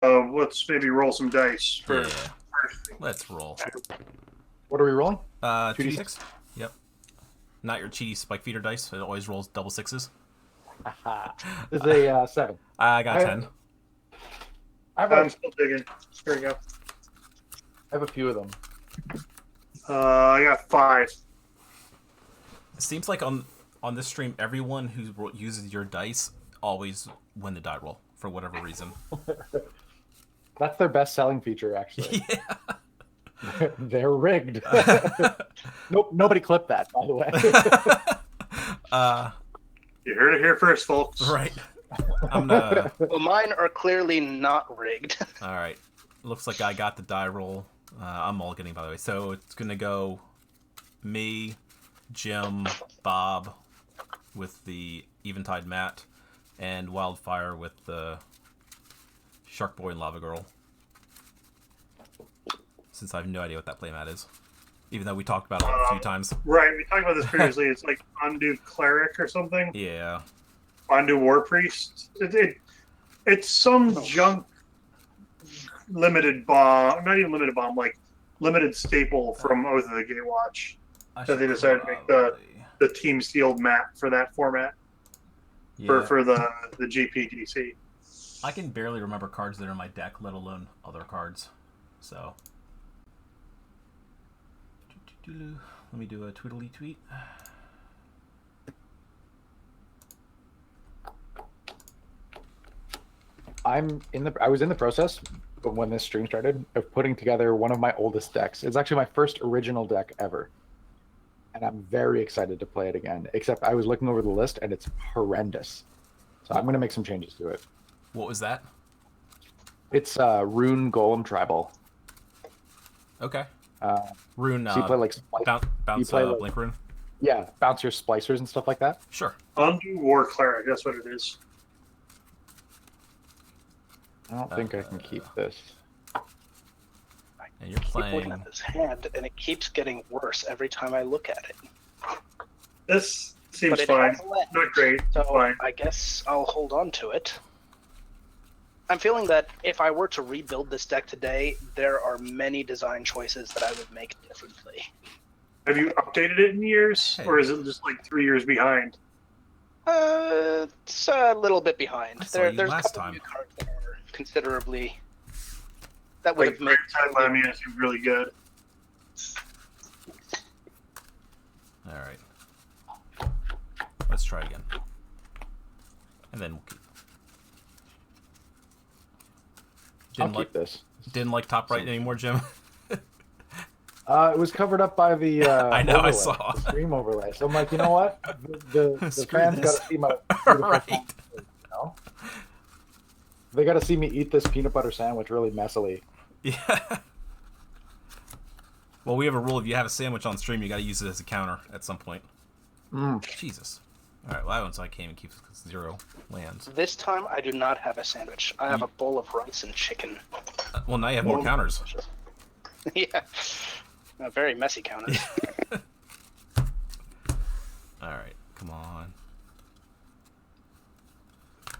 Let's maybe roll some dice for Yeah. first thing. Let's roll. What are we rolling? 2d6? Yep. Not your cheaty spike feeder dice. It always rolls double sixes. This is a 7. I got 10. I'm still digging. Here we go. I have a few of them. I got 5. It seems like on this stream, everyone who uses your dice always win the die roll for whatever reason. That's their best selling feature, actually. Yeah. They're rigged. Nope, nobody clipped that, by the way. You heard it here first, folks. Right. I'm gonna... Well, mine are clearly not rigged. All right. Looks like I got the die roll. I'm all getting, by the way. So it's gonna go me, Jim, Bob with the Eventide Matt, and Wildfire with the Shark Boy and Lava Girl. Since I have no idea what that playmat is. Even though we talked about it a few times. Right, we talked about this previously. It's like Undo Cleric or something. Yeah. Undo War Priest. It's some junk limited bomb, not even limited bomb, like limited staple from Oath of the Gatewatch that they decided to make the team sealed map for that format for the GPDC. I can barely remember cards that are in my deck, let alone other cards. So let me do a tweetly tweet. I was in the process when this stream started of putting together one of my oldest decks. It's actually my first original deck ever. And I'm very excited to play it again. Except I was looking over the list and it's horrendous. So I'm going to make some changes to it. What was that? It's Rune Golem Tribal. Okay. Rune. So you play like bounce like, Blink Rune. Yeah, bounce your splicers and stuff like that. Sure. Undo War Cleric, that's what it is. I don't think I can keep this. And you're I keep looking playing. at this hand, and it keeps getting worse every time I look at it. This seems But it fine. has a lens, Not great, so fine. I guess I'll hold on to it. I'm feeling that if I were to rebuild this deck today, there are many design choices that I would make differently. Have you updated it in years? Hey. Or is it just like 3 years behind? It's a little bit behind. I saw you There's a last couple time. new cards that are considerably... That would Like, have made... Gravitide Lamia is really good. Alright. Let's try it again. And then we'll keep. I'll keep this. Didn't like top right anymore, Jim? It was covered up by the I know, I overlay, saw. the stream overlay. So I'm like, you know what? The Screw fans this. got to see my beautiful Right. content, you know? They got to see me eat this peanut butter sandwich really messily. Yeah. Well, we have a rule: if you have a sandwich on stream, you got to use it as a counter at some point. Jesus. All right. Well, that one's I can't even keep 0 lands. This time, I do not have a sandwich. I have a bowl of rice and chicken. Well, now you have more counters. Yeah. A very messy counter. All right. Come on.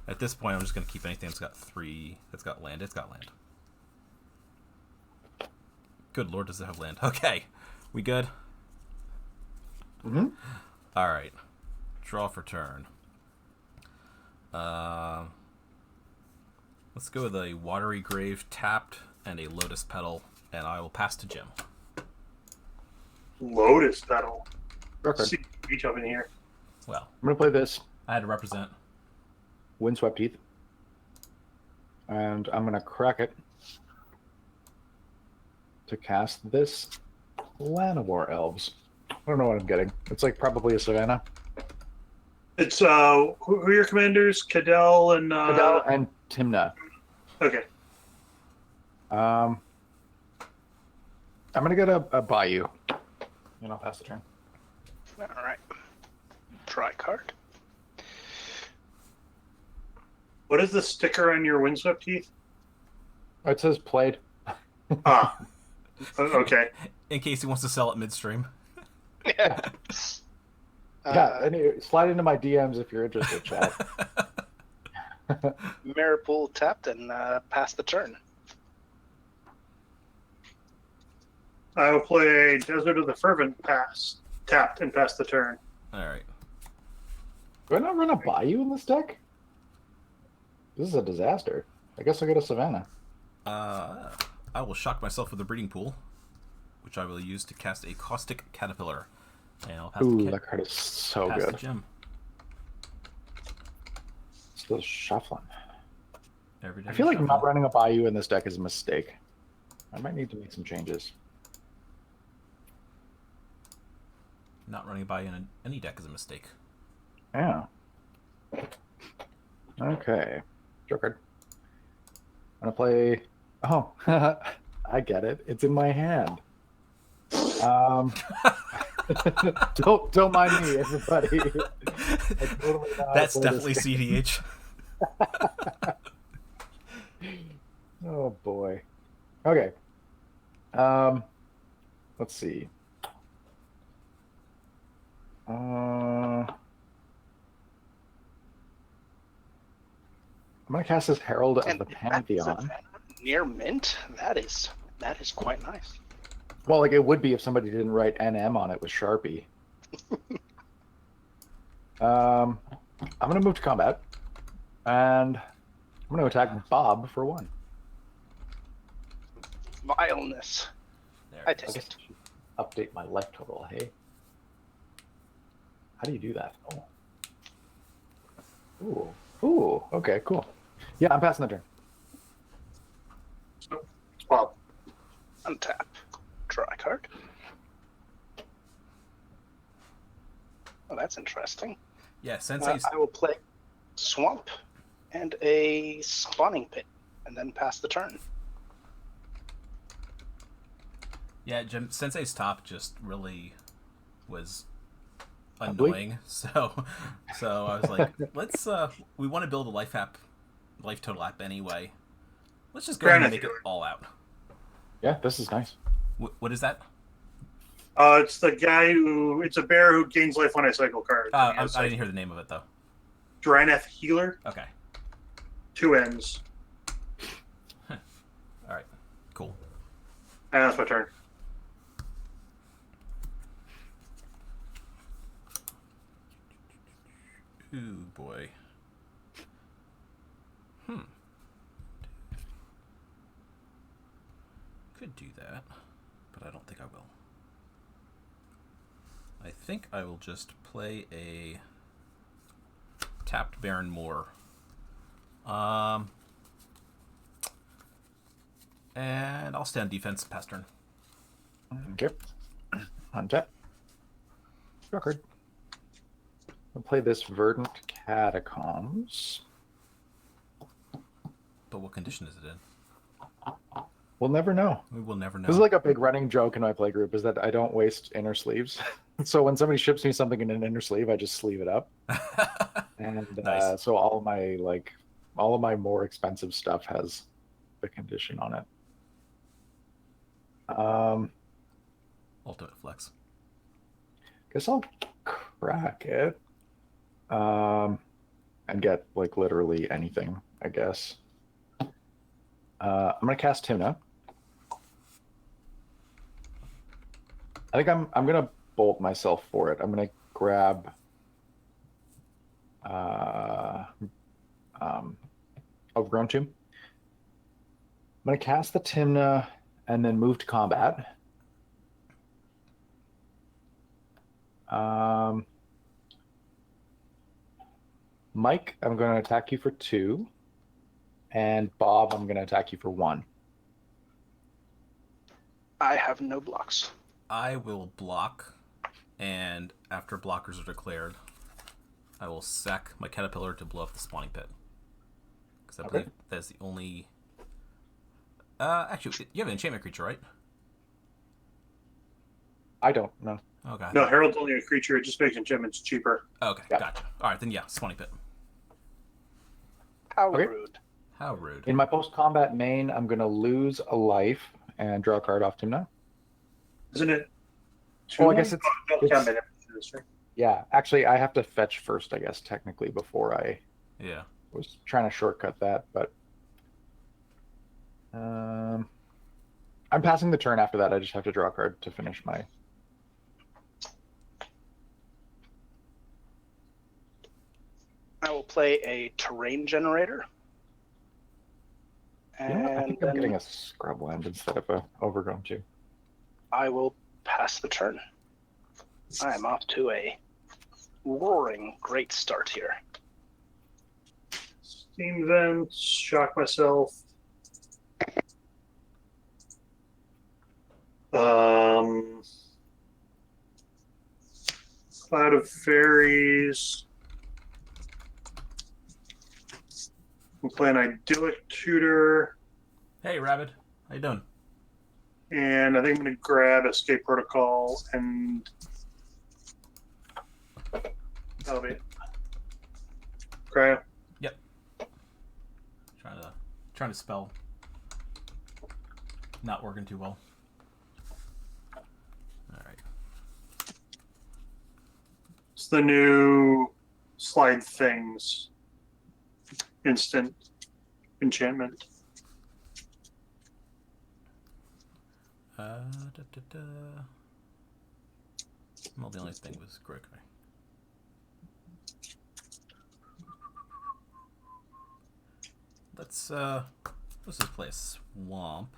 At this point, I'm just gonna keep anything that's got 3. That's got land. It's got land. Good lord, does it have land? Okay, we good? Mm-hmm. All right. Draw for turn. Let's go with a Watery Grave tapped and a Lotus Petal, and I will pass to Jim. Lotus Petal. Okay. See each up in here. Well, I'm going to play this I had to represent. Windswept Heath. And I'm going to crack it to cast this Llanowar Elves. I don't know what I'm getting. It's like probably a Savannah. It's, who are your commanders? Kydele and... Kydele and Tymna. Okay. I'm going to get a Bayou. And I'll pass the turn. Alright. Try card. What is the sticker on your Windswept Heath? Oh, it says played. Ah. Okay. In case he wants to sell it midstream. Yeah. Yeah, slide into my DMs if you're interested, chat. Mirror Pool tapped and pass the turn. I will play Desert of the Fervent pass. Tapped and pass the turn. Alright. Do I not run a Bayou in this deck? This is a disaster. I guess I'll go to Savannah. I will shock myself with a Breeding Pool, which I will use to cast a Caustic Caterpillar. And I'll pass Ooh, that card is so pass good. the gem. Still shuffling. Every day I feel like shuffling. not running a Bayou in this deck is a mistake. I might need to make some changes. Not running by in any deck is a mistake. Yeah. Okay. Draw card. I'm gonna play. Oh, I get it. It's in my hand. Don't mind me, everybody. I totally know how to That's play definitely this game. CDH. Oh boy. Okay. Let's see. I'm gonna cast this Herald of And the that's Pantheon. near mint. That is quite nice. Well, like it would be if somebody didn't write NM on it with Sharpie. I'm gonna move to combat, and I'm gonna attack Bob for 1. Vileness. There I it take is. I guess I should update my life total. Hey, how do you do that? Oh. Ooh. Okay. Cool. Yeah, I'm passing the turn. Bob. Untap. Draw a card. Oh, that's interesting. Yeah, Sensei's... I will play Swamp and a Spawning Pit, and then pass the turn. Yeah, Sensei's top just really was Ugly? annoying. So I was like, let's we want to build a life total app anyway. Let's just go ahead and make it all out. Yeah, this is nice. What is that? It's the guy who. It's a bear who gains life when I cycle cards. I didn't hear the name of it though. Dryneth Healer. Okay. 2 N's. All right. Cool. And that's my turn. Ooh boy. Could do that, but I don't think I will. I think I will just play a tapped Baron Moor. And I'll stand defense past turn. Okay. Untap. Draw card. I'll play this Verdant Catacombs. But what condition is it in? We'll never know. We will never know. This is like a big running joke in my play group is that I don't waste inner sleeves. So when somebody ships me something in an inner sleeve, I just sleeve it up. And Nice. so all of my more expensive stuff has the condition on it. Ultimate flex. Guess I'll crack it. And get like literally anything, I guess. I'm gonna cast Tymna. I think I'm gonna bolt myself for it. I'm gonna grab Overgrown Tomb. I'm gonna cast the Tymna and then move to combat. Mike, I'm going to attack you for 2. And Bob, I'm going to attack you for 1. I have no blocks. I will block, and after blockers are declared, I will sack my Caterpillar to blow up the Spawning Pit. Because I believe that's the only... actually, you have an enchantment creature, right? I don't know. Okay. No, Herald's only a creature. It just makes enchantments cheaper. Okay, Yeah. gotcha. All right, then yeah, Spawning Pit. How Okay. rude. How rude. In my post-combat main, I'm going to lose a life and draw a card off Tymna. Isn't it? Oh, I guess it's... Don't count it. Yeah, actually, I have to fetch first, I guess, technically, before I was trying to shortcut that, but I'm passing the turn after that. I just have to draw a card to finish my. I will play a terrain generator. You know what? I And think I'm then getting a scrubland instead of a overgrown too. I will pass the turn. I am off to a roaring great start here. Steam vents, shock myself. Cloud of Fairies. I'm playing Idyllic Tutor, Hey, Rabbit. How you doing? and I think I'm going to grab Escape Protocol and that'll be it. Cryo. Trying to spell. Not working too well. All right. It's the new slide things. Instant enchantment. Well, the only thing was Greg. Let's just play a swamp.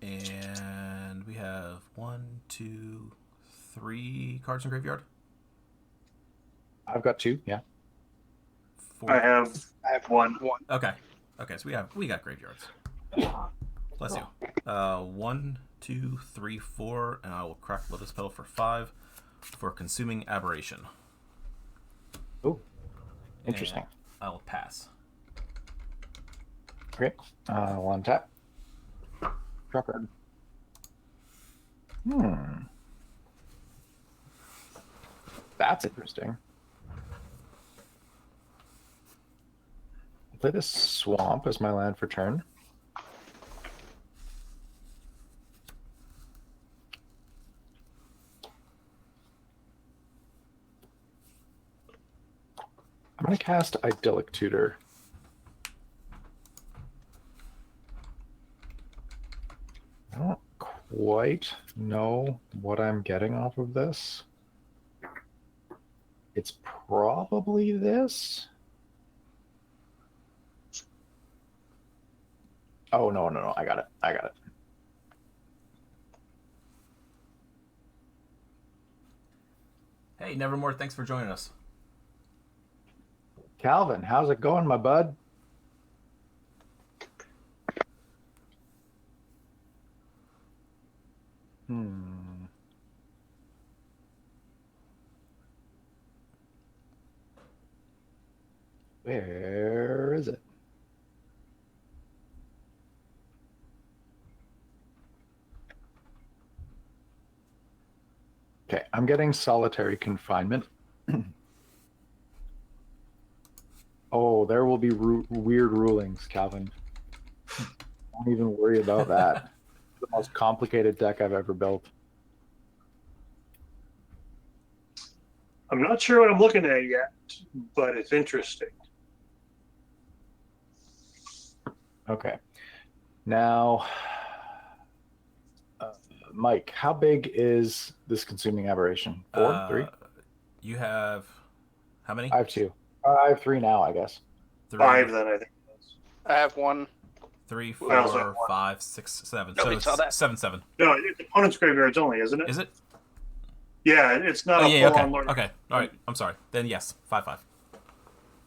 And we have 1, 2, 3 cards in graveyard. I've got 2. Yeah. 4. I have one. Okay. Okay, so we got graveyards. Bless you. 1, 2, 3, 4, and I will crack Lotus Petal for 5 for Consuming Aberration. Oh, interesting. And I will pass. Okay. 1 tap. Draw card. That's interesting. I'll play this swamp as my land for turn. I'm going to cast Idyllic Tutor. I don't quite know what I'm getting off of this. It's probably this. Oh, no. I got it. Hey, Nevermore, thanks for joining us. Calvin, how's it going, my bud? Where is it? Okay, I'm getting solitary confinement. Oh, there will be weird rulings, Calvin. Don't even worry about that. It's the most complicated deck I've ever built. I'm not sure what I'm looking at yet, but it's interesting. Okay. Now, Mike, how big is this Consuming Aberration? 4? 3? You have how many? I have 2. I have 3 now, I guess. 3, 5 then, I think it was. I have 1. 3, I also have 4, one. 5, 6, 7. Nobody So saw that. it's 7. No, it's opponent's graveyards only, isn't it? Is it? Yeah, it's not Oh, a yeah, full-on okay. Lord. Okay. All right. I'm sorry. Then yes, 5.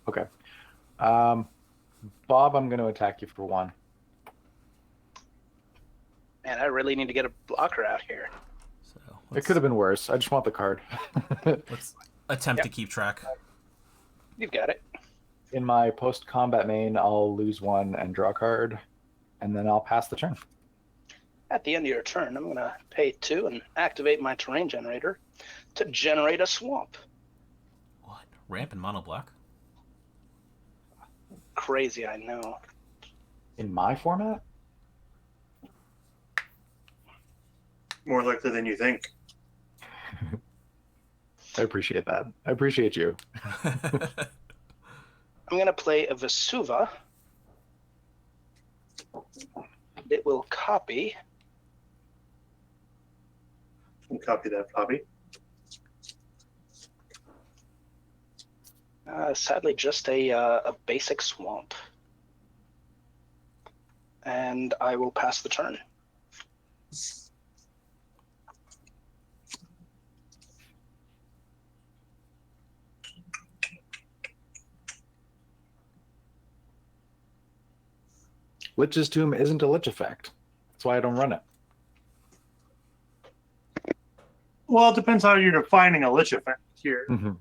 Okay. Bob, I'm going to attack you for 1. Man, I really need to get a blocker out here. So It could have been worse. I just want the card. Let's attempt to keep track. You've got it. In my post-combat main, I'll lose 1 and draw a card, and then I'll pass the turn. At the end of your turn, I'm going to pay 2 and activate my terrain generator to generate a swamp. What? Ramp in mono black? Crazy, I know. In my format? More likely than you think. I appreciate that. I appreciate you. I'm going to play a Vesuva. It will copy. We'll copy that, Bobby. Sadly, just a basic swamp. And I will pass the turn. Lich's Tomb isn't a Lich effect. That's why I don't run it. Well, it depends how you're defining a Lich effect here. Mm-hmm.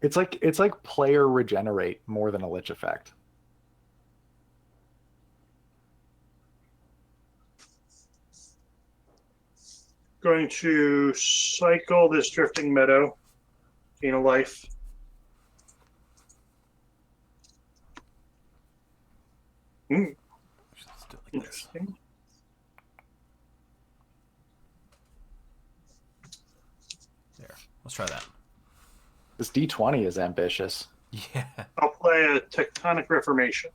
It's like player regenerate more than a Lich effect. Going to cycle this Drifting Meadow. Gain a life. Let's do it like this. Interesting. There. Let's try that. This D20 is ambitious. Yeah. I'll play a Tectonic Reformation.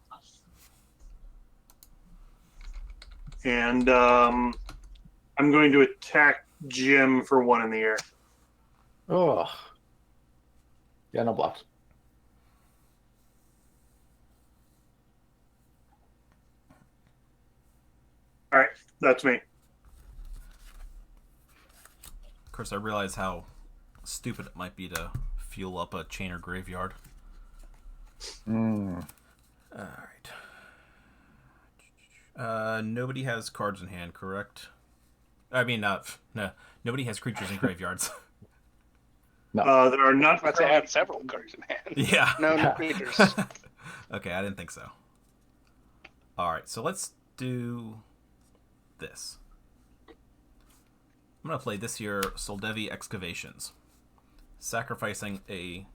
And I'm going to attack Jim for 1 in the air. Oh. Yeah, no bluffs. All right, that's me. Of course, I realize how stupid it might be to fuel up a Chainer Graveyard. Mm. Alright. Nobody has cards in hand, correct? I mean, no. Nobody has creatures in graveyards. No. There are not. I'd say I have several cards in hand. Yeah. No creatures. Okay, I didn't think so. Alright, so let's do this. I'm going to play this year Soldevi Excavations, sacrificing a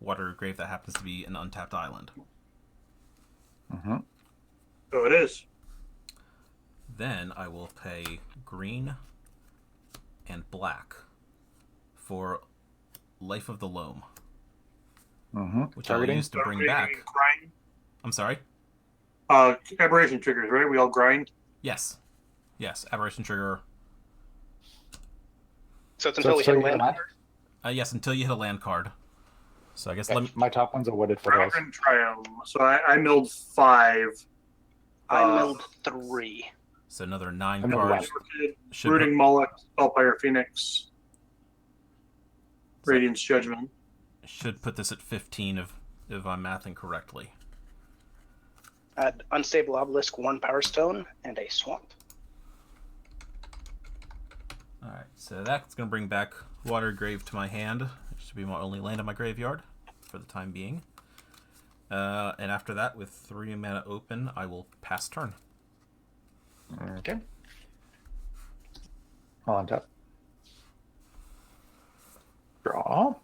water grave that happens to be an untapped island. Mm-hmm. So it is. Then I will pay green and black for Life of the Loam, Mm-hmm. which I'll use to bring back. Grind. I'm sorry? Aberration triggers, right? We all grind. Yes, Aberration Trigger. So it's until we hit a land. Yes, until you hit a land card. So I guess Okay, my top one's a wooded Cryogen foothills. Triome. So I milled 5. I milled 3. So another 9 I'm gonna cards. Should Rooting Moloch, Spellfire Phoenix, Radiance Judgment. should put this at 15 if I'm mathing correctly. Add Unstable Obelisk, 1 Power Stone, and a Swamp. Alright, so that's going to bring back Water Grave to my hand. It should be my only land in my graveyard for the time being. And after that, with 3 mana open, I will pass turn. Okay. All on top. Draw.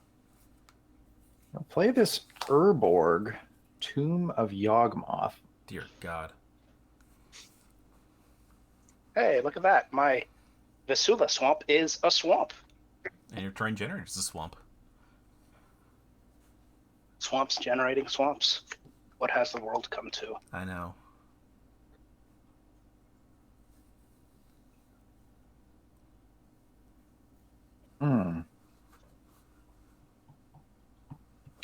I'll play this Urborg, Tomb of Yawgmoth. Dear God. Hey, look at that. My Vesuva Swamp is a swamp. And your terrain generates a swamp. Swamps generating swamps. What has the world come to? I know.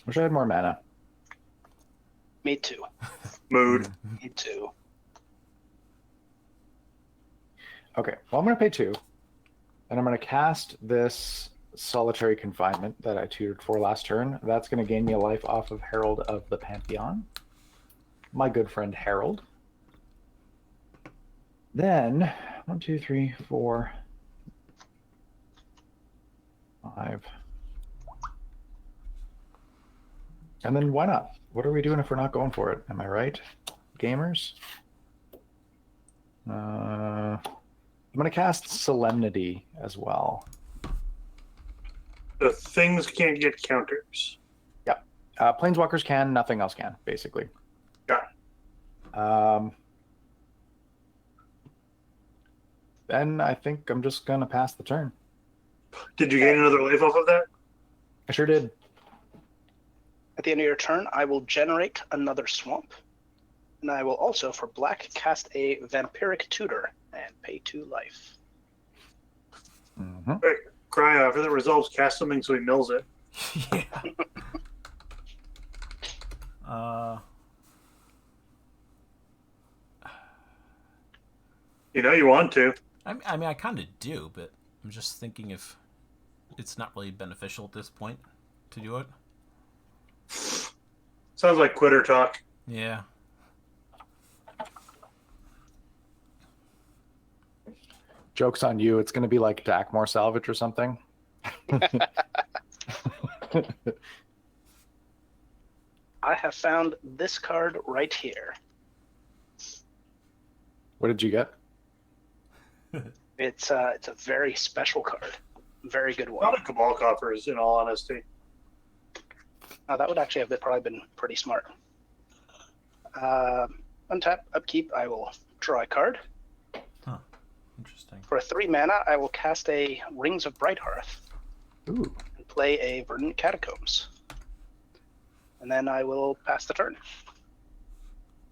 Wish I had more mana. Me too. Mood. Me too. Okay, well, I'm going to pay 2. And I'm going to cast this Solitary Confinement that I tutored for last turn. That's going to gain me a life off of Herald of the Pantheon. My good friend Harold. Then, 1, 2, 3, 4, 5. And then why not? What are we doing if we're not going for it? Am I right, gamers? I'm going to cast Solemnity as well. The things can't get counters. Planeswalkers can, nothing else can, basically. Got Then I think I'm just going to pass the turn. Did you gain another life off of that? I sure did. At the end of your turn, I will generate another swamp. And I will also, for black, cast a Vampiric Tutor and pay 2 life. Mm-hmm. Hey, Cryo, after that resolves, cast something so he mills it. Yeah. You know you want to. I mean, I kind of do, but I'm just thinking if it's not really beneficial at this point to do it. Sounds like quitter talk. Yeah. Joke's on you. It's going to be like Dakmore Salvage or something. I have found this card right here. What did you get? It's a very special card. Very good one. Not a Cabal Coffers, in all honesty. That would actually have probably been pretty smart. Untap, upkeep, I will draw a card. Huh. Interesting. For 3 mana, I will cast a Rings of Brighthearth. Ooh. And play a Verdant Catacombs. And then I will pass the turn.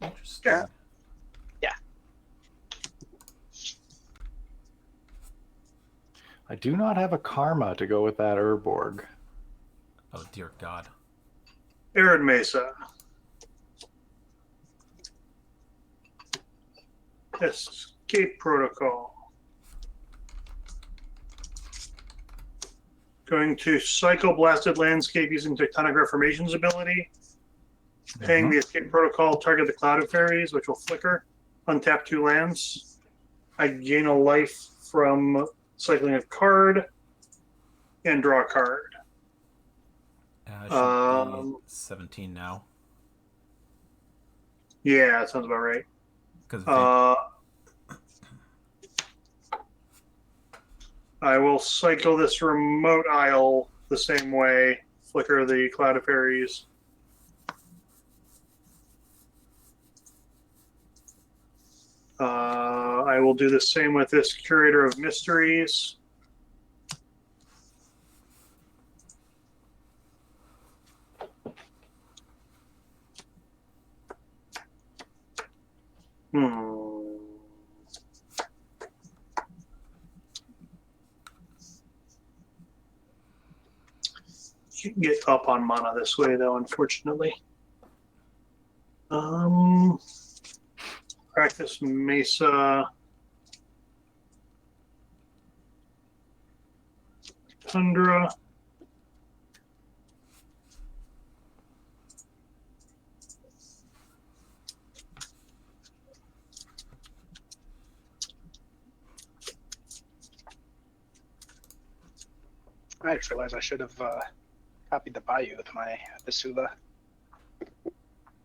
Interesting. Yeah. Yeah. I do not have a Karma to go with that Urborg. Oh, dear God. Arid Mesa. Escape Protocol. Going to Cycle Blasted Landscape using Tectonic Reformation's ability. Paying the Escape Protocol, target the Cloud of Fairies, which will flicker. Untap 2 lands. I gain a life from cycling a card. And draw a card. Should be 17 now. Yeah, that sounds about right. Because I will cycle this Remote Isle the same way. Flicker the Cloud of Fairies. I will do the same with this Curator of Mysteries. You can get up on mana this way, though, unfortunately. Practice Mesa. Tundra. I just realized I should have copied the Bayou with my Vesula.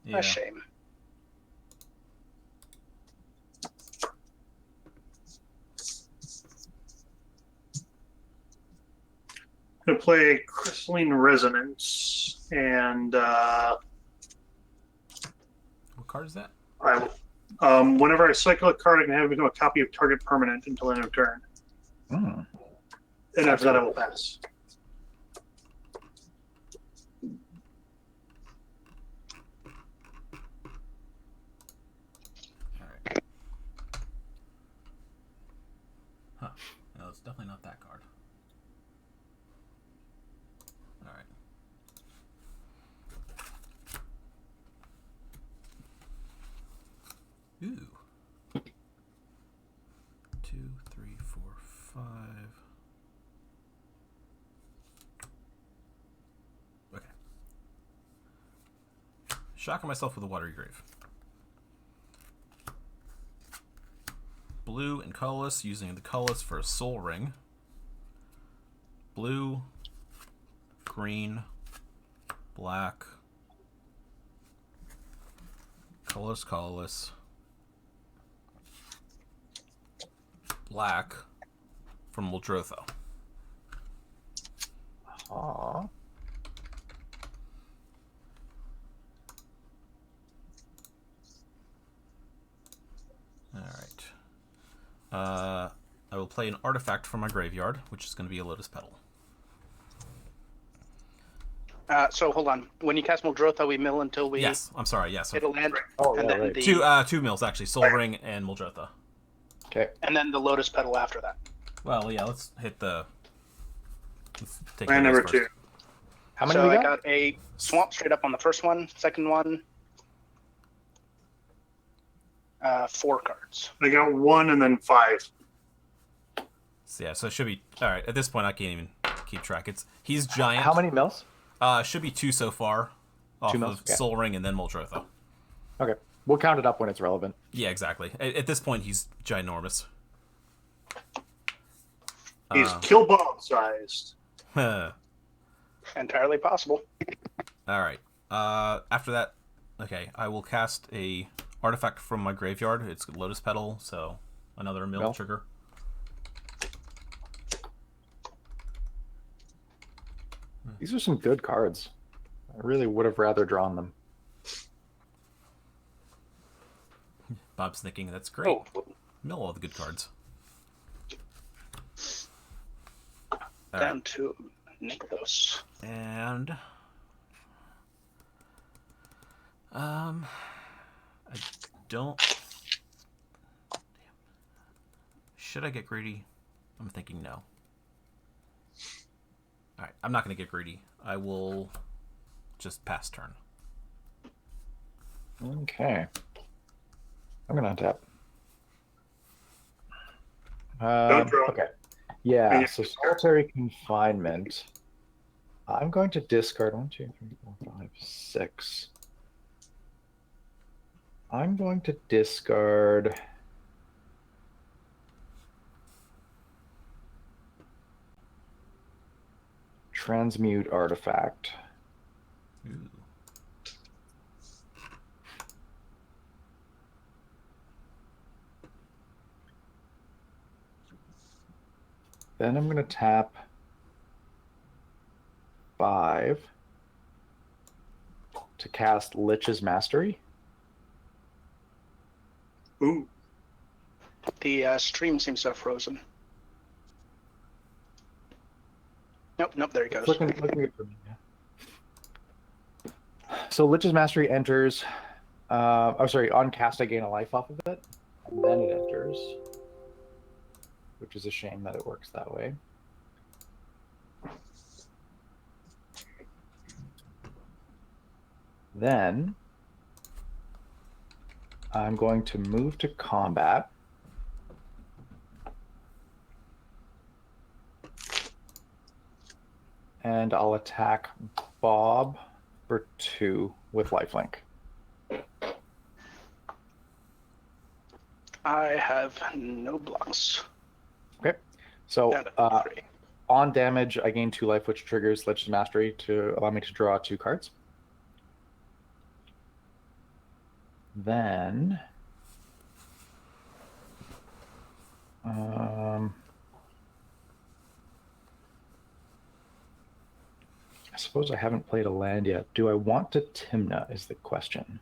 yeah. A shame. I'm going to play Crystalline Resonance, and What card is that? whenever I cycle a card, I can have it become a copy of target permanent until end of turn. Mm. And after that, I will pass. Alright. Huh. No, it's definitely not that card. Alright. Ooh. 2, 3, 4, 5. Okay. Shocking myself with a Watery Grave. Blue and colorless, using the colorless for a Soul Ring. Blue, green, black, colorless, black from Muldrotha. Aww. Alright. I will play an artifact from my graveyard, which is going to be a Lotus Petal. So hold on. When you cast Muldrotha, we mill until we Yes, I'm sorry. Yes, hit a land, Oh, and yeah, then right. two mills actually. Soul Ring and Muldrotha. Okay. and then the Lotus Petal after that. Well, yeah. Let's hit the. Let's take Land the number first. 2. How many So we I got? got a swamp straight up on the first one. Second one, 4 cards. I got 1 and then 5. So, yeah, so it should be all right. At this point, I can't even keep track. He's giant. How many mills? Should be 2 so far, off 2 of mills? Okay. Soul Ring and then Muldrotha. Okay. We'll count it up when it's relevant. Yeah, exactly. At this point, he's ginormous. He's kill bomb sized. All Entirely possible. right. After that, okay, I will cast a artifact from my graveyard. It's Lotus Petal, so another mill trigger. These are some good cards. I really would have rather drawn them. Bob's thinking that's great. Oh, Mill all the good cards. All down right. to Nexus. And I don't. Should I get greedy? I'm thinking no. All right, I'm not going to get greedy. I will just pass turn. Okay. I'm going to untap. Don't draw. Okay. Yeah, Yeah. so solitary confinement. I'm going to discard 1, 2, 3, 4, 5, 6. I'm going to discard transmute artifact. Ooh. Then I'm going to tap 5 to cast Lich's Mastery. Ooh. The stream seems to have frozen. Nope, there he goes. Looking good for me. Yeah. So Lich's Mastery enters. On cast, I gain a life off of it, and then it enters, which is a shame that it works that way. Then I'm going to move to combat. And I'll attack Bob for 2 with lifelink. I have no blocks. Okay. So Down to 3. on damage, I gain 2 life, which triggers Lich's Mastery to allow me to draw 2 cards. Then I suppose I haven't played a land yet. Do I want to Tymna is the question.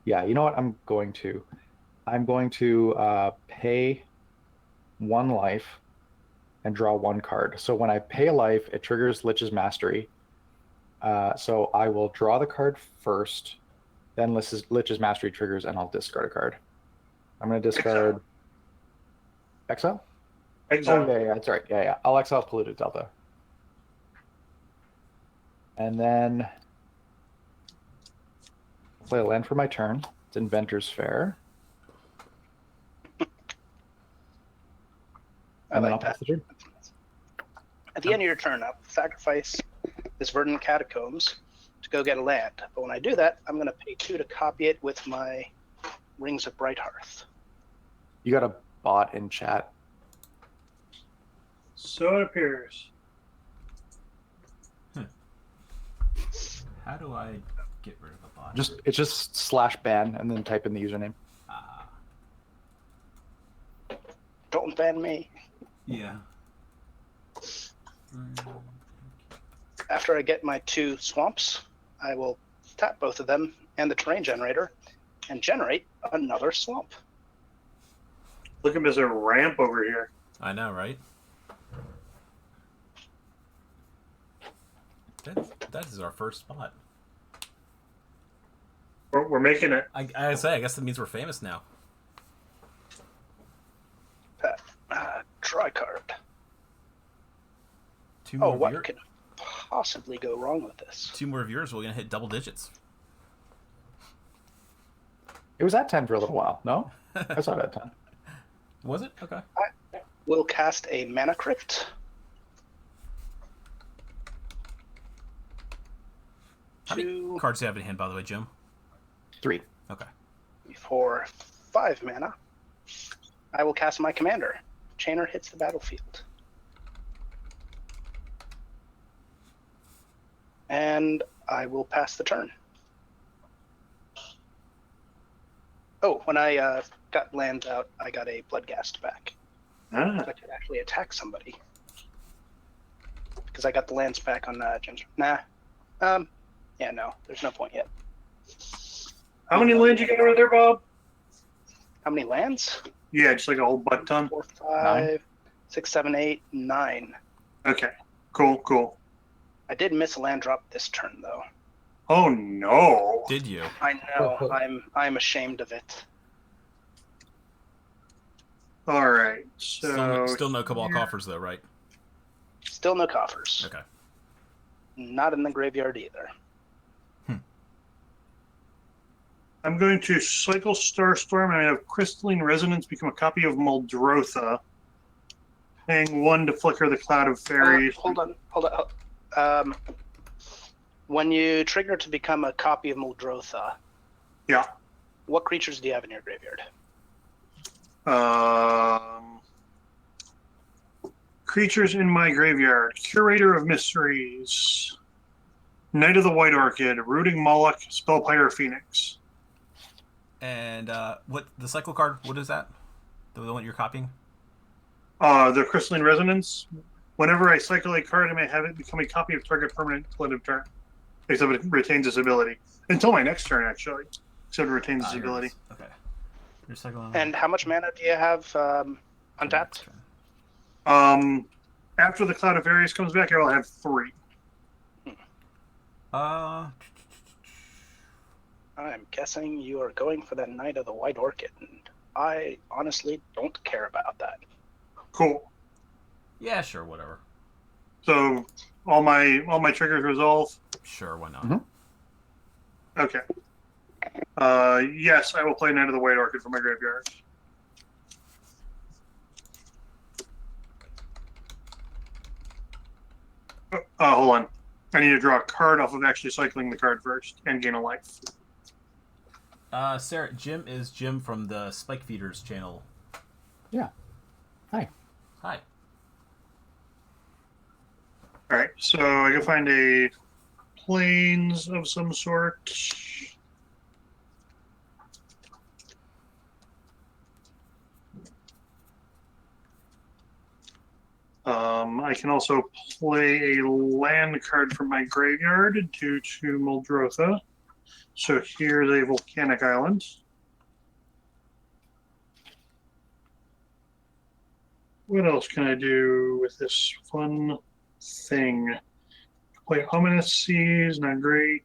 Yeah, you know what? I'm going to pay 1 life and draw 1 card. So when I pay a life, it triggers Lich's Mastery. So I will draw the card first, then Lich's Mastery triggers, and I'll discard a card. I'm going to discard Exile? Exile. Oh, yeah, that's right. Yeah. I'll exile Polluted Delta. And then play a land for my turn. It's Inventor's Fair. And then I'll pass the turn. At the end of your turn, I'll sacrifice this Verdant Catacombs to go get a land. But when I do that, I'm going to pay 2 to copy it with my Rings of Bright Hearth. You got a bot in chat. So it appears. How do I get rid of the bot? It's just /ban and then type in the username. Don't ban me. Yeah. After I get my 2 swamps, I will tap both of them and the terrain generator and generate another swamp. Look at him as a ramp over here. I know, right? That's That is our first spot. We're making it. I guess that means we're famous now. Try card. Two more What could possibly go wrong with this? 2 more viewers, we're gonna hit double digits. It was at 10 for a little while. No, I saw it at 10. Was it? Okay. We'll cast a Mana Crypt. How many cards do you have in hand, by the way, Jim? 3. Okay. For 5 mana, I will cast my commander. Chainer hits the battlefield. And I will pass the turn. Oh, when I got lands out, I got a Bloodghast back. Ah. So I could actually attack somebody. Because I got the lands back on Jim's. Nah. Yeah, no. There's no point yet. How many lands you got over there, Bob? How many lands? Yeah, just like a whole butt ton. 4, 5, 6, 7, 8, 9. Okay, cool. I did miss a land drop this turn, though. Oh no! Did you? I know. I'm ashamed of it. All right, so Still no Cabal coffers, though, right? Still no coffers. Okay. Not in the graveyard either. I'm going to cycle Starstorm, and I have Crystalline Resonance become a copy of Muldrotha. Paying 1 to flicker the Cloud of Fairies. Hold on. When you trigger to become a copy of Muldrotha, Yeah. what creatures do you have in your graveyard? Creatures in my graveyard. Curator of Mysteries. Knight of the White Orchid. Rooting Moloch. Spellpire Phoenix. And what the cycle card? What is that? The one you're copying? The Crystalline Resonance. Whenever I cycle a card, I may have it become a copy of target permanent until end of turn. Except it retains this ability. Until my next turn, actually. Except it retains this ability. Okay. You're cycling. And how much mana do you have untapped? After the Cloud of Fairies comes back, I will have 3. I'm guessing you are going for that Knight of the White Orchid, and I honestly don't care about that. Cool. Yeah, sure, whatever. So all my triggers resolve. Sure, why not? Mm-hmm. Okay. Yes, I will play Knight of the White Orchid for my graveyard. Hold on. I need to draw a card off of actually cycling the card first and gain a life. Sarah, Jim is Jim from the Spike Feeders channel. Yeah. Hi. Hi. Alright, so I can find a plains of some sort. I can also play a land card from my graveyard due to Muldrotha. So here's a volcanic island. What else can I do with this fun thing? Play Ominous Seas, not great.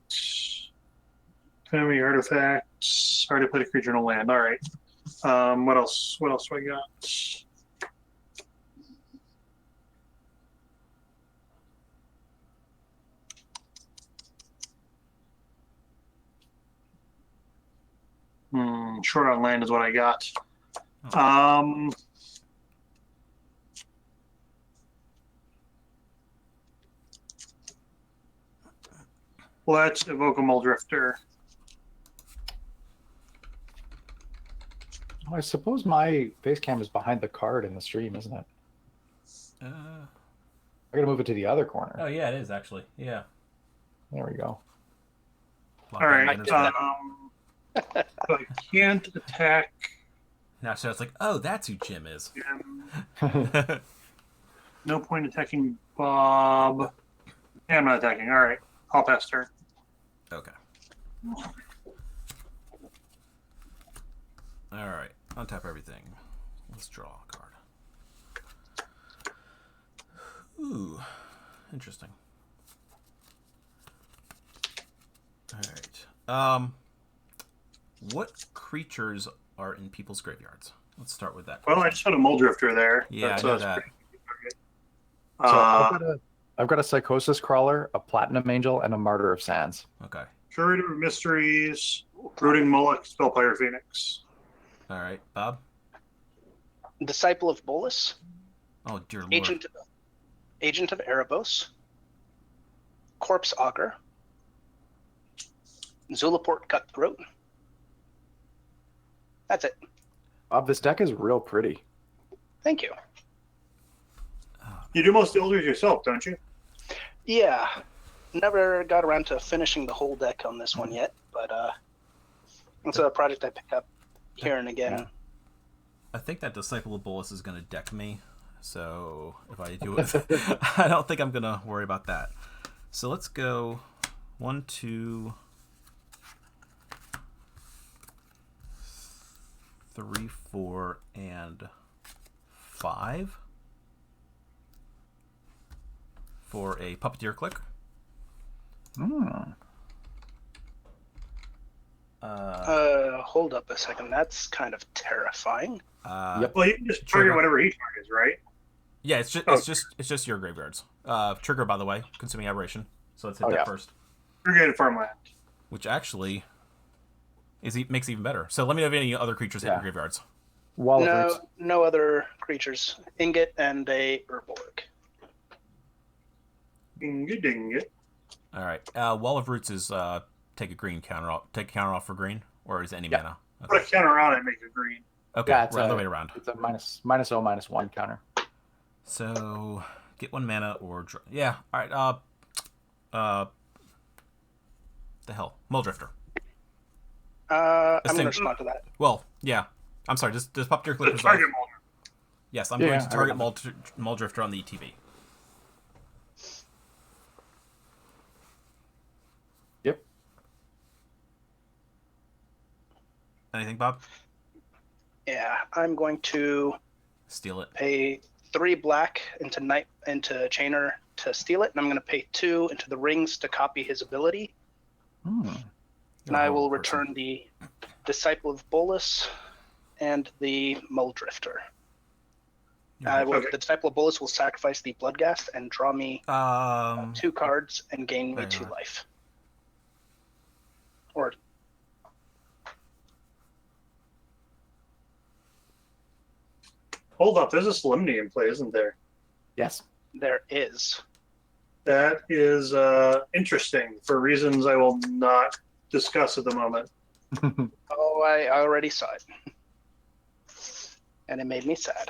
Enemy artifacts. Already played a creature in a land. All right. What else? What else do I got? Short on land is what I got. Let's evoke a Muldrifter. Oh, I suppose my face cam is behind the card in the stream, isn't it? I gotta move it to the other corner. Oh yeah, it is actually. Yeah. There we go. All right. So I can't attack. Now so it's like, oh, that's who Jim is. No point attacking Bob. Yeah, I'm not attacking. All right. I'll pass turn. Okay. All right. Untap everything. Let's draw a card. Ooh, interesting. All right. What creatures are in people's graveyards? Let's start with that. Well, I just had a Muldrifter there. Yeah, I know that. So I've got a Psychosis Crawler, a Platinum Angel, and a Martyr of Sands. Okay. Curator of Mysteries, Brooding Moloch, Spellfire Phoenix. All right, Bob. Disciple of Bolus, Oh dear lord. Agent of Erebos, Corpse Augur, Zulaport Cutthroat. That's it. Bob, this deck is real pretty. Thank you. You do most elders yourself, don't you? Yeah, never got around to finishing the whole deck on this one yet, but it's a project I pick up here and again. Yeah. I think that Disciple of Bolus is going to deck me, so if I do it, I don't think I'm going to worry about that. So let's go 1, 2, 3, 4, and 5 for a Puppeteer click. Hold up a second. That's kind of terrifying. Yep. Well, you can just trigger whatever he targets, right? Yeah, it's just your graveyards. Trigger, by the way, Consuming Aberration. So let's hit that first. Trigger farmland. Which actually makes it even better. So let me know if any other creatures hit your graveyards. Wall of Roots. No other creatures. Ingot and a Urborg. Ding-a-ding-it. All right. Wall of Roots is take a counter off for green, or is it any mana? Put a counter on it and make it green. Okay, Yeah, it's other way around. It's a -0/-1 counter. So get 1 mana or draw. Yeah. All right. The hell, Muldrifter. I'm going to respond to that. Well, yeah. I'm sorry. Does Puppeteer click Target Muldrifter. Yes, I'm going to target Muldrifter on the ETB. Yep. Anything, Bob? Yeah, I'm going to Steal it. pay 3 black into Chainer to steal it, and I'm going to pay 2 into the rings to copy his ability. And I will return the Disciple of Bolus and the Muldrifter. The Disciple of Bolus will sacrifice the Bloodghast and draw me 2 cards and gain me 2 life. Or Hold up, there's a Solemnity in play, isn't there? Yes. there is. That is interesting for reasons I will not discuss at the moment. Oh, I already saw it. And it made me sad.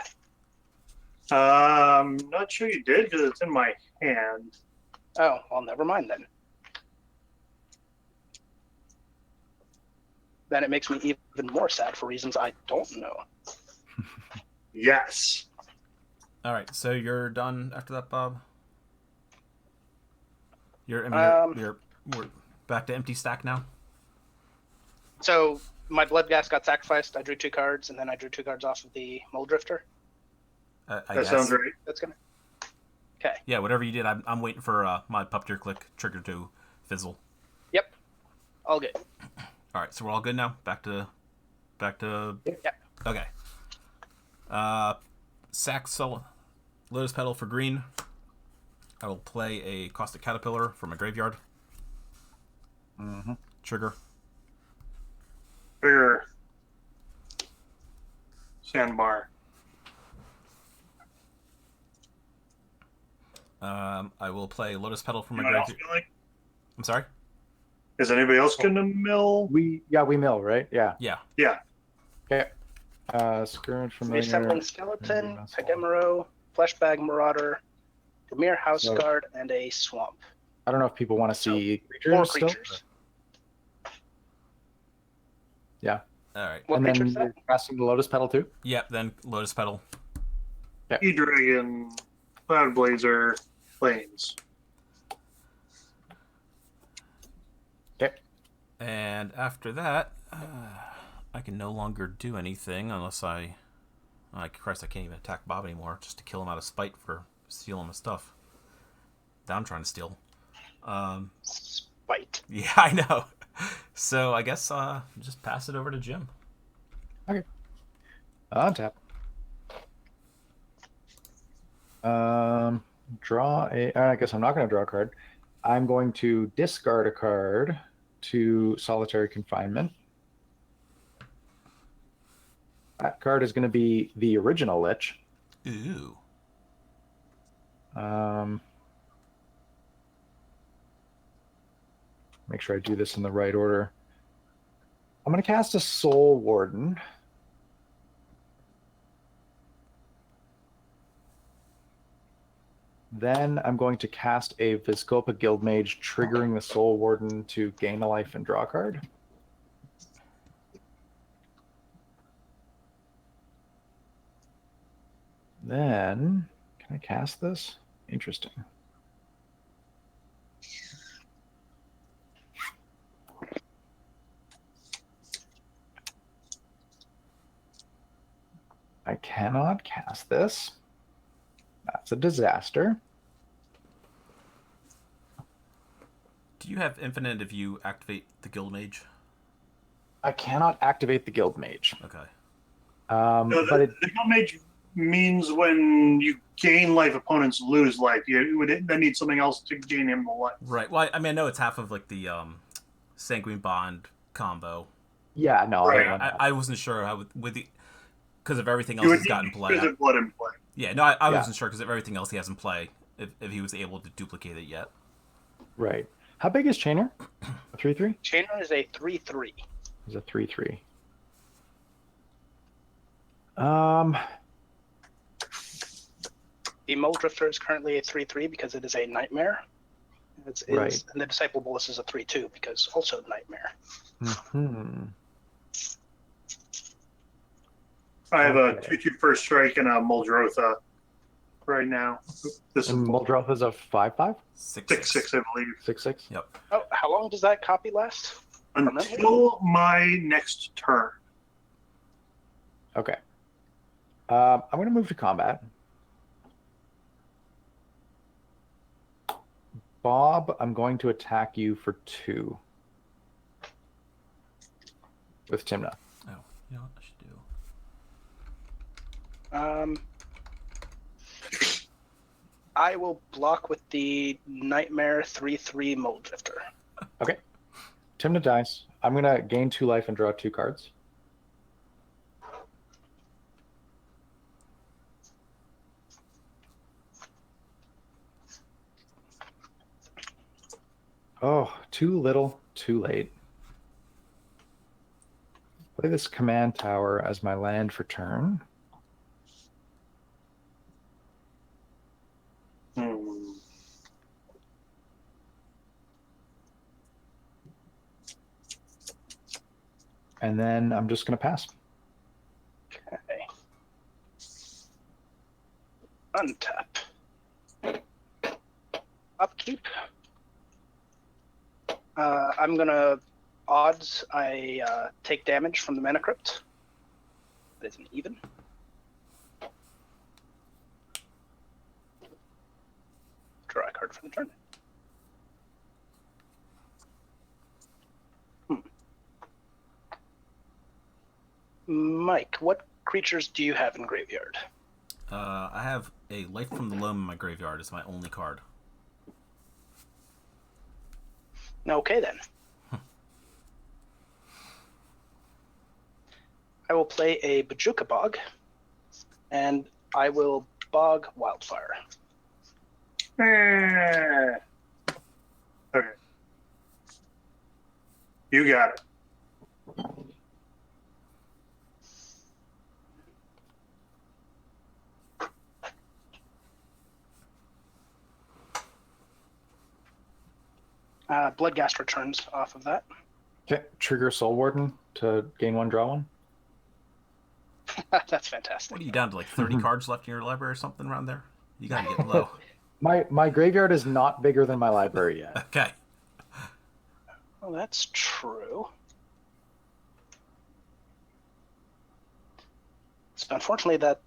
Not sure you did because it's in my hand. Oh, well, never mind then. Then it makes me even more sad for reasons I don't know. Yes. All right, so you're done after that, Bob. We're back to empty stack now. So my Bloodghast got sacrificed. I drew 2 cards, and then I drew 2 cards off of the Muldrifter. That guess. sounds right. That's gonna. Okay. Yeah, whatever you did, I'm waiting for my Puppeteer click trigger to fizzle. Yep. All good. All right, so we're all good now. Back to. Yeah. Okay. Sack Lotus Petal for green. I will play a Caustic Caterpillar for my graveyard. Trigger. Trigger. Sandbar. I will play Lotus Petal for my Anyone else graveyard. milling? I'm sorry? Is anybody else going to mill? We mill, right? Yeah. Yeah. Yeah. Okay. Scourge Familiar. Reassembling Skeleton, Pegemaro, Fleshbag Marauder, Demir House Guard, and a Swamp. I don't know if people want to see creatures 4 still. creatures. Yeah. All right. What And creature then is that? you're casting the Lotus Petal too? Yep, then Lotus Petal. E-Dragon, Cloud Blazer, Plains. Okay. And after that, I can no longer do anything unless Christ, I can't even attack Bob anymore just to kill him out of spite for stealing my stuff that I'm trying to steal. Spite fight. Yeah, I know. So I guess just pass it over to Jim. Okay. Tap. Draw a. I guess I'm not going to draw a card. I'm going to discard a card to solitary confinement. That card is going to be the original Lich. Ooh. Make sure I do this in the right order. I'm going to cast a Soul Warden. Then I'm going to cast a Vizkopa Guildmage, triggering the Soul Warden to gain a life and draw a card. Then, can I cast this? Interesting. I cannot cast this. That's a disaster. Do you have infinite if you activate the Guild Mage? I cannot activate the Guild Mage. Okay. No, But the Guild Mage means when you gain life, opponents lose life. You would then need something else to gain him the life. Right. Well, I mean, I know it's half of like the Sanguine Bond combo. yeah, no, Right. I wasn't sure how with the because of everything You else would he's got in need play. Visit Blood in play. Yeah, no, I Yeah. wasn't sure because of everything else he has in play. If he was able to duplicate it yet. right. How big is Chainer? A 3/3? Chainer is a 3/3. Is a 3/3. The Muldrotha is currently a 3/3 because it is a nightmare. Right. And the Disciple Bolus is a 3/2 because also nightmare. Hmm. I have a Okay. 2/2 first strike and a Muldrotha right now. This is And Muldrotha is a 5/5? 6/6, I believe. 6/6? Yep. Oh, how long does that copy last? Until my next turn. Okay. I'm going to move to combat. Bob, I'm going to attack you for 2. With Tymna. Oh, you know what I should do? I will block with the Nightmare 3/3 Muldrifter. Okay. Tymna dies. I'm going to gain 2 life and draw 2 cards. Oh, too little, too late. Play this command tower as my land for turn. And then I'm just going to pass. Okay. Untap. Upkeep. I'm gonna odds. I take damage from the Mana Crypt. That is an even. Draw a card for the turn. Mike, what creatures do you have in graveyard? I have a Life from the Loam in my graveyard as my only card. Okay then. I will play a Bajuka Bog, and I will Bog Wildfire. Okay. You got it. Bloodghast returns off of that. Okay, trigger Soul Warden to gain 1, draw 1. That's fantastic. What are you down to, like 30 cards left in your library or something around there? You gotta get low. My graveyard is not bigger than my library yet. Okay. Well, that's true. So unfortunately, that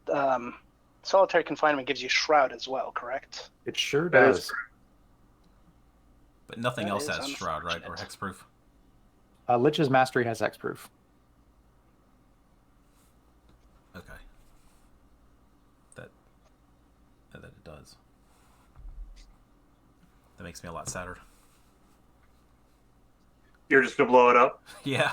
solitary confinement gives you Shroud as well, correct? It sure That is does. But nothing That else is has Shroud, right? Or unfortunate. Hexproof? Lich's Mastery has hexproof. Okay. That it does. That makes me a lot sadder. You're just gonna blow it up. Yeah.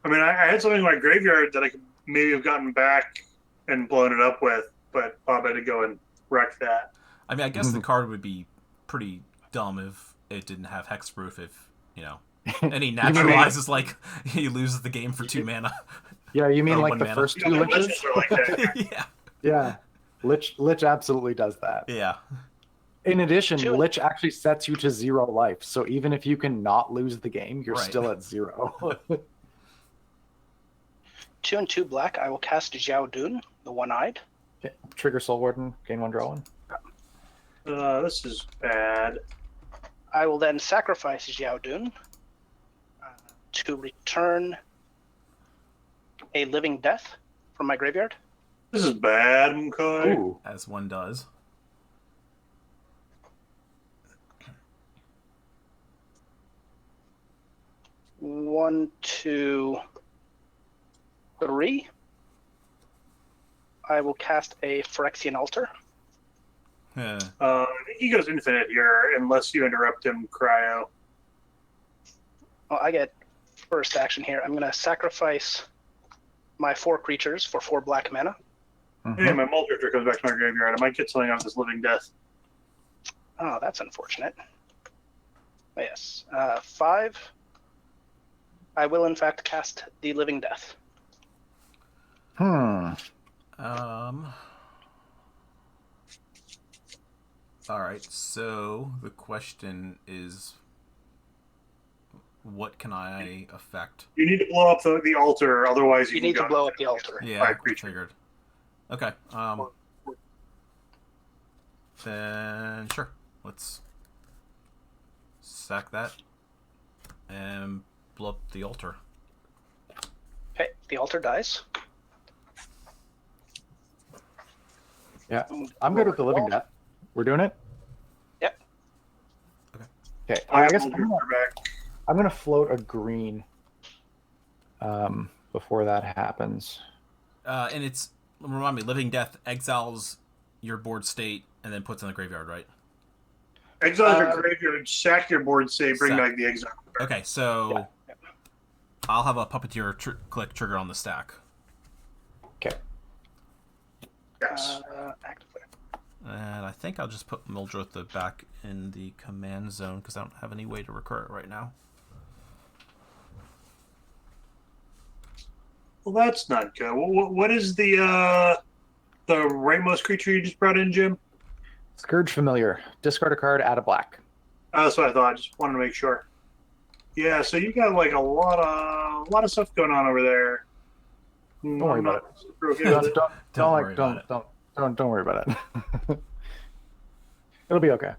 I mean, I had something in my graveyard that I could maybe have gotten back and blown it up with, but Bob had to go and wreck that. I mean, I guess the card would be pretty dumb if it didn't have hexproof. If and he naturalizes like he loses the game for 2 mana. Yeah, you mean Or like 1 the mana. first 2 liches? Liches are like that. Yeah. Yeah, Lich absolutely does that. Yeah. In addition, Two- Lich actually sets you to 0 life, so even if you can not lose the game, you're Right. still at 0. 2 and 2 black. I will cast Xiao Dun, the one-eyed. Trigger Soul Warden, gain 1, draw 1. This is bad. I will then sacrifice Xiao Dun to return a Living Death from my graveyard. This is bad, McCoy. Ooh. As one does. One, two, three. I will cast a Phyrexian Altar. Yeah. I think he goes infinite here unless you interrupt him, Cryo. Well, I get first action here. I'm going to sacrifice my 4 creatures for 4 black mana. Hey, my Muldrotha comes back to my graveyard. I might get something off this Living Death. Oh, that's unfortunate. Yes. 5. I will, in fact, cast the Living Death. All right. So the question is, what can I affect? You need to blow up the altar, otherwise You can need to go blow up the altar. Yeah, By I creature. figured. Okay. Then sure. Let's sack that and blow up the altar. Okay, the altar dies. Yeah, I'm good with the Living Death. We're doing it? Yep. Okay, I I guess Muldrotha back. I'm gonna float a green before that happens. And it's, remind me, Living Death exiles your board state and then puts in the graveyard, right? Exile your graveyard, sack your board state, bring Sack. back the exile. Okay, so Yeah. I'll have a Puppeteer click trigger on the stack. Okay. Yes. Activate. And I think I'll just put Muldrotha back in the command zone because I don't have any way to recur it right now. Well, that's not good. What is the rightmost creature you just brought in, Jim? Scourge Familiar. Discard a card, add a black. That's what I thought. Just wanted to make sure. Yeah, so you got like a lot of stuff going on over there. Don't worry about it. Okay with it. Don't worry about it. It'll be okay.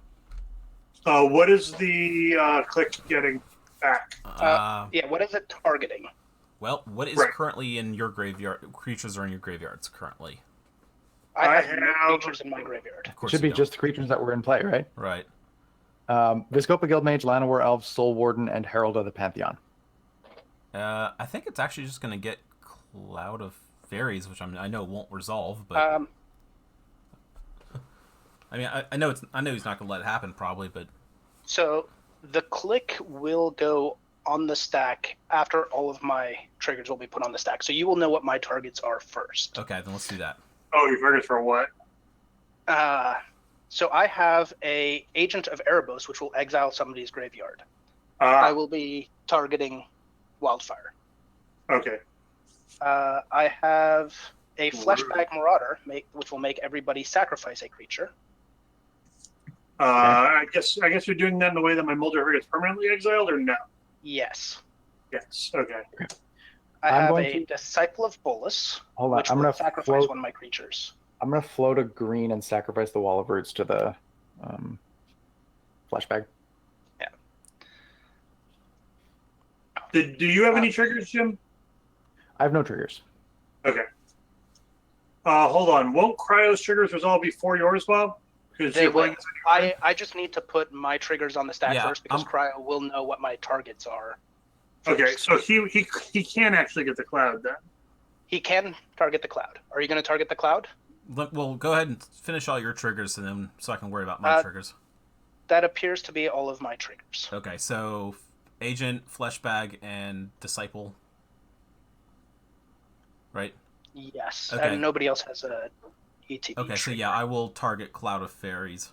What is the click getting back? Yeah, what is it targeting? Well, what is Right. currently in your graveyard? Creatures are in your graveyards currently. I I have no have- creatures in my graveyard. Of It course should you be don't. just the creatures that were in play, right? Right. Viscopa Guildmage, Llanowar Elves, Soul Warden, and Herald of the Pantheon. I think it's actually just going to get Cloud of Fairies, which I know won't resolve, but I mean, I know he's not going to let it happen probably, but So the click will go on the stack after all of my triggers will be put on the stack. So you will know what my targets are first. okay, then let's do that. Oh, your targets for what? So I have a Agent of Erebos, which will exile somebody's graveyard. I will be targeting Wildfire. Okay. I have a Fleshbag Marauder, which will make everybody sacrifice a creature. I guess you're doing that in the way that my Muldrotha gets permanently exiled, or no? Yes. Yes. Okay. I I'm have going a to- Disciple of Bolus, Hold on, which I'm will gonna sacrifice float. one of my creatures. I'm gonna float a green and sacrifice the Wall of Roots to the flashbag. Do you have any triggers, Jim? I have no triggers. Okay. Hold on. Won't Cryo's triggers resolve before yours, Bob? Because They will. I just need to put my triggers on the stack Yeah, first because Cryo will know what my targets are. Okay, so he can actually get the cloud then. He can target the cloud. Are you going to target the cloud? Well, go ahead and finish all your triggers, and then so I can worry about my triggers. That appears to be all of my triggers. Okay, so Agent, Fleshbag, and Disciple. Right? Yes, Okay. and nobody else has a ETB Okay, so trigger. yeah, I will target Cloud of Fairies.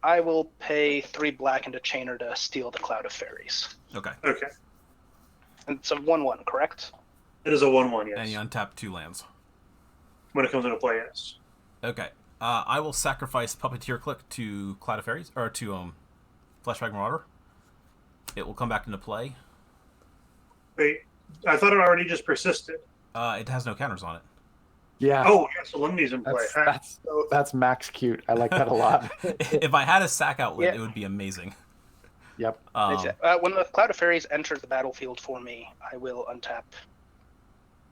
I will pay 3 black into Chainer to steal the Cloud of Fairies. Okay. Okay. And it's a 1/1, correct? It is a 1/1, yes. And you untap 2 lands. When it comes into play, yes. Okay. I will sacrifice Puppeteer Click to Cloud of Fairies, or to Fleshbag Marauder. It will come back into play. Wait, I thought it already just persisted. It has no counters on it. Yeah. Oh, yeah, Solemnity's in play. That's max cute. I like that a lot. If I had a sack outlet, it would be amazing. Yep. When the Cloud of Fairies enters the battlefield for me, I will untap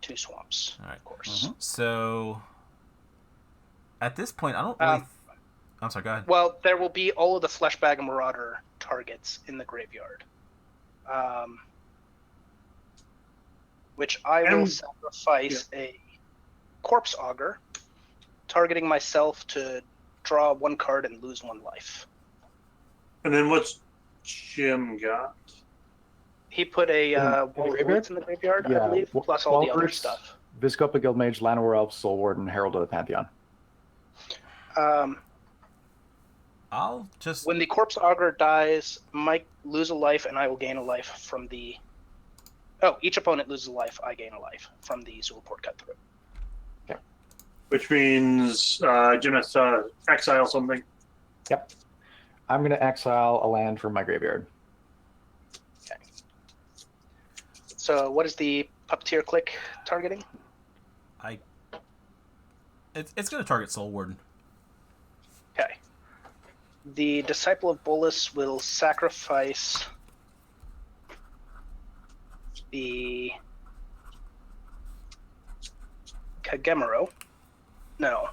2 swamps. All right. Of course. So at this point, I don't really. I'm sorry. Go ahead. Well, there will be all of the Fleshbag and Marauder targets in the graveyard, which I will sacrifice a Corpse Augur, targeting myself to draw 1 card and lose 1 life. And then what's Jim got? He put a Wall of Roots in the graveyard, I believe, plus all the other stuff. Vizkopa Guildmage, Llanowar Elf, Soul Warden, Herald of the Pantheon. I'll just... When the Corpse Augur dies, Mike lose a life, and I will gain a life from the... Oh, each opponent loses a life, I gain a life from the Zulaport Cutthroat. Okay. Which means Jim has to exile something. Yep. I'm going to exile a land from my graveyard. Okay. So what is the Puppeteer Click targeting? It's going to target Soul Warden. Okay. The Disciple of Bolas will sacrifice the Kagemaro. No,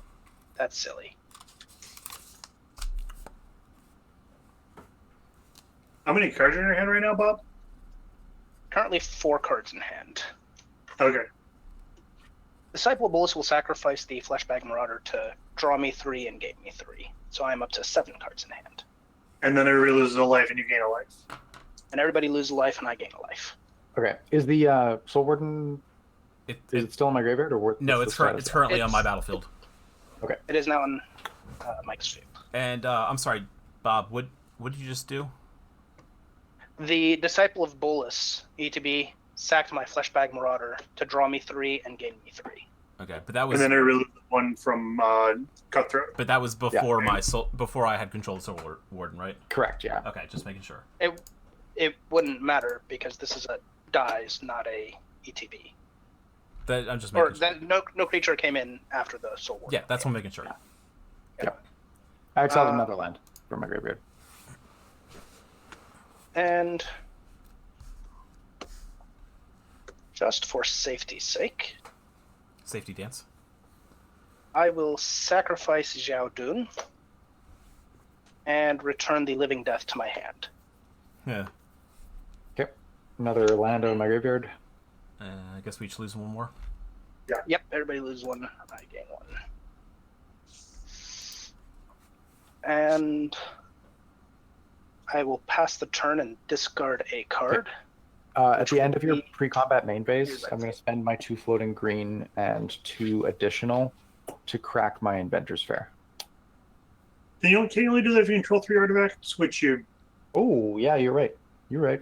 that's silly. How many cards are in your hand right now, Bob? Currently 4 cards in hand. Okay. Disciple of Bolas will sacrifice the Fleshbag Marauder to draw me 3 and gain me 3. So I am up to 7 cards in hand. And then everybody loses a life and you gain a life. And everybody loses a life and I gain a life. Okay. Is the Soul Warden... Is it still in my graveyard? Or no, it's currently on my battlefield. Okay. It is now on Mike's field. And I'm sorry, Bob, what did you just do? The Disciple of Bolas, ETB, sacked my Fleshbag Marauder to draw me 3 and gain me 3. Okay, but that was... And then everybody loses 1 from Cutthroat. But that was before before I had control of Soul Warden, right? Correct, yeah. Okay, just making sure. It wouldn't matter because this is a dies, not a ETB. I'm just making sure. No creature came in after the Soul Warden. Yeah, that's what I'm making sure. Yep. I exiled another land from my graveyard. And just for safety's sake, Safety dance. I will sacrifice Xiao Dun and return the Living Death to my hand. Yeah. Okay. Another land in my graveyard. I guess we each lose 1 more. Yeah. Yep, everybody loses 1. I gain 1. And I will pass the turn and discard a card. Okay. At the end of your pre-combat main phase, I'm going to spend my 2 floating green and 2 additional to crack my Inventor's Fair. Can you only do that if you control 3 artifacts, which you... Oh, yeah, you're right. You're right.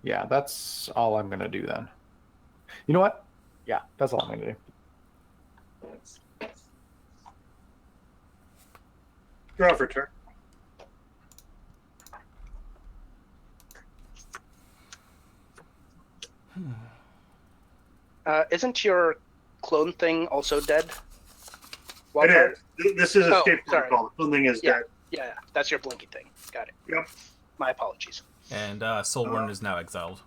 Yeah, that's all I'm going to do then. You know what? Yeah, that's all I'm going to do. Draw for turn. Isn't your clone thing also dead? It is. This is Escape Protocol. The thing is dead. Yeah, that's your blinky thing. Got it. Yep. My apologies. And Soul Warden is now exiled.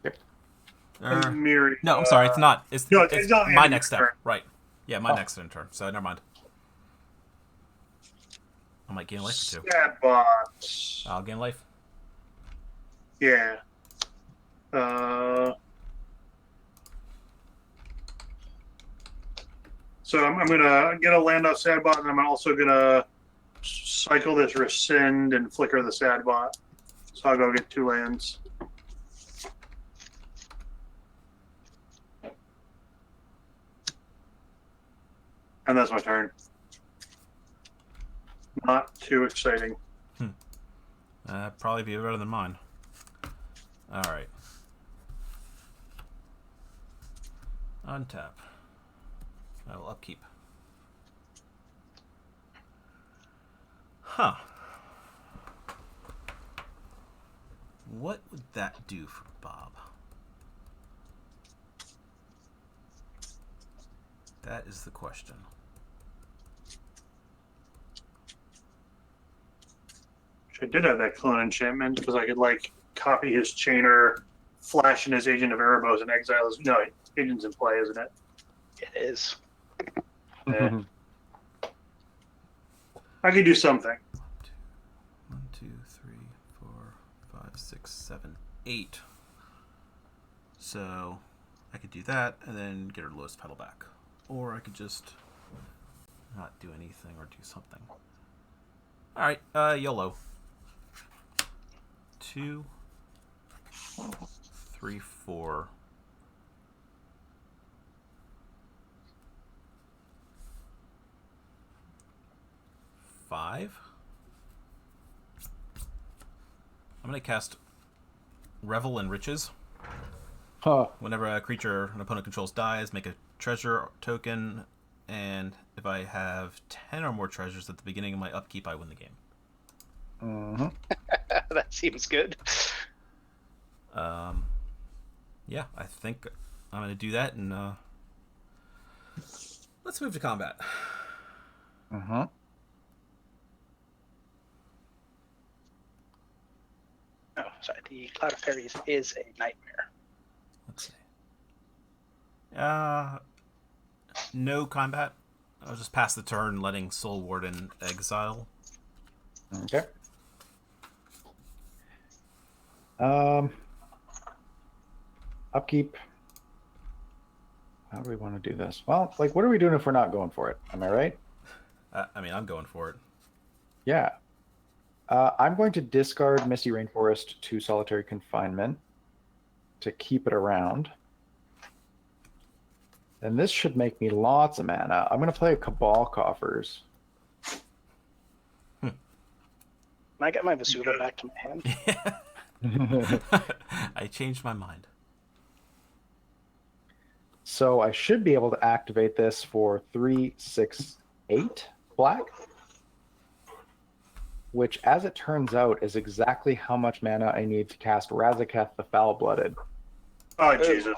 Yep. Miri. No, I'm sorry. It's not. It's no, it's it's not my ending next your step. turn. Right. Yeah, my next turn. So never mind. I might gain life for 2. Sadbot. I'll gain life. Yeah. So I'm gonna get a land off Sadbot, and I'm also gonna cycle this rescind and flicker the Sadbot. So I'll go get 2 lands. And that's my turn. Not too exciting. Probably be better than mine. All right. Untap. I will upkeep. Huh. What would that do for Bob? That is the question. I did have that clone enchantment because I could like copy his chainer, flash in his Agent of Erebos, and exile his. No, Agent's in play, isn't it? It is. Yeah. I could do something. 1, 2, 3, 4, 5, 6, 7, 8. So I could do that and then get her lowest pedal back. Or I could just not do anything or do something. Alright, YOLO. 2, 3, 4. 5. I'm going to cast Revel in Riches. Huh. Whenever a creature an opponent controls dies, make a treasure token, and if I have 10 or more treasures at the beginning of my upkeep, I win the game. Mm-hmm. That seems good. Yeah, I think I'm going to do that, and let's move to combat. Mm-hmm. Oh, sorry. The Cloud of Fairies is a nightmare. Let's see. No combat. I'll just pass the turn, letting Soul Warden exile. Okay. Upkeep. How do we want to do this? Well, like, what are we doing if we're not going for it? Am I right? I mean, I'm going for it. Yeah. I'm going to discard Misty Rainforest to Solitary Confinement to keep it around. And this should make me lots of mana. I'm going to play a Cabal Coffers. Can I get my Vesuva back to my hand? I changed my mind. So I should be able to activate this for 3, 6, 8 black. Which, as it turns out, is exactly how much mana I need to cast Razaketh the Foul-Blooded. Oh, Jesus.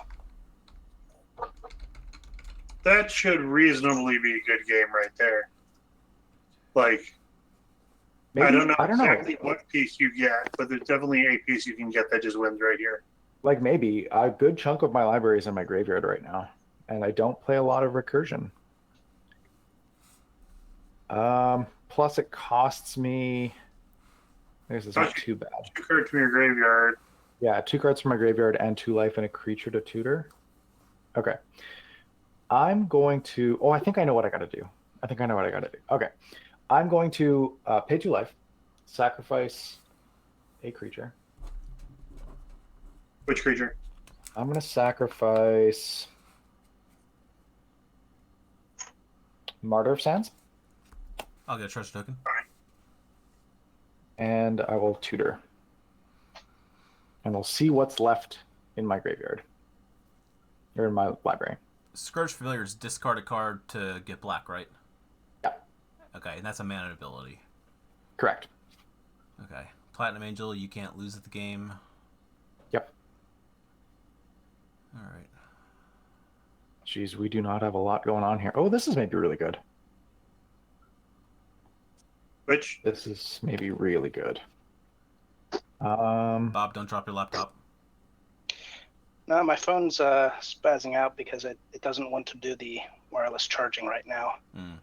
That should reasonably be a good game right there. Like, Maybe, I don't know know. exactly what piece you get, but there's definitely a piece you can get that just wins right here. Like, maybe. A good chunk of my library is in my graveyard right now, and I don't play a lot of recursion. Plus, it costs me... This is not too bad. 2 cards from your graveyard. Yeah, 2 cards from my graveyard and 2 life and a creature to tutor. Okay. I'm going to... Oh, I think I know what I got to do. Okay. I'm going to pay 2 life, sacrifice a creature. Which creature? I'm going to sacrifice Martyr of Sands. I'll get a treasure token. And I will tutor. And we'll see what's left in my graveyard. Or in my library. Scourge Familiars discard a card to get black, right? Yeah. Okay, and that's a mana ability. Correct. Okay. Platinum Angel, you can't lose at the game. Yep. Alright. Jeez, we do not have a lot going on here. Oh, this is maybe really good. Which? This is maybe really good. Bob, don't drop your laptop. No, my phone's spazzing out because it doesn't want to do the wireless charging right now. Mm.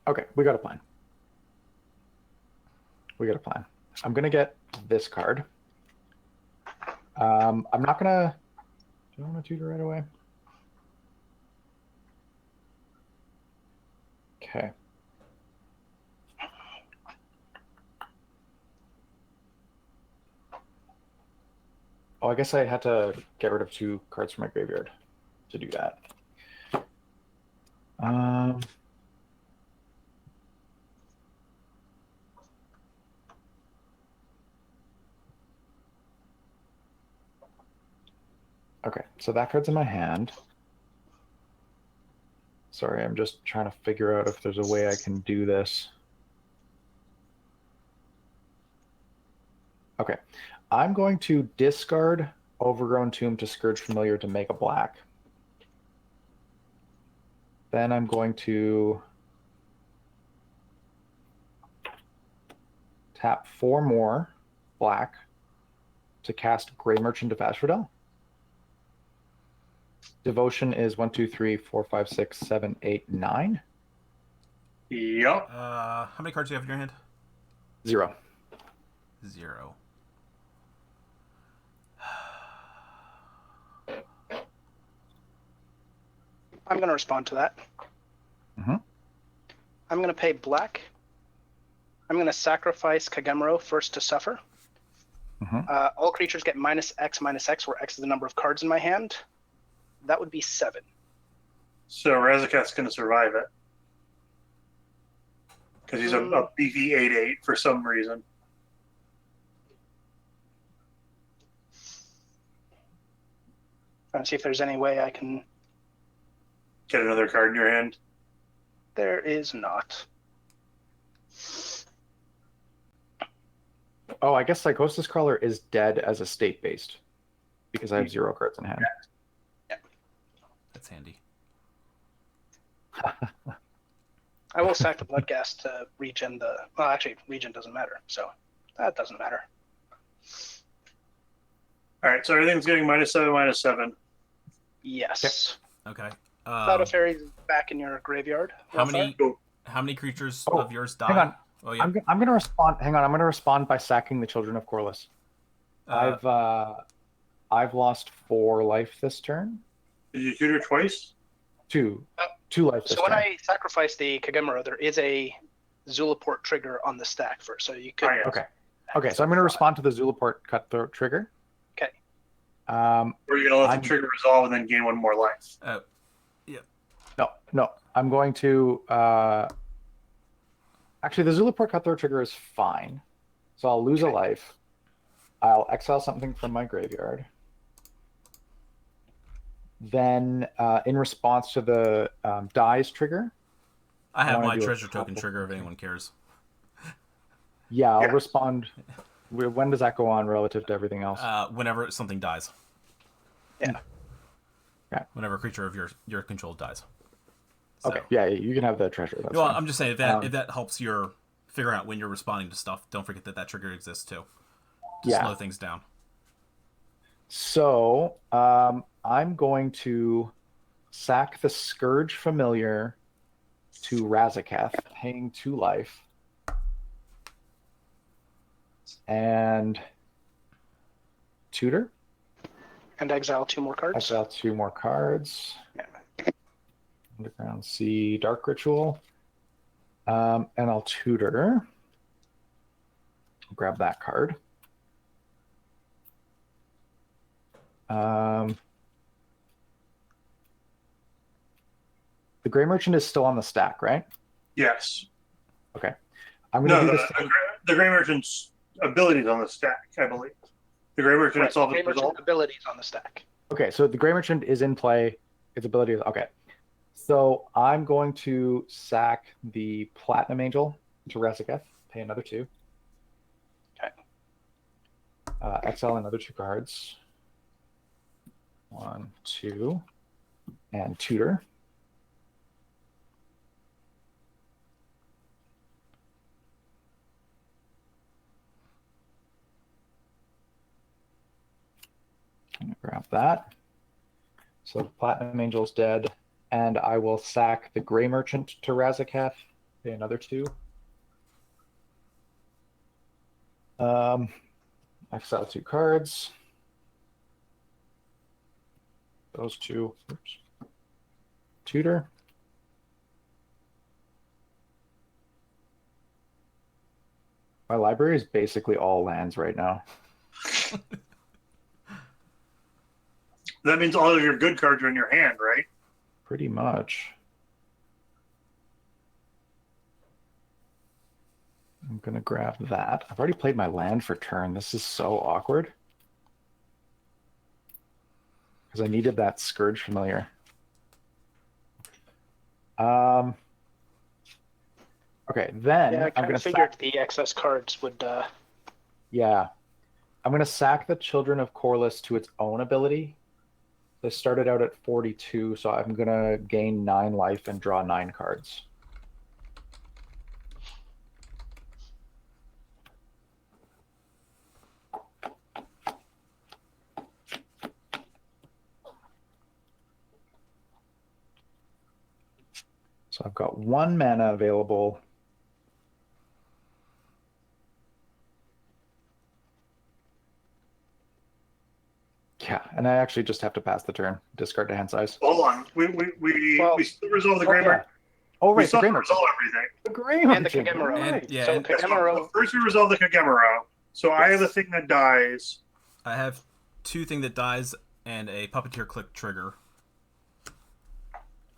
Okay, we got a plan. I'm gonna get this card. I'm not gonna. Do I want to tutor right away? Okay. Oh, I guess I had to get rid of 2 cards from my graveyard to do that. Okay, so that card's in my hand. Sorry, I'm just trying to figure out if there's a way I can do this. Okay, I'm going to discard Overgrown Tomb to Scourge Familiar to make a black. Then I'm going to tap 4 more black to cast Grey Merchant of Asphodel. Devotion is 1, 2, 3, 4, 5, 6, 7, 8, 9. Yep. How many cards do you have in your hand? 0. 0. I'm going to respond to that. Mm-hmm. I'm going to pay black. I'm going to sacrifice Kagemuro first to suffer. Mm-hmm. All creatures get -X, where X is the number of cards in my hand. That would be 7. So Razaketh's going to survive it. Because he's a beefy 8/8 for some reason. Trying to see if there's any way I can... Get another card in your hand. There is not. Oh, I guess Psychosis Crawler is dead as a state-based because I have 0 cards in hand. Yeah. That's handy. I will sack the Bloodghast to regen the... Well, actually, regen doesn't matter, so that doesn't matter. All right, so everything's getting -7, -7. Yes. Okay. Cloud of Fairies is back in your graveyard. How Welfare. many creatures Oh, of yours die? hang on. Oh yeah. I'm going to respond. Hang on. I'm going to respond by sacking the Children of Corliss. I've lost 4 life this turn. Did you tutor twice? 2 life this So when turn. I sacrifice the Kagemuro, there is a Zulaport trigger on the stack first, so you could... Oh, yeah. Okay, so I'm going to respond to the Zulaport Cutthroat trigger. Okay. Or you're going to let the trigger resolve and then gain 1 more life. Oh, yeah. No. I'm going to... Actually, the Zulaport Cutthroat trigger is fine. So I'll lose a life. I'll exile something from my graveyard. Then, in response to the dies trigger... I have wanna my do a treasure token couple trigger if anyone cares. Yeah, I'll respond... When does that go on relative to everything else? Whenever something dies. Yeah. Okay. Whenever a creature of your control dies. So. Okay, yeah, you can have the treasure. That's Well, fine. I'm just saying if that helps your figuring out when you're responding to stuff, don't forget that trigger exists too. To slow things down. So, I'm going to sack the Scourge Familiar to Razaketh, paying 2 life. And tutor. And exile 2 more cards. Exile 2 more cards. Yeah. Underground Sea, Dark Ritual. And I'll tutor. Grab that card. The Grey Merchant is still on the stack, right? Yes. Okay. I'm going to do this. The Grey Merchant's abilities on the stack, I believe. The Grey Merchant itself Grey is Merchant resolved. abilities on the stack. Okay, so the Grey Merchant is in play. Its ability is... Okay. So I'm going to sack the Platinum Angel to Razaketh, pay another 2. Okay. Exile another 2 cards. 1, 2, and tutor. I'm gonna grab that. So Platinum Angel's dead, and I will sack the Gray Merchant to Razaketh. Pay another 2. Exile 2 cards. Those 2. Oops. Tutor. My library is basically all lands right now. That means all of your good cards are in your hand, right? Pretty much. I'm going to grab that. I've already played my land for turn. This is so awkward. Because I needed that Scourge Familiar. Okay, then Yeah, I I'm kind going of to figured the excess cards would. Yeah. I'm going to sack the Children of Corliss to its own ability. They started out at 42, so I'm going to gain 9 life and draw 9 cards. So I've got 1 mana available. Yeah, and I actually just have to pass the turn. Discard to hand size. Hold on. We still resolve the Gray Merchant. Oh, We right, the still Gray have to Merchant. resolve everything. The Gray And the Merchant. Kagemaro. Right. Yeah, So and- Kagemaro. First we resolve the Kagemaro. So I have a thing that dies. I have 2 thing that dies and a Puppeteer click trigger.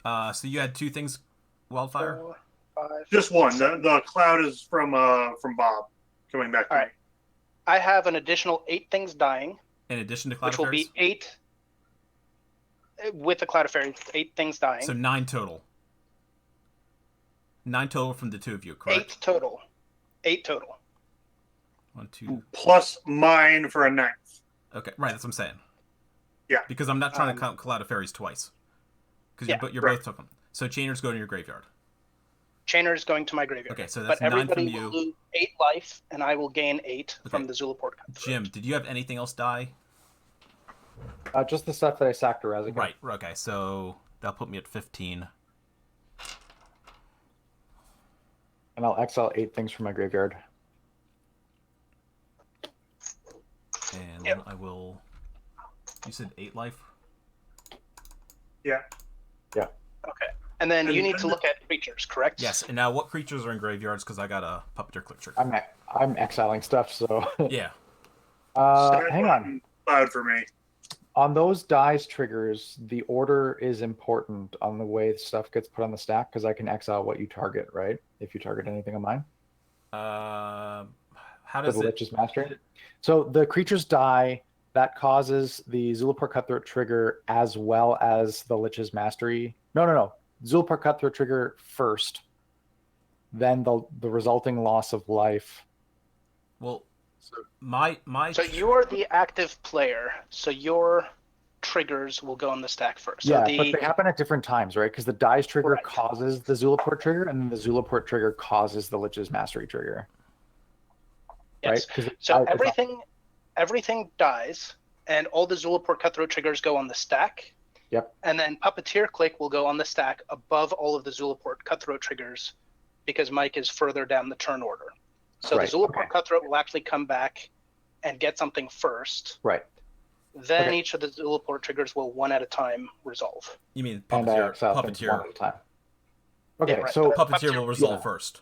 So you had 2 things, Wildfire? 4, 5. Just one. The cloud is from Bob coming back to All me. right. I have an additional 8 things dying, In addition to Cloud which of will Fairies? be 8 with the Cloud of Fairies. 8 things dying. So 9 total. 9 total from the 2 of you, correct? 8 total. 8 total. 1, 2. Plus mine for a 9th. Okay, right, that's what I'm saying. Yeah. Because I'm not trying to count Cloud of Fairies twice. Because you're right. both token. So Chainers go to your graveyard. Chainer's going to my graveyard. Okay, so that's but 9 everybody from you. will lose 8 life, and I will gain 8 Okay. from the Zulaport. Jim, did you have anything else die? Just the stuff that I sacked to Razaketh. Right, okay, so that'll put me at 15. And I'll exile 8 things from my graveyard. And then I will... You said 8 life? Yeah. Yeah. Okay. And then you And need then to look at creatures, correct? Yes, and now what creatures are in graveyards? Because I got a Puppeteer click trigger. I'm exiling stuff, so... Yeah. Hang on. Cloud for me. On those dice triggers, the order is important on the way stuff gets put on the stack, because I can exile what you target, right? If you target anything of mine. How For does the it... Lich's Mastery. So the creatures die, that causes the Zulaport Cutthroat trigger as well as the Lich's Mastery. No. Zulaport Cutthroat trigger first, then the resulting loss of life. Well, my... So you are the active player, so your triggers will go on the stack first. So But they happen at different times, right? Because the dice trigger Correct. causes the Zulaport trigger, and then the Zulaport trigger causes the Lich's Mastery trigger. Yes. Right? 'Cause So everything dies, and all the Zulaport Cutthroat triggers go on the stack. Yep. And then Puppeteer Click will go on the stack above all of the Zulaport Cutthroat triggers, because Mike is further down the turn order. So Right, the Zulaport okay. Cutthroat will actually come back and get something first. Right. Then Okay. each of the Zulaport triggers will one at a time resolve. You mean And I exile things one Puppeteer? at a time. Okay, Yeah, right. so Puppeteer will resolve Yeah. first.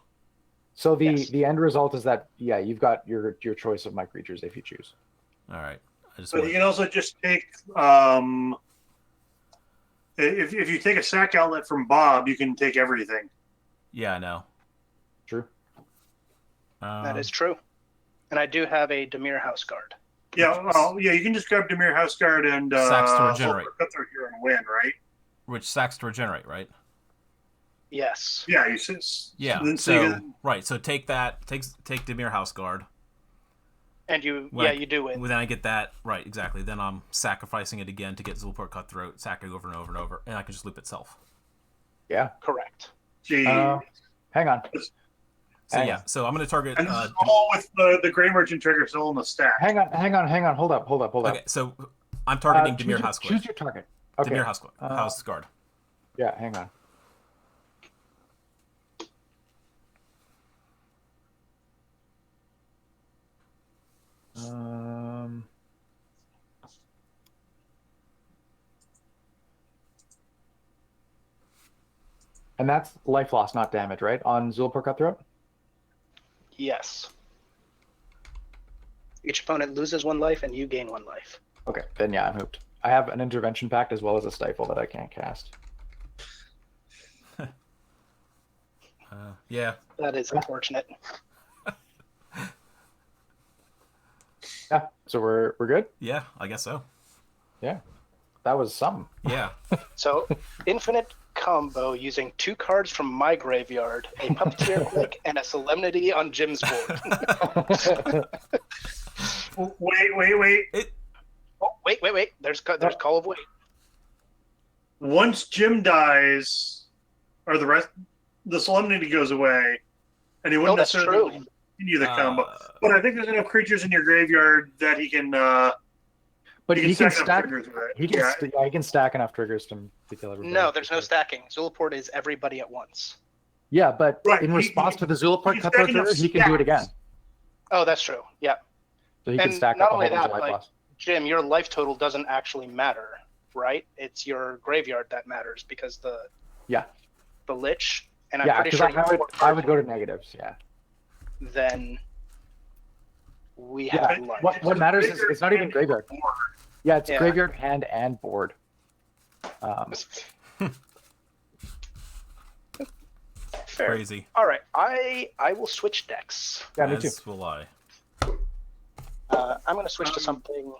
So Yes. the end result is that you've got your choice of my creatures if you choose. All right. I just So want... you can also just take if you take a sack outlet from Bob, you can take everything. Yeah, I know. True. That is true. And I do have a Demir House Guard. Yeah, you can just grab Demir Houseguard and Sacks to regenerate. Cutthroat here and win, right? Which sacks to regenerate, right? Yes. Yeah, you Yeah. Then So right. So take that. Take Demir House Guard. And you Like, you do win. Then I get that right exactly. Then I'm sacrificing it again to get Zulaport Cutthroat, sacking over and over and over, and I can just loop itself. Yeah. Correct. Gee. Hang on. So Hang yeah. on. So I'm gonna target. And this is all with the Gray Merchant trigger still in the stack. Hang on. Hold up. Okay. So I'm targeting Dimir Houseguard. Choose your target. Okay. Dimir Houseguard. Yeah, hang on. And that's life loss, not damage, right? On Zulapur Cutthroat? Yes. Each opponent loses 1 life, and you gain 1 life. Okay, then yeah, I'm hooped. I have an Intervention Pact as well as a Stifle that I can't cast. Yeah. That is unfortunate. Yeah, so we're good? Yeah, I guess so. Yeah, that was something. Yeah. So, infinite combo using 2 cards from my graveyard, a Puppeteer Click, and a Solemnity on Jim's board. Wait. Oh, wait. There's Call of Wait. Once Jim dies, or the Solemnity goes away, and he wouldn't that's necessarily true. continue the combo. But I think there's enough creatures in your graveyard that he can. But he can enough stack. triggers with it. He can stack enough triggers to kill everybody. No, there's no stacking. Zulaport is everybody at once. Yeah, but Right, in response to the Zulaport he's Cutthroat stacking up trigger, he can do it again. Oh, that's true. Yeah. So he can And stack not up a only whole bunch that, of life like, loss. Jim, your life total doesn't actually matter, right? It's your graveyard that matters because the Lich, and I'm Yeah, pretty because sure I would go to negatives. Yeah. then we Yeah. have life. What matters is it's not even graveyard. Yeah, it's Yeah. graveyard, hand, and board. Fair. Crazy. All right, I will switch decks. Yeah, me too. As will I. I'm going to switch to something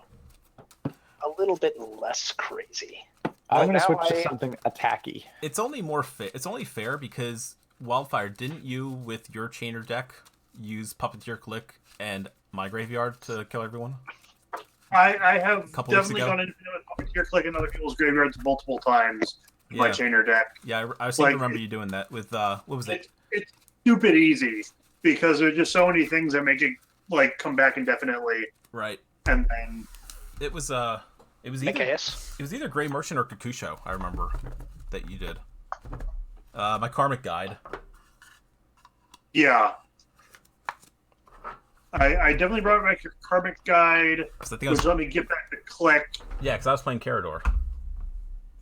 a little bit less crazy. I'm going to now switch to something attacky. It's only it's only fair because Wildfire, didn't you with your Chainer deck use Puppeteer Click and my graveyard to kill everyone? I have Couple weeks definitely ago. gone into Puppeteer Click in other people's graveyards multiple times with my Yeah. Chainer deck. Yeah, I seem Like, to remember you doing that with what was it? It's stupid easy because there's just so many things that make it like come back indefinitely, Right. and then It was either AKS. it was either Grey Merchant or Kakusho. I remember that you did. My Karmic Guide. yeah. I definitely brought back your Karmic Guide, 'Cause I think I was, which let me get back the Click, yeah, because I was playing Carador.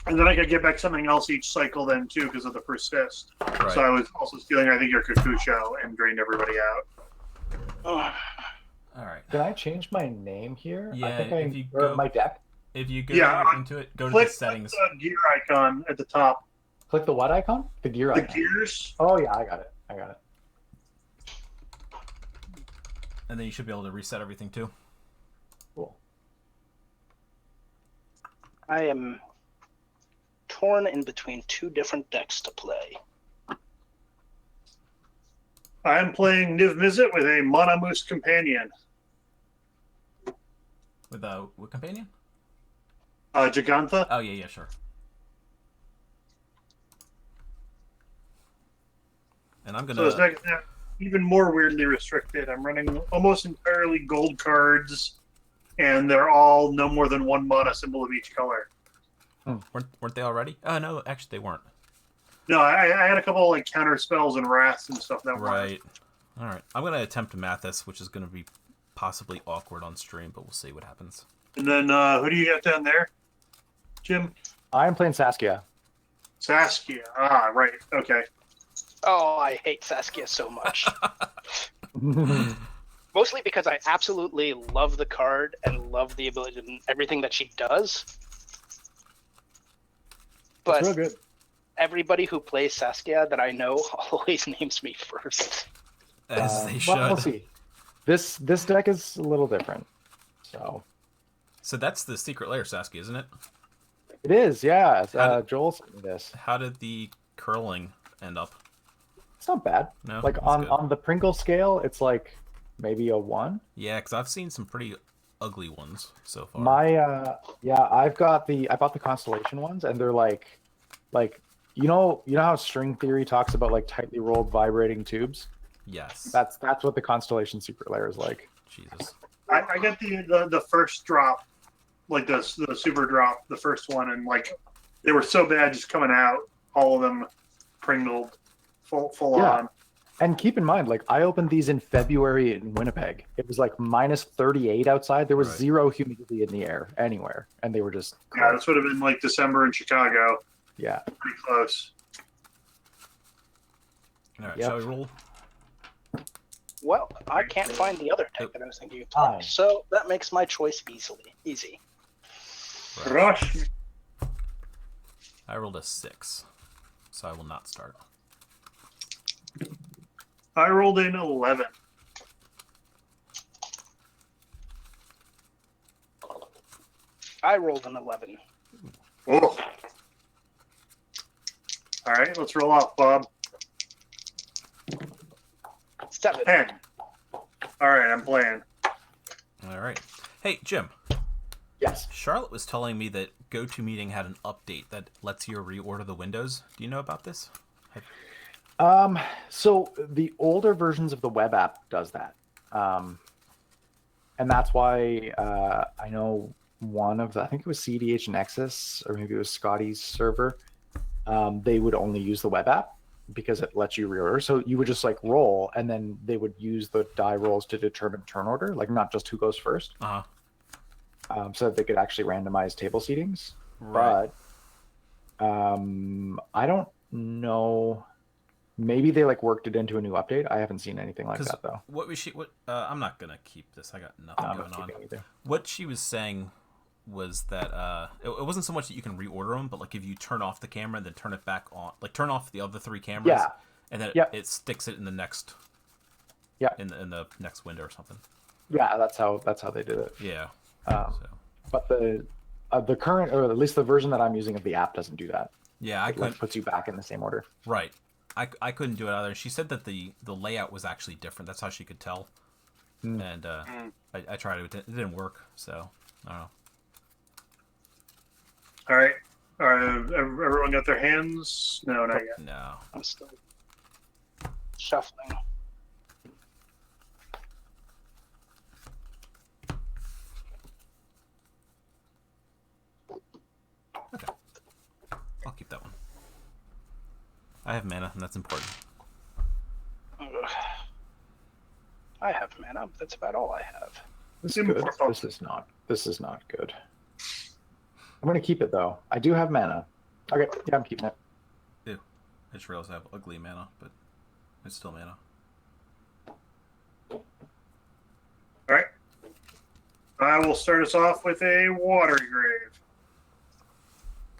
and then I could get back something else each cycle then too because of the Persist. Right. So I was also stealing, I think, your Kakusho and drained everybody out. Ugh. All right. Can I change my name here? Yeah, I think if you or go- my deck. If you go Yeah, into it, go to Click the settings. the gear icon at the top. Click the what icon? The gear The icon. gears. Oh yeah, I got it. And then you should be able to reset everything too. Cool. I am torn in between 2 different decks to play. I am playing Niv-Mizzet with a Mana Moose companion. With what companion? Gigantha. Oh yeah, sure. And I'm So gonna. this deck is now even more weirdly restricted. I'm running almost entirely gold cards, and they're all no more than 1 mana symbol of each color. Weren't they already? Oh no, actually they weren't. No, I had a couple like counter spells and wraths and stuff that were Right. All right. I'm gonna attempt Mathas, which is gonna be possibly awkward on stream, but we'll see what happens. And then who do you got down there, Jim? I'm playing Saskia. Saskia. Ah, right. Okay. Oh, I hate Saskia so much. Mostly because I absolutely love the card and love the ability and everything that she does. But It's real good. everybody who plays Saskia that I know always names me first. As they should. Well, we'll see. This deck is a little different. So So that's the secret layer, Saskia, isn't it? it is, yeah. How Joel sent me this. How did the curling end up? It's not bad. No, Like that's on good. on the Pringle scale, it's like maybe a 1. Yeah, because I've seen some pretty ugly ones so far. I bought the Constellation ones, and they're like you know how string theory talks about like tightly rolled vibrating tubes. Yes. That's what the Constellation secret layer is like. Jesus. I got the first drop like the super drop, the first one, and like they were so bad just coming out, all of them pringled, full on. And keep in mind, like I opened these in February in Winnipeg. It was like minus 38 outside. There was zero humidity in the air anywhere, and they were just yeah. This would have been like December in Chicago. Yeah, pretty close. All right, shall we roll? Well, I can't find the other deck that I was thinking of playing, so that makes my choice easy. Rush. I rolled a 6, so I will not start. I rolled in 11. I rolled an 11. Oh. All right, let's roll off, Bob. 7. 10. All right, I'm playing. All right. Hey, Jim. Yes. Charlotte was telling me that GoToMeeting had an update that lets you reorder the windows. Do you know about this? So the older versions of the web app does that. And that's why I know one of the, I think it was CDH Nexus, or maybe it was Scotty's server. They would only use the web app because it lets you reorder. So you would just like roll, and then they would use the die rolls to determine turn order, like not just who goes first. So that they could actually randomize table seatings. Right. But I don't know. Maybe they like worked it into a new update. I haven't seen anything like that though. I'm not gonna keep this. I got nothing going on. What she was saying was that it wasn't so much that you can reorder them, but like if you turn off the camera and then turn it back on, like turn off the other 3 cameras, and then it sticks it in the next, in the next window or something. Yeah, that's how they did it. Yeah. But the current, or at least the version that I'm using of the app doesn't do that. Yeah, it like puts you back in the same order. Right. I couldn't do it either. She said that the layout was actually different. That's how she could tell. And I tried it. It didn't work. So I don't know. All right. Everyone got their hands? No, not yet. No. I'm still shuffling. Okay. I'll keep that one. I have mana, and that's important. I have mana, but that's about all I have. This is good. This is not good. I'm going to keep it, though. I do have mana. Okay, yeah, I'm keeping it. Ew. I just realized I have ugly mana, but it's still mana. All right. I will start us off with a Water Grave.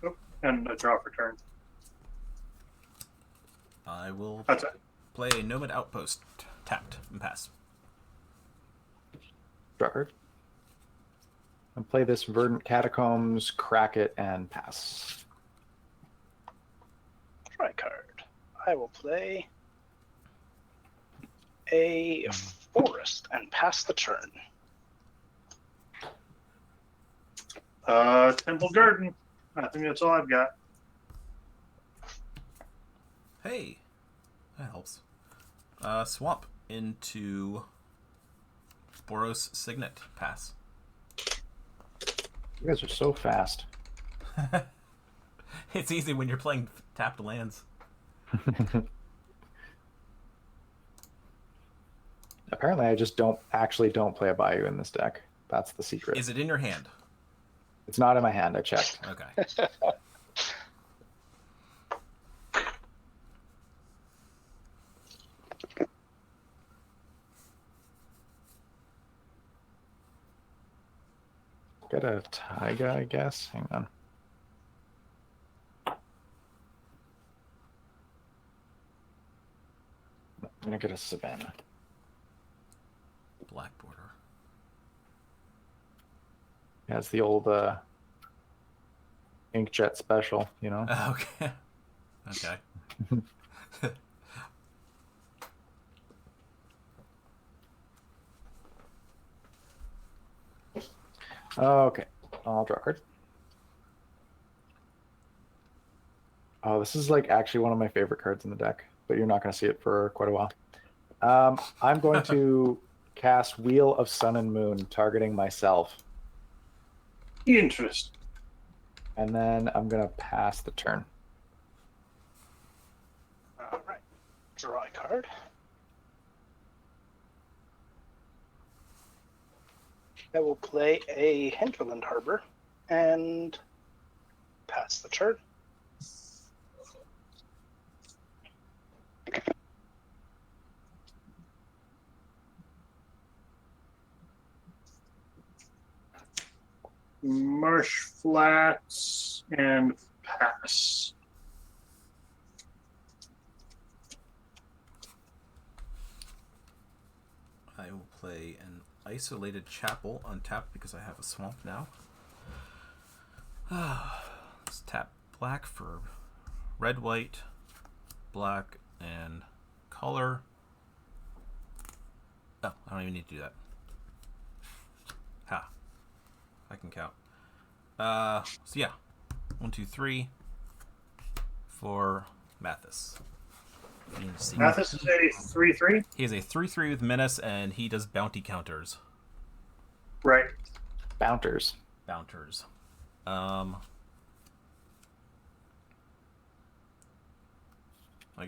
Oh, and a draw for turn. I will That's it. play a Nomad Outpost, tapped, and pass. Draw card. And play this Verdant Catacombs, crack it, and pass. Try card. I will play a Forest and pass the turn. Temple Garden. I think that's all I've got. Hey, that helps. Swamp into Boros Signet, pass. You guys are so fast. It's easy when you're playing tapped lands. Apparently, I just don't play a Bayou in this deck. That's the secret. Is it in your hand? It's not in my hand. I checked. Okay. Get a Taiga, I guess. Hang on. I'm gonna get a Savannah. Black border. Yeah, it's the old Inkjet special, you know? Okay. Okay. Okay, I'll draw a card. Oh, this is like actually one of my favorite cards in the deck, but you're not going to see it for quite a while. I'm going to cast Wheel of Sun and Moon, targeting myself. Interesting. And then I'm going to pass the turn. All right. Draw a card. I will play a Hinterland Harbor and pass the turn. Marsh Flats and pass. I will play an Isolated Chapel untapped because I have a swamp now. Let's tap black for red, white, black, and color. Oh, I don't even need to do that. Ha. I can count. So yeah. 1, 2, 3 for Mathas. Mathas is a 3/3? He is a 3/3 with menace, and he does bounty counters. Right. Bounters. Bounters. I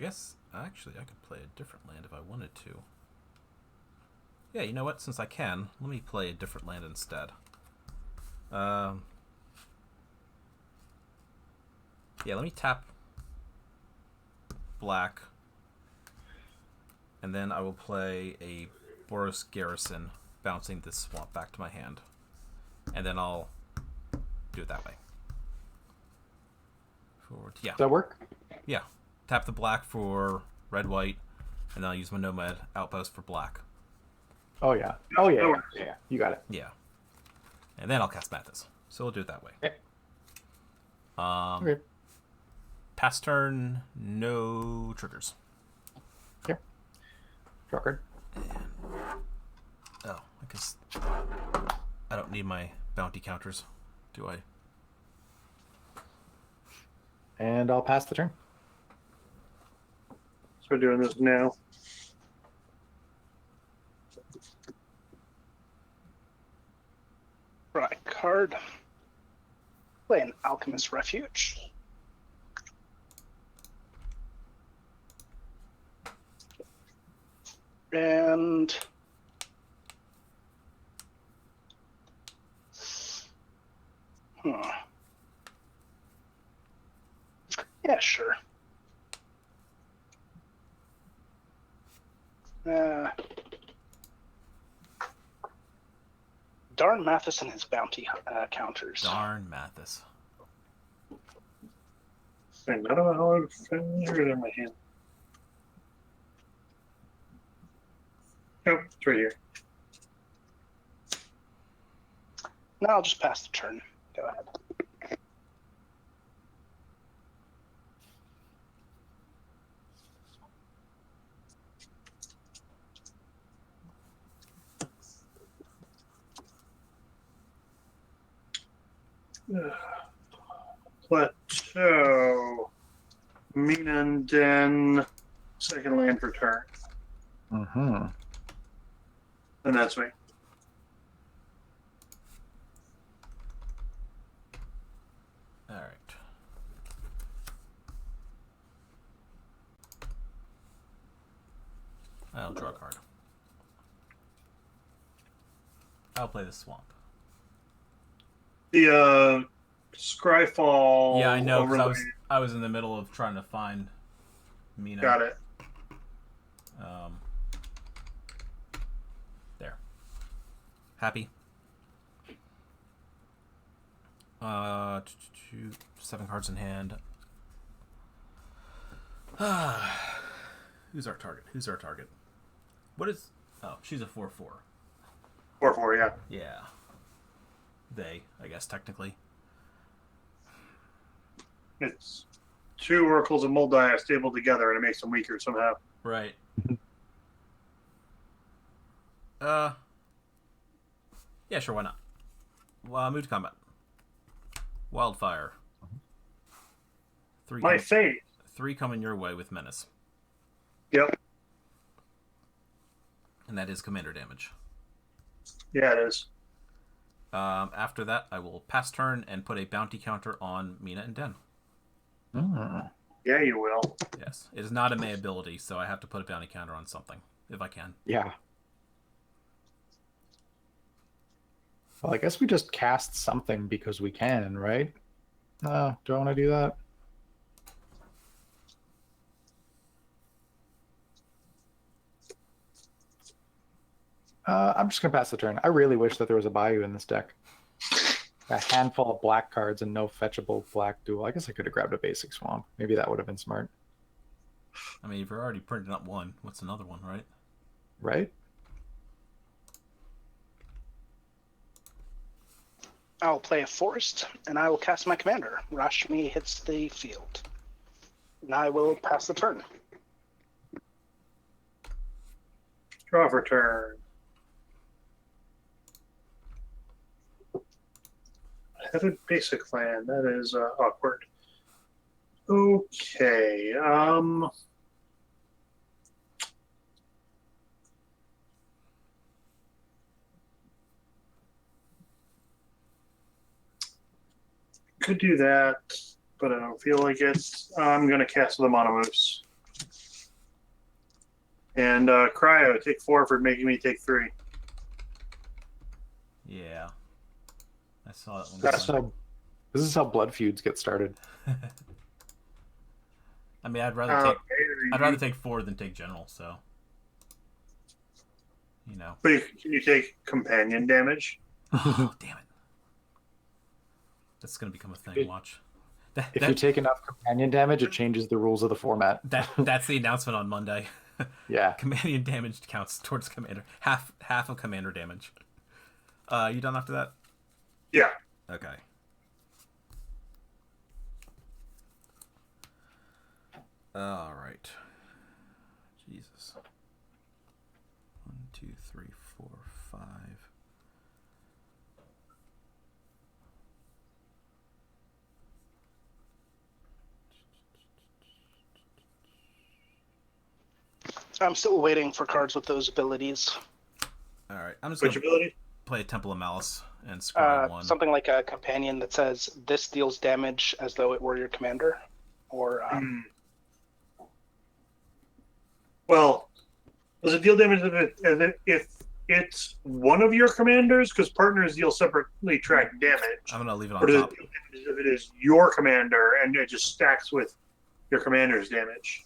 guess, actually, I could play a different land if I wanted to. Yeah, you know what? Since I can, let me play a different land instead. Yeah, let me tap black. And then I will play a Boros Garrison, bouncing this swamp back to my hand. And then I'll do it that way. Forward. Yeah. Does that work? Yeah. Tap the black for red, white, and then I'll use my Nomad Outpost for black. Oh, yeah. Oh, yeah. Yeah. You got it. Yeah. And then I'll cast Mathas. So we'll do it that way. Okay. Okay. Pass turn, no triggers. Here. Draw card. Oh, I guess I don't need my bounty counters, do I? And I'll pass the turn. So we're doing this now. Right card. Play an Alchemist Refuge. And yeah, sure. Darn Mathas and his bounty counters. Darn Mathas. And I don't know how I found it in my hand. Nope, it's right here. No, I'll just pass the turn. Go ahead. Plateau. Meenanden. Second land for turn. Mm-hmm. And that's me. All right. I'll draw a card. I'll play the swamp. The Scryfall. Yeah, I know, because overlay. I was in the middle of trying to find Mina. Got it. There. Happy? 7 cards in hand. Who's our target? What is... Oh, she's a 4/4. 4/4, yeah. Yeah. They, I guess, technically. It's 2 oracles of Muldrotha stapled together, and it makes them weaker somehow. Right. Yeah, sure, why not? Move to combat. Wildfire. 3 My fate. 3 coming your way with menace. Yep. And that is commander damage. Yeah, it is. After that, I will pass turn and put a bounty counter on Mina and Den. Yeah, you will. Yes. It is not a May ability, so I have to put a bounty counter on something, if I can. Yeah. Well, I guess we just cast something because we can, right? No, do I want to do that? I'm just going to pass the turn. I really wish that there was a Bayou in this deck. A handful of black cards and no fetchable black duel. I guess I could have grabbed a basic swamp. Maybe that would have been smart. I mean, if you're already printing up one, what's another one, right? Right? I'll play a forest, and I will cast my commander. Rashmi hits the field. And I will pass the turn. Draw for turn. I have a basic land. That is awkward. Okay. Could do that, but I don't feel like it. I'm going to cast the Monomoose. And Cryo, take 4 for making me take 3. Yeah. I saw that one. This is how blood feuds get started. I mean, I'd rather take 4 than take general, so you know. But can you take companion damage? Oh, damn it. That's going to become a thing, watch. If you take enough companion damage, it changes the rules of the format. That's the announcement on Monday. Yeah. Companion damage counts towards commander. Half of commander damage. You done after that? Yeah. Okay. All right. Jesus. 1, 2, 3, 4, 5. I'm still waiting for cards with those abilities. All right. I'm just Which going to ability? play a Temple of Malice and scry one. Something like a companion that says, this deals damage as though it were your commander. Or Well, does it deal damage if it's one of your commanders? Because partners deal separately tracked damage. I'm going to leave it Or on does top. it deal damage if it is your commander and it just stacks with your commander's damage?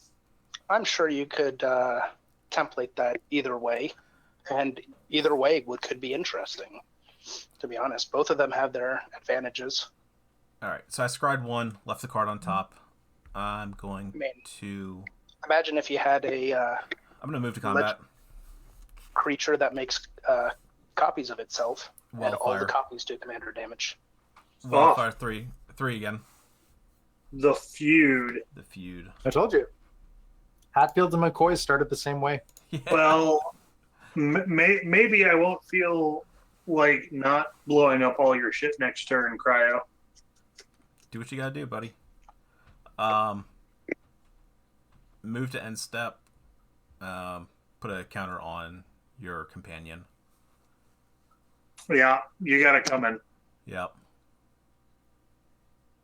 I'm sure you could template that either way. And either way could be interesting, to be honest. Both of them have their advantages. All right. So I scried one, left the card on top. I'm going to... Imagine if you had a I'm going to move to combat. creature that makes copies of itself, and all the Wildfire. copies do commander damage. Wildfire 3 again. The feud. The feud. I told you. Hatfields and McCoys started the same way. Yeah. Well, maybe I won't feel like not blowing up all your shit next turn, Cryo. Do what you gotta do, buddy. Move to end step. Put a counter on your companion. Yeah, you got it coming. Yep.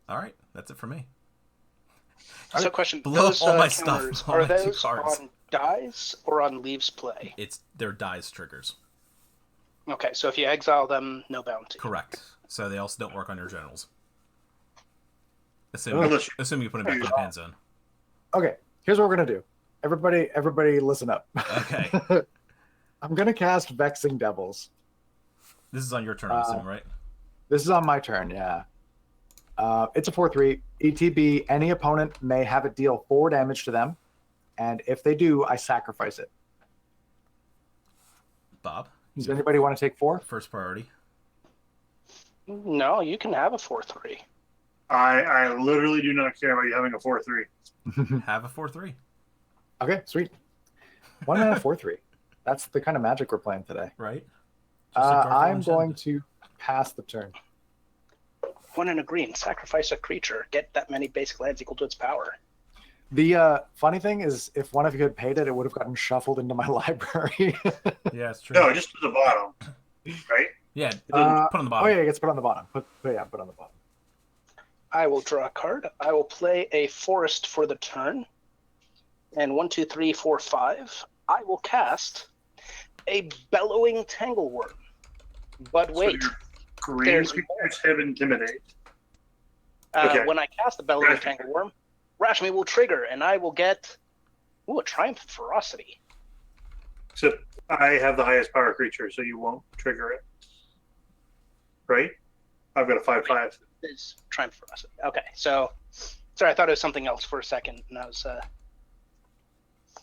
All right, that's it for me. So, question: Blow those up all my counters, stuff, all are my 2 those cards. on dies or on leaves play? They're dies triggers. Okay, so if you exile them, no bounty. Correct. So they also don't work on your generals. Assuming you put them back in the pan zone. Okay, here's what we're going to do. Everybody listen up. Okay. I'm going to cast Vexing Devils. This is on your turn, I'm assuming, right? This is on my turn, yeah. It's a 4/3. ETB, any opponent may have it deal 4 damage to them, and if they do, I sacrifice it. Bob? Does anybody want to take 4? First priority. No, you can have a 4/3. I literally do not care about you having a 4/3. Have a 4/3. Okay, sweet. 1 and a 4/3. That's the kind of magic we're playing today. Right? Just like I'm going to pass the turn. 1 and a green. Sacrifice a creature. Get that many basic lands equal to its power. The funny thing is, if one of you had paid it, it would have gotten shuffled into my library. Yeah, it's true. No, just to the bottom, right? Yeah, put on the bottom. Oh yeah, it gets put on the bottom. Put on the bottom. I will draw a card. I will play a forest for the turn. And 1, 2, 3, 4, 5. I will cast a bellowing tangleworm. But wait, So green there's creatures have intimidate. when I cast the bellowing tangleworm, Rashmi will trigger, and I will get a Triumph of Ferocity. Except I have the highest power creature, so you won't trigger it. Right? I've got a 5/5. It's Triumph of Ferocity. Okay, so sorry, I thought it was something else for a second, and I was.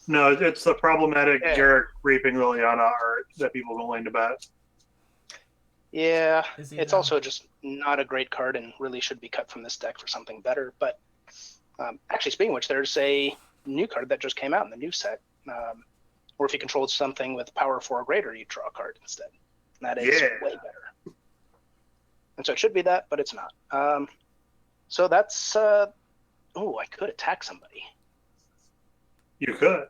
No, it's the problematic Garrick Reaping Liliana art that people complained about. Yeah, it's also just not a great card and really should be cut from this deck for something better. But actually, speaking of which, there's a new card that just came out in the new set. Or if you controlled something with power 4 or greater, you draw a card instead. And that is way better. And so it should be that, but it's not. So that's... I could attack somebody. You could.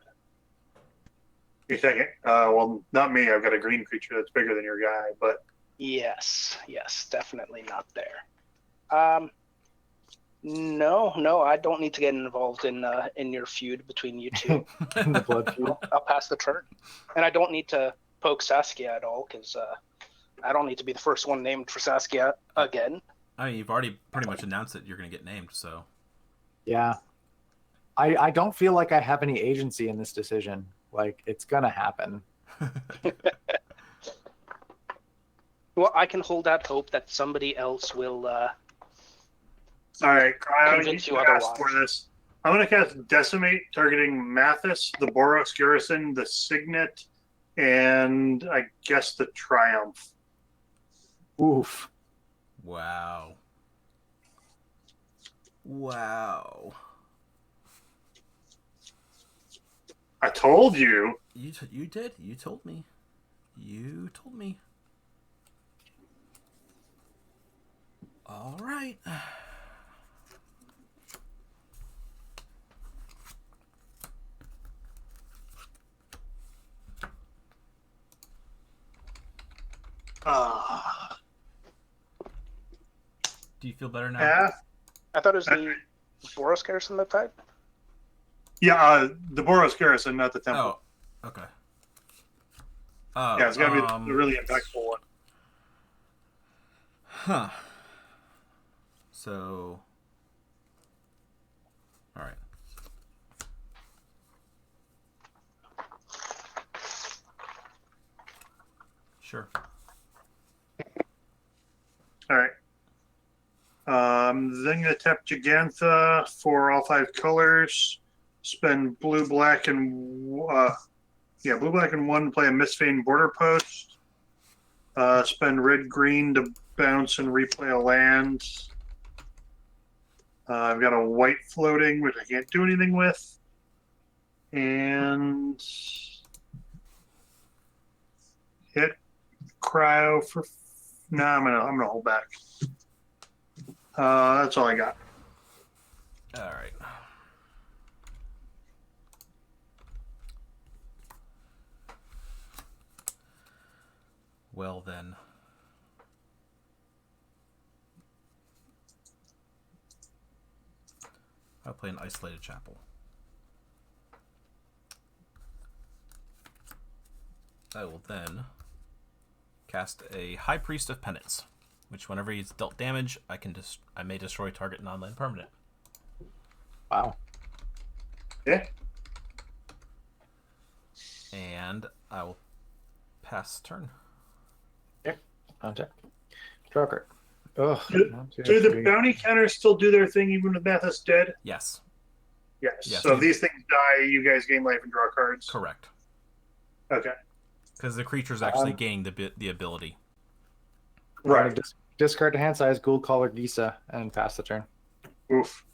You're thinking, well, not me. I've got a green creature that's bigger than your guy, but... Yes, definitely not there. No, I don't need to get involved in your feud between you two. In the blood feud. I'll pass the turn, and I don't need to poke Saskia at all because I don't need to be the first one named for Saskia again. I mean, you've already pretty much announced that you're going to get named, so. Yeah, I don't feel like I have any agency in this decision. Like it's gonna happen. Well, I can hold out hope that somebody else will. All right, Cryo, convince you asked otherwise. for this. I'm going to cast Decimate, targeting Mathas, the Boros Garrison, the Signet, and I guess the Triumph. Oof. Wow. I told you. You did. You told me. All right. Do you feel better now? Yeah. I thought it was the Boros Garrison that died. Yeah, the Boros Garrison, not the Temple. Oh, okay. Yeah, it's got to be the really impactful one. Huh. So, all right. Sure. All right. Then I'm going to tap Gigantha for all 5 colors. Spend blue, black, and blue, black, and 1 to play a Mistvein Border Post. Spend red, green to bounce and replay a land. I've got a white floating, which I can't do anything with. And hit Cryo for... No, I'm gonna hold back. That's all I got. All right. Well then. I'll play an Isolated Chapel. I will then cast a High Priest of Penance, which whenever he's dealt damage, I may destroy target non-land permanent. Wow. Yeah. And I will pass turn. Yep. Okay. Draw a card. Ugh. Do the bounty counters still do their thing even with Mathas dead? Yes. Yes. Yes. So if these things die, you guys gain life and draw cards? Correct. Okay. Because the creature's actually gaining the ability. Right. Discard to hand size Ghoul Caller Gisa and pass the turn. Oof.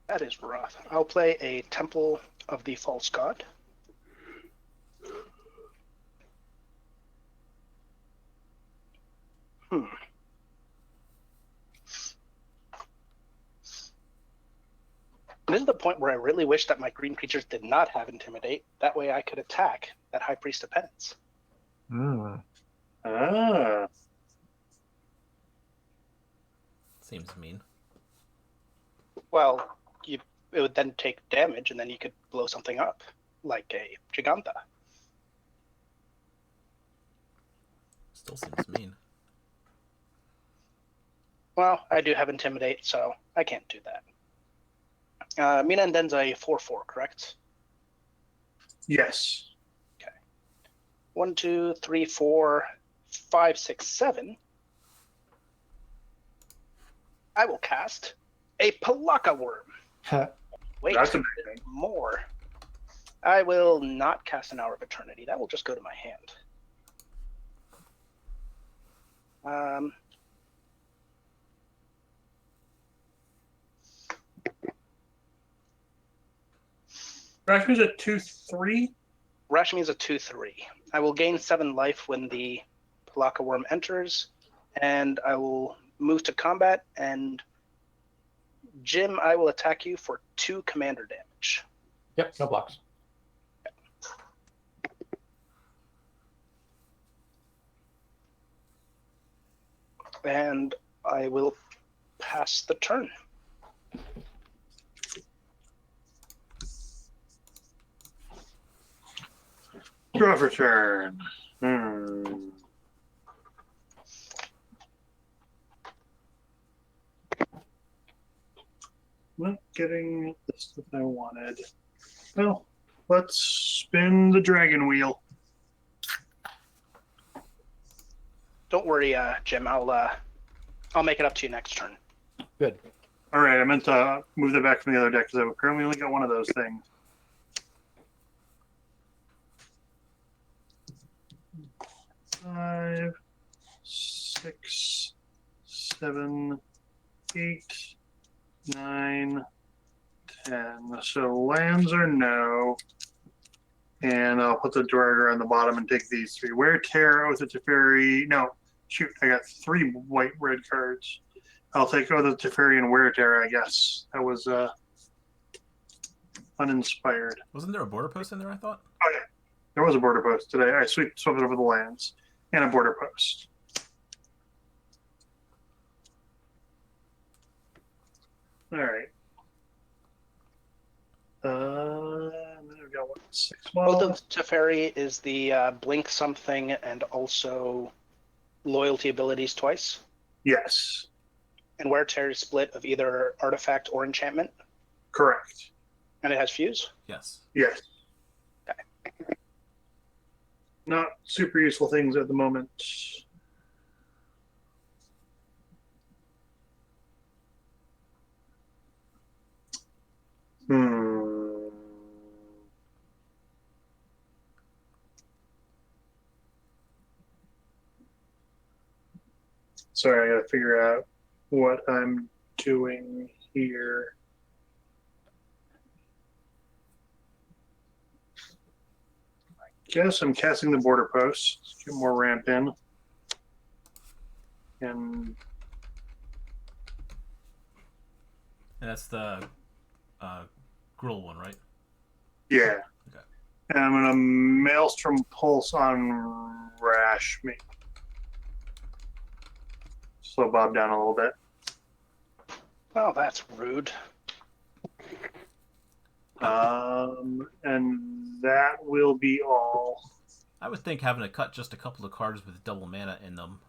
That is rough. I'll play a Temple of the False God. This is the point where I really wish that my green creatures did not have Intimidate. That way I could attack that High Priest of Penance. Ah. Seems mean. Well, it would then take damage, and then you could blow something up, like a Giganta. Still seems mean. Well, I do have Intimidate, so I can't do that. Mina and Den's a 4/4, correct? Yes. Okay. 1, 2, 3, 4, 5, 6, 7. I will cast a Palaka Worm. Wait, That's a big thing. more. I will not cast an Hour of Eternity. That will just go to my hand. Rashmi's a 2/3. Rashmi is a 2/3. I will gain 7 life when the Palaka Worm enters, and I will move to combat, and Jim, I will attack you for 2 commander damage. Yep, no blocks. And I will pass the turn. Draw for turn. Not getting this that I wanted. Well, let's spin the dragon wheel. Don't worry, Jim. I'll make it up to you next turn. Good. All right, I meant to move that back from the other deck because I've currently only got one of those things. Five, 6, 7, 8, 9, 10. So lands are no. And I'll put the Dwarger on the bottom and take these 3. Wear Terror, Oath of Teferi. No, shoot, I got 3 white-red cards. I'll take Oath of Teferi and Wear Terror, I guess. That was uninspired. Wasn't there a border post in there, I thought? Oh, yeah. There was a border post today. I swept it over the lands. And a border post. All right. And then I've got 6 Oath models. of Teferi is the blink something and also loyalty abilities twice. Yes, And Wear Terror is split of either artifact or enchantment. correct. And it has fuse. Yes. Yes. Okay. Not super useful things at the moment. Sorry, I gotta figure out what I'm doing here. Guess I'm casting the border post. Get more ramp in. And that's the Gruul one, right? yeah. Okay. And I'm gonna Maelstrom Pulse on Rashmi. Slow Bob down a little bit. Well, that's rude. And that will be all. I would think having to cut just a couple of cards with double mana in them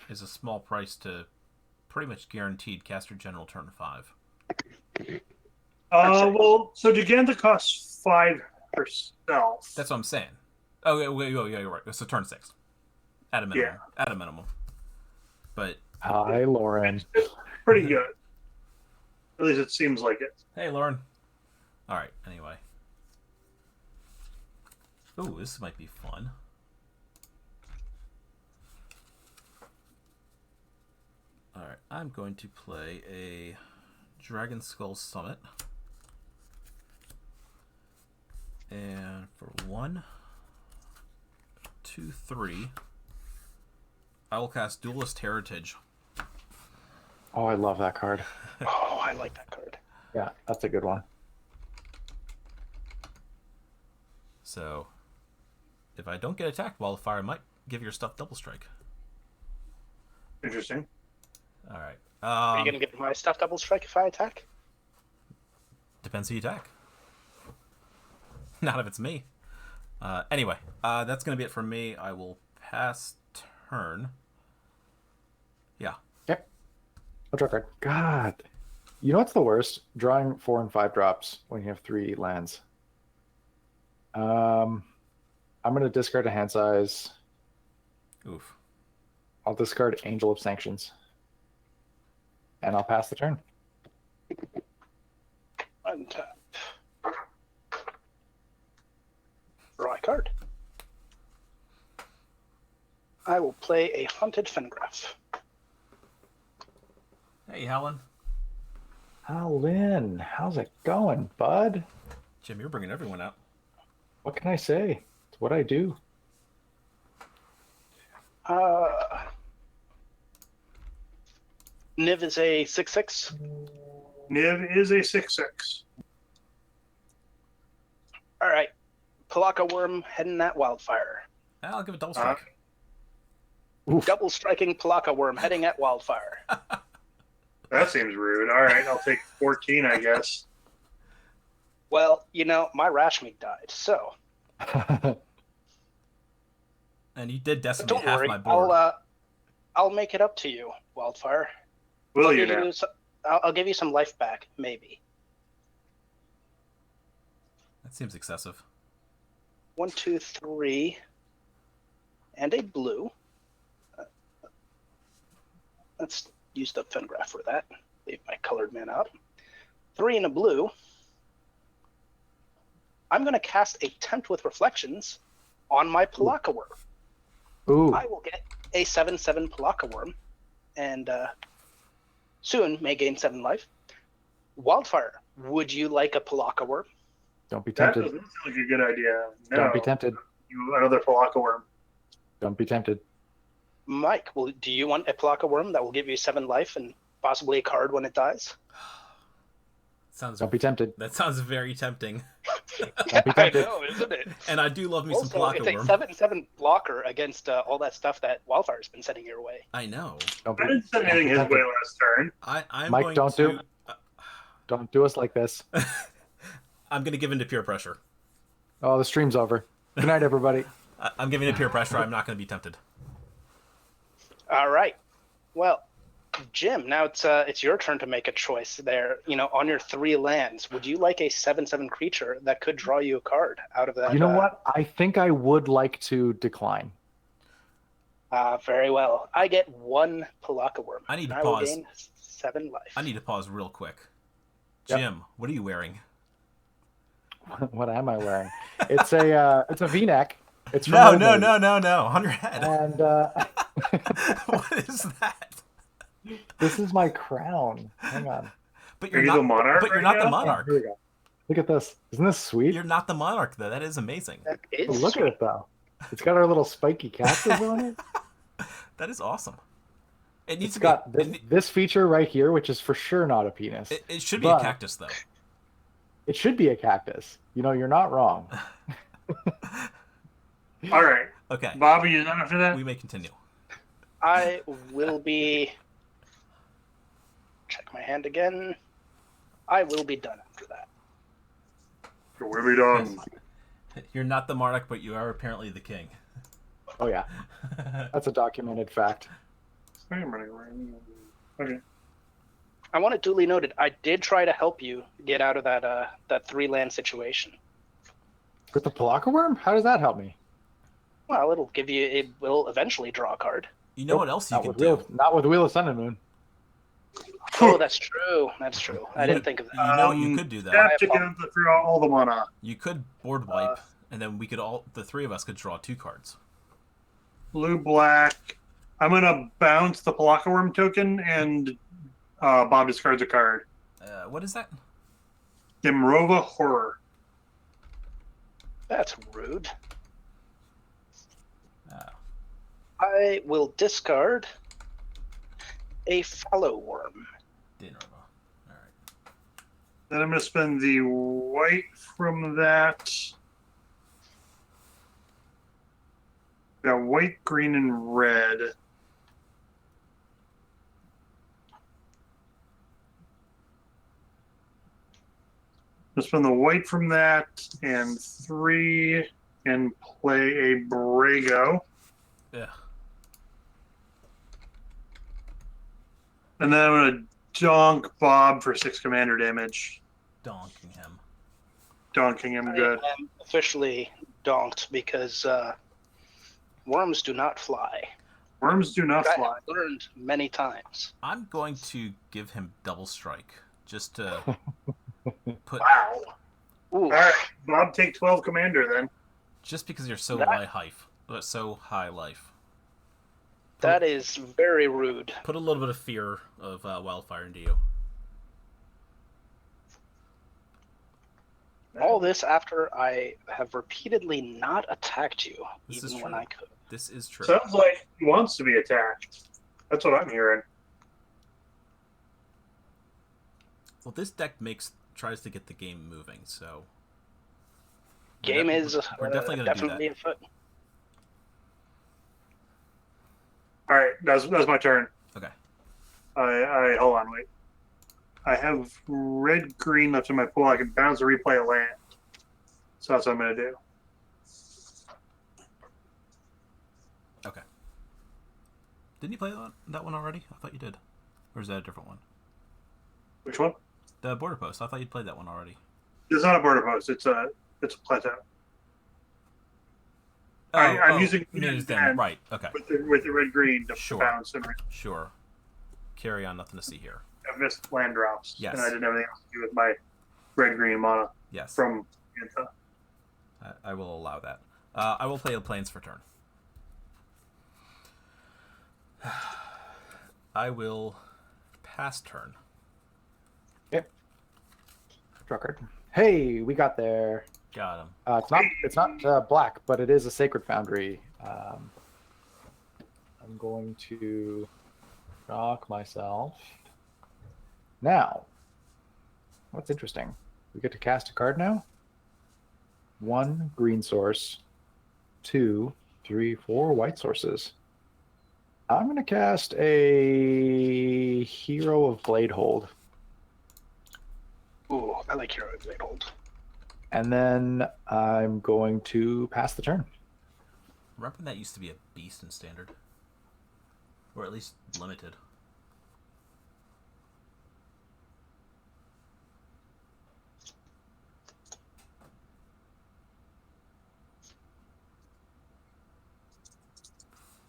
is a small price to pretty much guaranteed cast your general turn 5. Well, so Giganta costs 5 herself. That's what I'm saying. Oh, yeah, you're right. So turn 6. At a minimum. Yeah. At a minimum. But Hi, Lauren. Pretty good. At least it seems like it. hey, Lauren. All right. Anyway. Ooh, this might be fun. All right, I'm going to play a Dragon Skull Summit. And for 1, 2, 3, I will cast Duelist Heritage. Oh, I love that card. Oh, I like that card. Yeah, that's a good one. So, if I don't get attacked, Wildfire might give your stuff double strike. Interesting. All right. Are you going to give my stuff double strike if I attack? Depends who you attack. Not if it's me. Anyway, that's going to be it from me. I will pass turn. Yeah. Yep. I'll draw a card. God. You know what's the worst? Drawing 4 and 5 drops when you have 3 lands. I'm going to discard a hand size. Oof. I'll discard Angel of Sanctions. And I'll pass the turn. Untap. Draw a card. I will play a Haunted Fengraf. Hey, Helen. Lynn, how's it going, bud? Jim, you're bringing everyone out. What can I say? It's what I do. Niv is a 6/6. Niv is a 6/6. All right. Palaka Worm heading that Wildfire. I'll give it double strike. Oof. Double striking Palaka Worm heading at Wildfire. That seems rude. All right, I'll take 14, I guess. Well, you know, my Rashmi died, so. And you did decimate Don't half worry, my board. I'll make it up to you, Wildfire. Will you now? I'll give you some life back, maybe. That seems excessive. 1, 2, 3, and a blue. Let's use the Fengraf for that. Leave my colored mana up. 3 and a blue. I'm going to cast a Tempt with Reflections on my Palaka Worm. Ooh. I will get a 7/7 Palaka Worm, and soon may gain 7 life. Wildfire, would you like a Palaka Worm? Don't be That tempted. doesn't sound like a good idea. No. Don't be tempted. You another Palaka Worm. Don't be tempted. Mike, do you want a Palaka Worm that will give you 7 life and possibly a card when it dies? Don't be tempted. That sounds very tempting. Don't be tempted. I know, isn't it? And I do love me some Also, Palaka it's a Worm. 7/7 blocker against all that stuff that Wildfire's been sending your way. I know. Don't I be, didn't send don't anything be his tempted. way last turn. I'm Mike, going don't to, Don't do us like this. I'm going to give in to peer pressure. Oh, the stream's over. Good night, everybody. I'm giving it peer pressure. I'm not going to be tempted. All right. Well, Jim, now it's your turn to make a choice there. You know, on your 3 lands, would you like a 7/7 creature that could draw you a card out of that? You know what? I think I would like to decline. Very well. I get 1 Palaka Worm. I need to and will pause. gain 7 life. I need to pause real quick. Yep. Jim, what are you wearing? What am I wearing? It's a V-neck. It's from No, Old no, Navy. no, no, no. On your head. And What is that? this is my crown. Hang on. But Are you're you not the monarch But you're right not the now? monarch. Here we go. Look at this. Isn't this sweet? You're not the monarch, though. That is amazing. That Oh, is look at it though. It's got our little spiky cactus on it. That is awesome. It needs It's to got be. this feature right here, which is for sure not a penis. It should be a but- cactus, though. It should be a cactus. You know, you're not wrong. All right. Okay. Bob, are you done after that? We may continue. I will be. Check my hand again. I will be done after that. We'll be done. You're not the monarch, but you are apparently the king. Oh yeah, that's a documented fact. Okay. I want it duly noted. I did try to help you get out of that 3-land situation. With the Palaka Worm? How does that help me? Well, it will eventually draw a card. You know what else you Not can with do? Not with Wheel of Sun and Moon. Oh, that's true. That's true. I didn't think of You that. know what you could do, though? Tap to get him to throw all the mana. You could board wipe, and then we could the 3 of us could draw 2 cards. Blue, black. I'm going to bounce the Palaka Worm token, and Bob discards a card. What is that? Dimrova Horror. That's rude. Oh. I will discard a Fallow Worm. Dinnerova. All right. Then I'm going to spend the white from that. Got white, green, and red. I'll spend the white from that and 3 and play a Brago. Yeah. And then I'm going to donk Bob for 6 commander damage. Donking him. Donking him good. I am officially donked because worms do not fly. Worms do not I fly. have learned many times. I'm going to give him double strike just to put. Wow. Ooh, All right, Bob, take 12 commander then. Just because you're so That- high life. that is very rude. Put a little bit of fear of wildfire into you. All this after I have repeatedly not attacked you, This even is when true. I could. This is true. Sounds like he wants to be attacked. That's what I'm hearing. Well, this deck tries to get the game moving, so Game is we're definitely going to do that. afoot. All right, that's my turn. Okay. I hold on, wait. I have red, green left in my pool. I can bounce or replay a land. So that's what I'm going to do. Okay. Didn't you play that one already? I thought you did. Or is that a different one? Which one? The border post. I thought you'd played that one already. It's not a border post. It's a plateau. I'm using then. Right. Okay. with the red green to Sure. bounce and Sure. Carry on. Nothing to see here. I missed land drops. Yes. And I didn't have anything else to do with my red green mana Yes. from Anta. I will allow that. I will play the planes for turn. I will pass turn. Yep. Draw card. Hey, we got there. Got him. It's not black, but it is a Sacred Foundry. I'm going to shock myself. Now, what's interesting? We get to cast a card now. 1 green source, 2, 3, 4 white sources. I'm going to cast a Hero of Bladehold. Ooh, I like Hero of Bladehold. And then I'm going to pass the turn. Remember that used to be a beast in Standard? Or at least limited.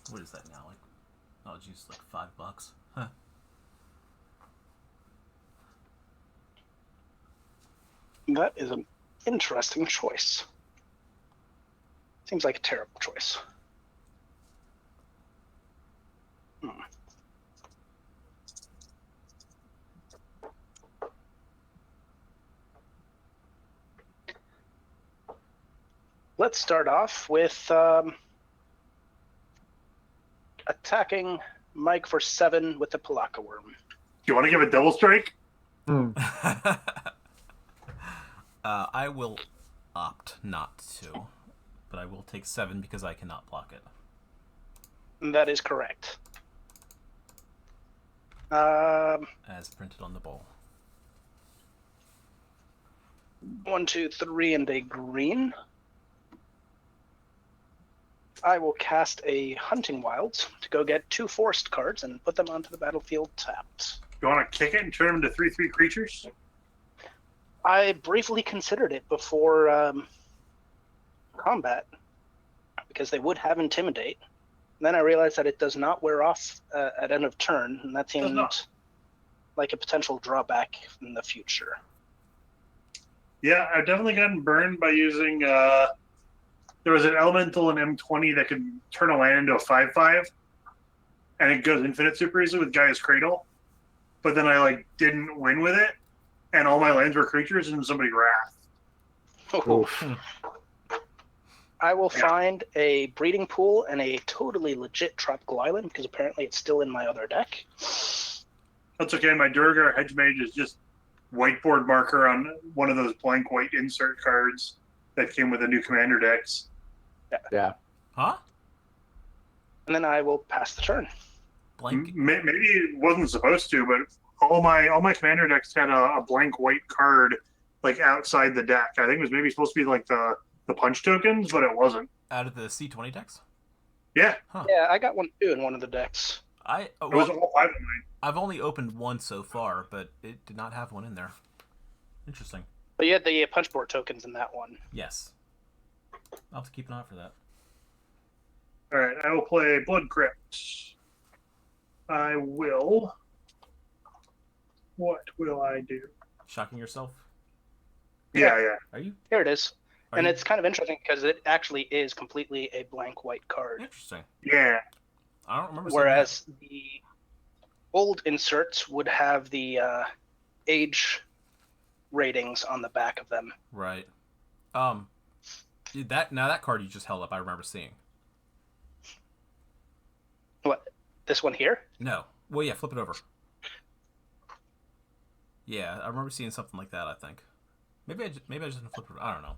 What is that now? Like, oh geez, like $5. Huh. That is an interesting choice. Seems like a terrible choice. Let's start off with attacking Mike for 7 with the Palaka Worm. Do you want to give a double strike? I will opt not to, but I will take 7 because I cannot block it. That is correct. As printed on the bowl. 1, 2, 3, and a green. I will cast a Hunting Wilds to go get 2 forest cards and put them onto the battlefield tapped. You want to kick it and turn them into 3/3 creatures? I briefly considered it before combat because they would have Intimidate. And then I realized that it does not wear off at end of turn, and that seemed like a potential drawback in the future. Yeah, I've definitely gotten burned by using. There was an elemental in M20 that could turn a land into a 5/5, and it goes infinite super easily with Gaia's Cradle. But then I didn't win with it, and all my lands were creatures, and somebody wrath. I will find a breeding pool and a totally legit tropical island because apparently it's still in my other deck. That's okay. My Durgar Hedge Mage is just whiteboard marker on one of those blank white insert cards that came with the new commander decks. Yeah. Huh? And then I will pass the turn. Blank. Maybe it wasn't supposed to, but all my commander decks had a blank white card like outside the deck. I think it was maybe supposed to be like the punch tokens, but it wasn't. Out of the C20 decks? Yeah. Huh. Yeah, I got one too in one of the decks. It was all 5 of mine. I've only opened one so far, but it did not have one in there. Interesting. But you had the punch board tokens in that one. Yes. I'll have to keep an eye out for that. All right, I will play Blood Crypt. I will. What will I do? Shocking yourself? Yeah. Are you? Here it is. Are And you? it's kind of interesting because it actually is completely a blank white card. Interesting. Yeah. I don't remember. Whereas the old inserts would have the age ratings on the back of them. Right. That card you just held up, I remember seeing. What? This one here? No. Well, yeah, flip it over. Yeah, I remember seeing something like that, I think. Maybe I just didn't flip it over. I don't know.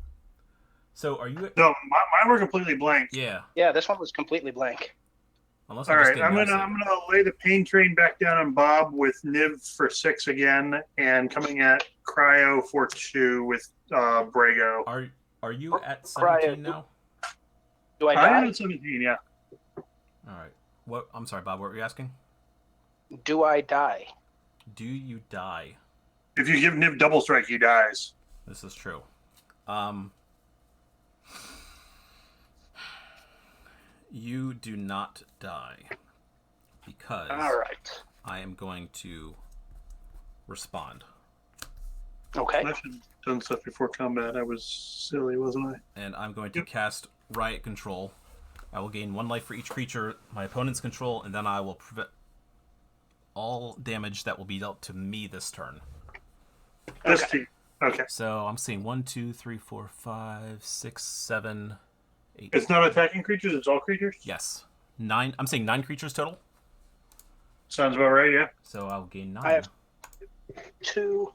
So, are you... No, mine were completely blank. Yeah. Yeah, this one was completely blank. Unless All I just right, didn't I'm notice gonna lay the pain train back down on Bob with Niv for 6 again, and coming at Cryo for 2 with Brago. Are you at Cryo. 17 now? Do I I'm die? at 17, yeah. All right. What? I'm sorry, Bob. What were you asking? Do I die? Do you die? If you give Niv double strike, he dies. This is true. You do not die because All right. I am going to respond. Okay. I should have done stuff before combat. I was silly, wasn't I? And I'm going to cast Riot Control. I will gain 1 life for each creature my opponents control, and then I will prevent all damage that will be dealt to me this turn. This Okay. team. Okay. So I'm seeing 1, 2, 3, 4, 5, 6, 7, 8. It's not attacking creatures, it's all creatures? Yes. 9. I'm saying 9 creatures total. Sounds about right, yeah. So I'll gain 9. I have 2.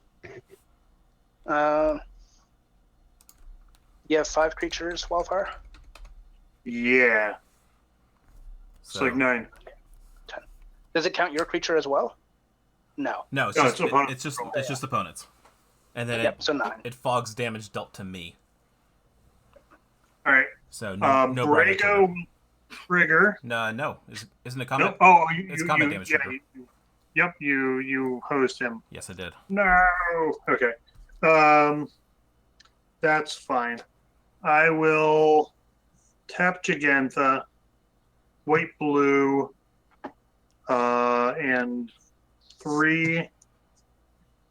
You have 5 creatures, Wildfire? Yeah. It's So- like 9. Does it count your creature as well? No. No, it's No, just it's opponent. it's just opponents. And then Yep, so 9. it fogs damage dealt to me. All right. So no Brago trigger. Brago trigger. No. Isn't it No. combat? Oh, It's combat damage yeah, trigger. Yep, you hosed him. Yes, I did. No. Okay. That's fine. I will tap Gigantha, white blue, and 3.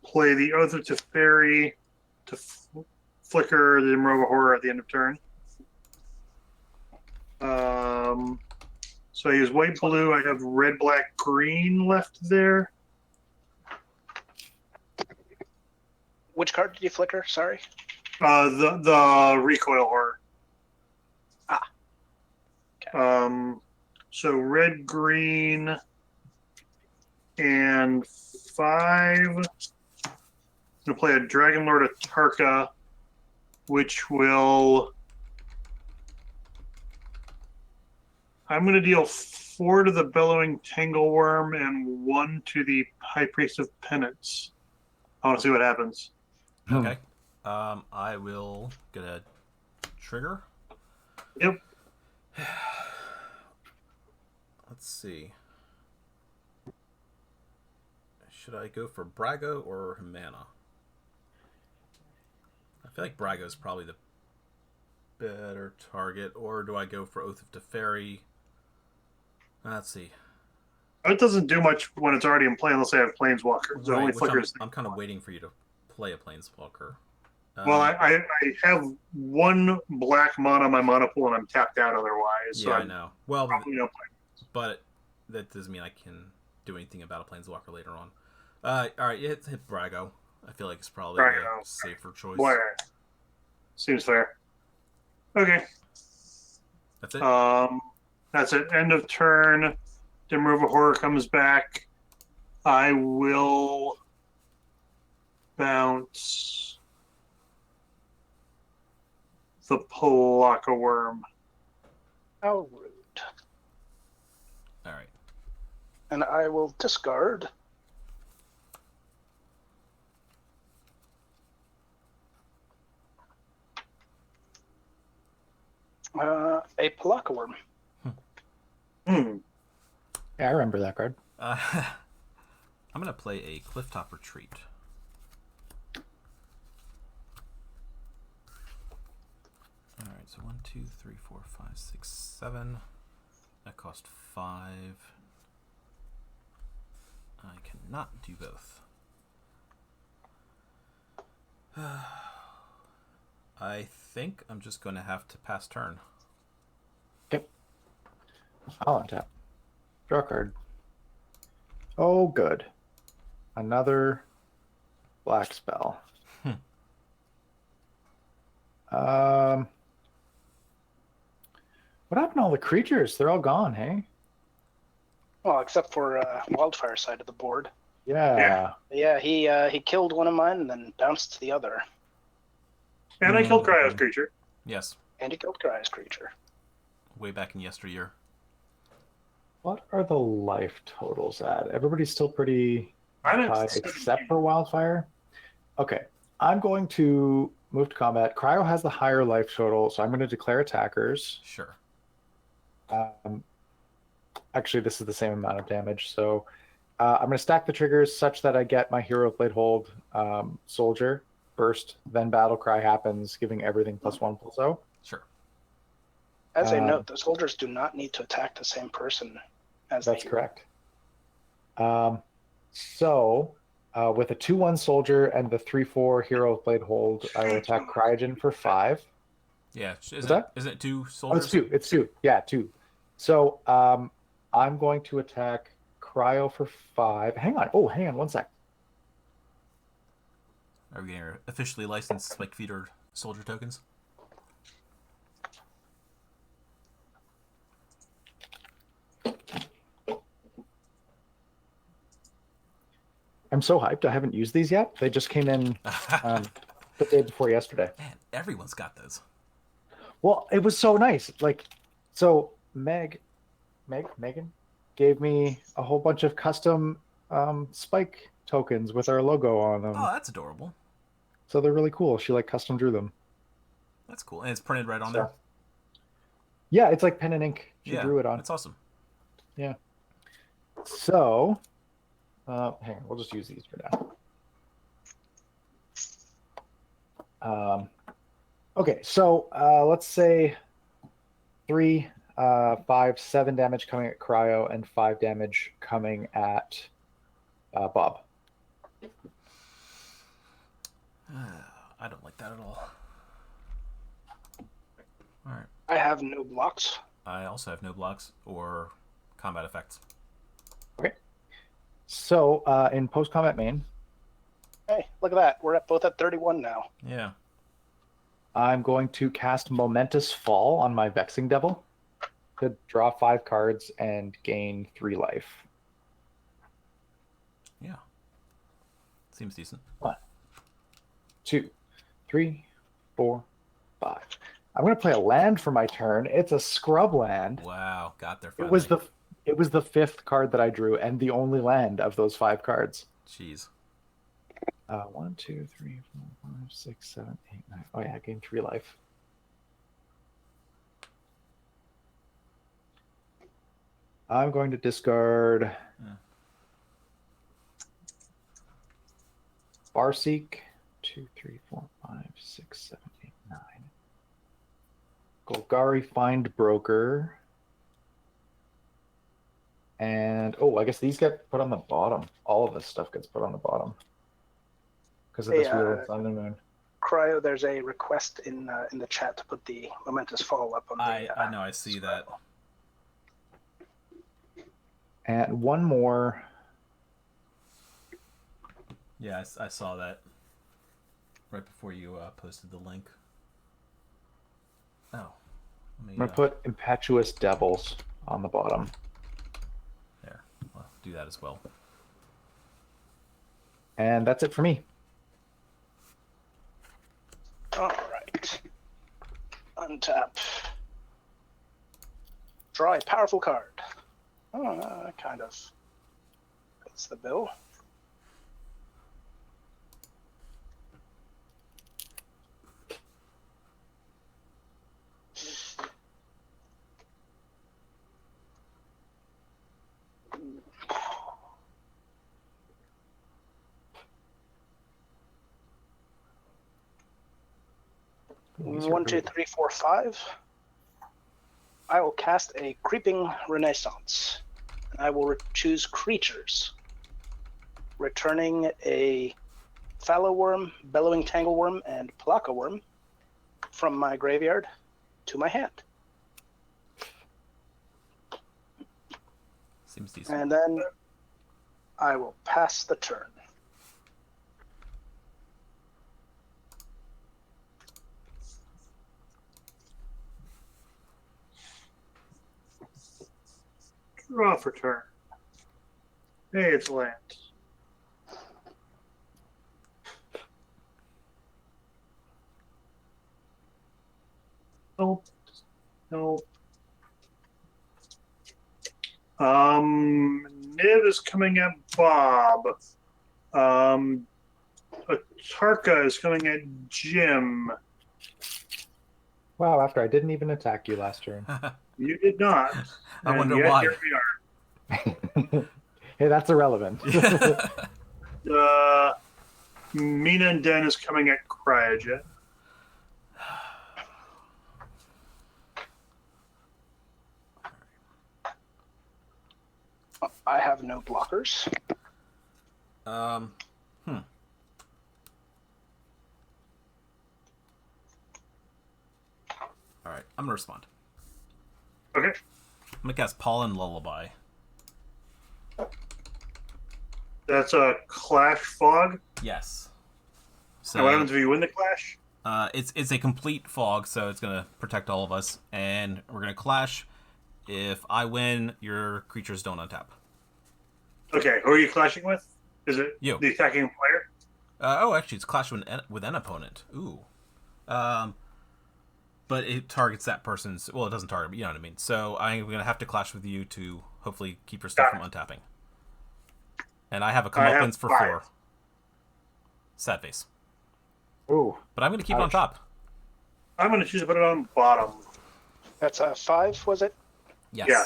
Play the Oath of Teferi to flicker the Imrova Horror at the end of turn. So I use white blue. I have red, black, green left there. Which card did you flicker? Sorry. The recoil horror. Ah. Okay. So red, green, and 5. I'm gonna play a Dragon Lord of Tarka, which will. I'm gonna deal 4 to the Bellowing Tangleworm and 1 to the High Priest of Penance. I want to see what happens. Okay. I will get a trigger. Yep. Let's see. Should I go for Brago or Humana? I feel like Brago is probably the better target. Or do I go for Oath of Teferi? Let's see. It doesn't do much when it's already in play unless I have Planeswalker. It only Right, which flickers. I'm kind of waiting for you to play a Planeswalker. Well, I have 1 black mana on my mana pool and I'm tapped out otherwise. yeah, So I I'm know. Well, probably no play. but that doesn't mean I can do anything about a Planeswalker later on. All right, hit Brago. I feel like it's probably Brago. a safer choice. Blair. Seems fair. Okay. That's it. That's it. End of turn. Dimmer of Horror comes back. I will bounce the Palaka Worm. How rude. All right. And I will discard a Palaka Worm. Hmm. Yeah, I remember that card. I'm going to play a Clifftop Retreat. All right, so 1, 2, 3, 4, 5, 6, 7. That cost 5. I cannot do both. I think I'm just going to have to pass turn. Okay. I'll untap. Draw a card. Oh, good. Another black spell. What happened to all the creatures? They're all gone, hey? Well, except for Wildfire side of the board. Yeah. Yeah, he killed one of mine and then bounced the other. And I killed Cryo's creature. Yes. And he killed Cryo's creature. Way back in yesteryear. What are the life totals at? Everybody's still pretty I'm high, at 17. except for Wildfire. Okay. I'm going to move to combat. Cryo has the higher life total, so I'm going to declare attackers. Sure. Actually, this is the same amount of damage, so I'm going to stack the triggers such that I get my Hero of Blade Hold Soldier first, then Battle Cry happens, giving everything +1/+0. Sure. As a note, the soldiers do not need to attack the same person as That's the correct. So, with a 2/1 soldier and the 3/4 Hero of Blade Hold, I will attack Cryogen for 5. Yeah. Isn't it 2 soldiers? Oh, it's 2. It's 2. Yeah, 2. So, I'm going to attack Cryo for 5. Hang on. Oh, hang on 1 sec. Are we getting officially licensed Spike Feeder soldier tokens? I'm so hyped. I haven't used these yet. They just came in the day before yesterday. Man, everyone's got those. Well, it was so nice. So Megan gave me a whole bunch of custom Spike tokens with our logo on them. Oh, that's adorable. So they're really cool. She custom drew them. That's cool. And it's printed right on there? Yeah, it's like pen and ink. She drew it on. That's awesome. Yeah. So, hang on. We'll just use these for now. Okay, so let's say 3, 5, 7 damage coming at Cryo and 5 damage coming at Bob. I don't like that at all. All right. I have no blocks. I also have no blocks or combat effects. Okay. So in post-combat main, Hey, look at that. We're both at 31 now. Yeah. I'm going to cast Momentous Fall on my Vexing Devil to draw 5 cards and gain 3 life. Yeah. Seems decent. 1, 2, 3, 4, 5. I'm going to play a land for my turn. It's a scrub land. Wow, got there It finally. was the 5th card that I drew and the only land of those 5 cards. Jeez. 1, 2, 3, 4, 5, 6, 7, 8, 9. Oh yeah, I gained 3 life. I'm going to discard Barseek. 2, 3, 4, 5, 6, 7, 8, 9. Golgari Find Broker. And I guess these get put on the bottom. All of this stuff gets put on the bottom because of this Wheel of Sun and Moon. Cryo, there's a request in the chat to put the Momentous Fall up on the. I know, I see that. And one more. Yeah, I saw that right before you posted the link. Oh. I'm going to put Impetuous Devils on the bottom. There. I'll do that as well. And that's it for me. untap. Draw a powerful card. Kind of fits the bill. One, two, three, four, five. I will cast a Creeping Renaissance. And I will choose creatures. Returning a Fallow Worm, Bellowing Tangleworm, and Plaka Worm from my graveyard to my hand. Seems decent. And then I will pass the turn. Draw for turn. Hey, it's land. Nope. Nope. Niv is coming at Bob. Tarka is coming at Jim. Wow, after I didn't even attack you last turn. You did not. I wonder yet why. Here we are. Hey, that's irrelevant. Mina and Den is coming at Cryogen. I have no blockers. Alright, I'm gonna respond. Okay. I'm gonna cast Pollen Lullaby. That's a Clash Fog. Yes. So what happens if you win the Clash? It's a complete fog, so it's gonna protect all of us, and we're gonna clash. If I win, your creatures don't untap. Okay, who are you clashing with? Is it You. the attacking player? Actually, it's clash with an opponent. Ooh. But it targets that person's... Well, it doesn't target, but you know what I mean. So I'm going to have to clash with you to hopefully keep your stuff from untapping. And I have a comeuppance for 4. Sad face. Ooh. But I'm going to keep it on top. I'm going to choose to put it on bottom. That's a 5, was it? Yes. Yeah.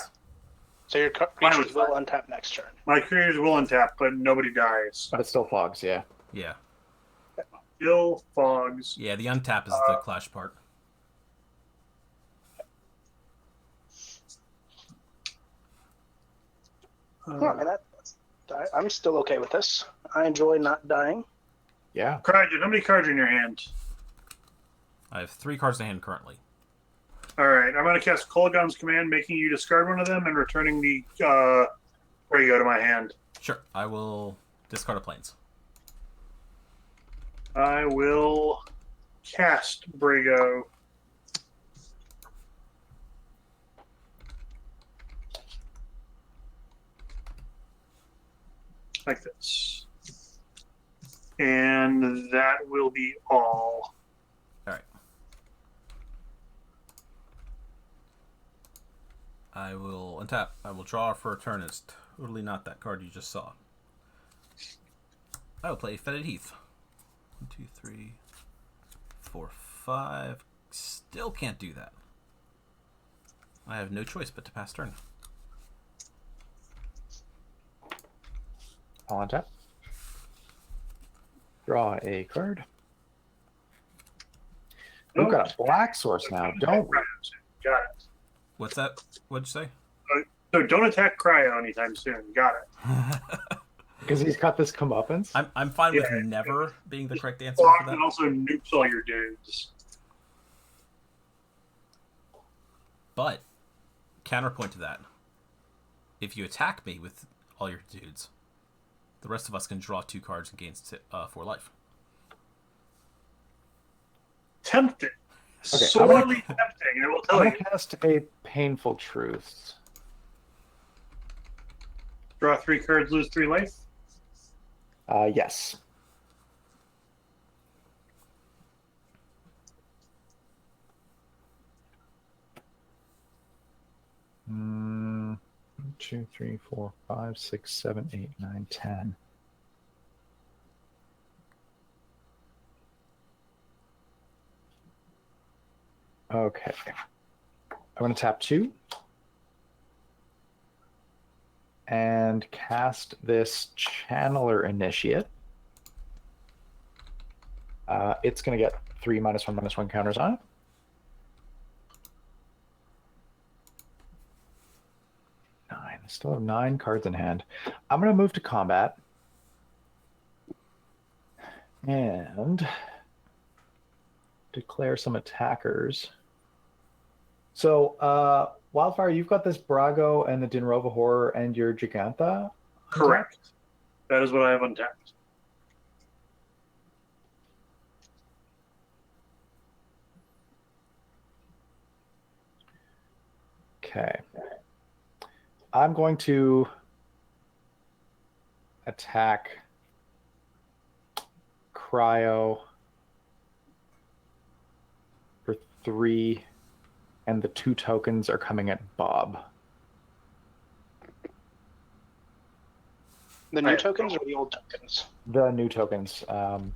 So your creatures will untap next turn. My creatures will untap, but nobody dies. But it still fogs, yeah. Yeah. Still fogs. Yeah, the untap is the clash part. I'm still okay with this. I enjoy not dying. Yeah. Cryogen, how many cards are in your hand? I have 3 cards in hand currently. Alright, I'm going to cast Kolaghan's Command, making you discard one of them and returning the Brago to my hand. Sure. I will discard a planes. I will cast Brago. Like this. And that will be all. Alright. I will untap. I will draw for a turn. It's totally not that card you just saw. I will play Fetid Heath. 1, 2, 3, 4, 5. Still can't do that. I have no choice but to pass turn. I'll untap. Draw a card. We've got a black source now, don't we? Got it. What's that? What'd you say? So don't attack Cryo anytime soon. Got it. Because he's got this comeuppance. I'm fine with never being the correct answer for that. And also nukes all your dudes. But, counterpoint to that, if you attack me with all your dudes, the rest of us can draw 2 cards and gain 4 life. Tempting. Okay, Sorely tempting, I will tell I'm you. going to cast a Painful Truths. Draw 3 cards, lose 3 life. Yes. 1, 2, 3, 4, 5, 6, 7, 8, 9, 10. Okay. I'm going to tap 2 and cast this Channeler Initiate. It's going to get 3 -1/-1 counters on it. 9. I still have 9 cards in hand. I'm going to move to combat and declare some attackers. So, Wildfire, you've got this Brago and the Dinrova Horror and your Gigantha? Correct. That is what I have untapped. Okay. I'm going to attack Cryo for 3, and the 2 tokens are coming at Bob. The new tokens or the old tokens? The new tokens.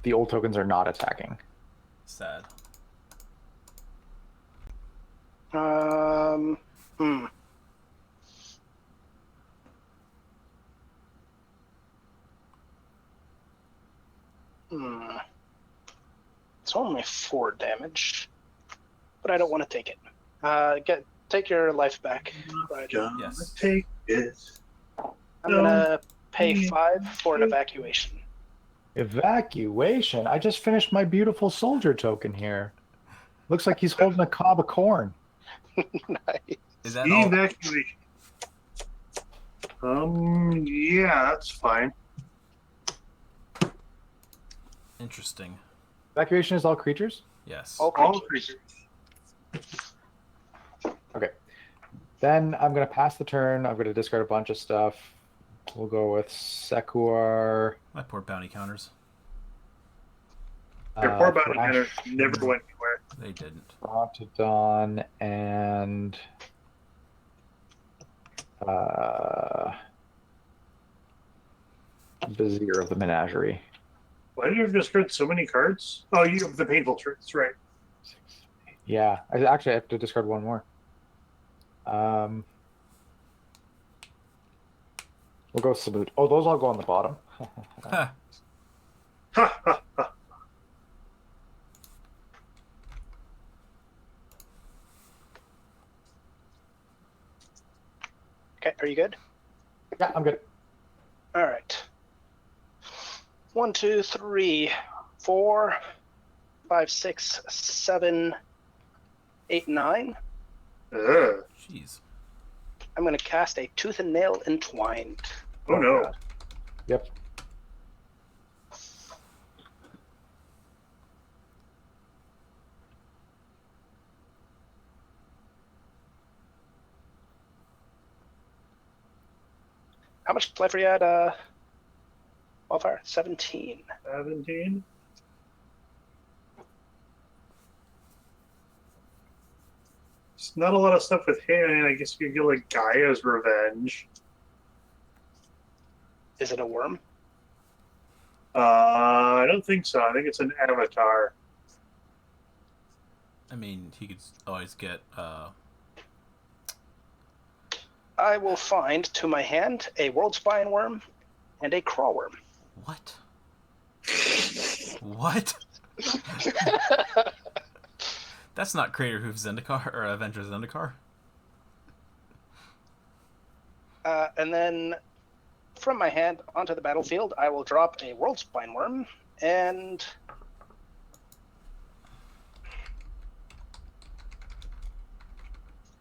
The old tokens are not attacking. Sad. It's only 4 damage, but I don't want to take it. Take your life back. Yes. Take it. I'm gonna pay 5 for an evacuation. Evacuation? I just finished my beautiful soldier token here. Looks like he's holding a cob of corn. Nice. Is that all? Evacuation. Yeah, that's fine. Interesting. Evacuation is all creatures? Yes. All All creatures. creatures. Okay. Then I'm going to pass the turn. I'm going to discard a bunch of stuff. We'll go with Sekuar. My poor bounty counters. Your poor bounty Thrash, hunters never went anywhere. They didn't. Rontodon, and Vizier of the Menagerie. Why did you discard so many cards? Oh, you have the painful truths, right? Yeah, I actually have to discard one more. We'll go Salute. Oh, those all go on the bottom. Ha ha ha. Okay, are you good? Yeah, I'm good. All right. 1, 2, 3, 4, 5, 6, 7, 8, 9. Jeez. I'm going to cast a Tooth and Nail Entwined. Oh no. Yep. How much life are you at, Wildfire? 17. 17. It's not a lot of stuff with hand. I guess you could get like Gaia's Revenge. Is it a worm? I don't think so. I think it's an avatar. I mean, he could always get. I will find to my hand a World Spine Worm and a Craw Worm. What? What? That's not Crater Hoof Zendikar or Avenger Zendikar. And then from my hand onto the battlefield, I will drop a World Spine Worm and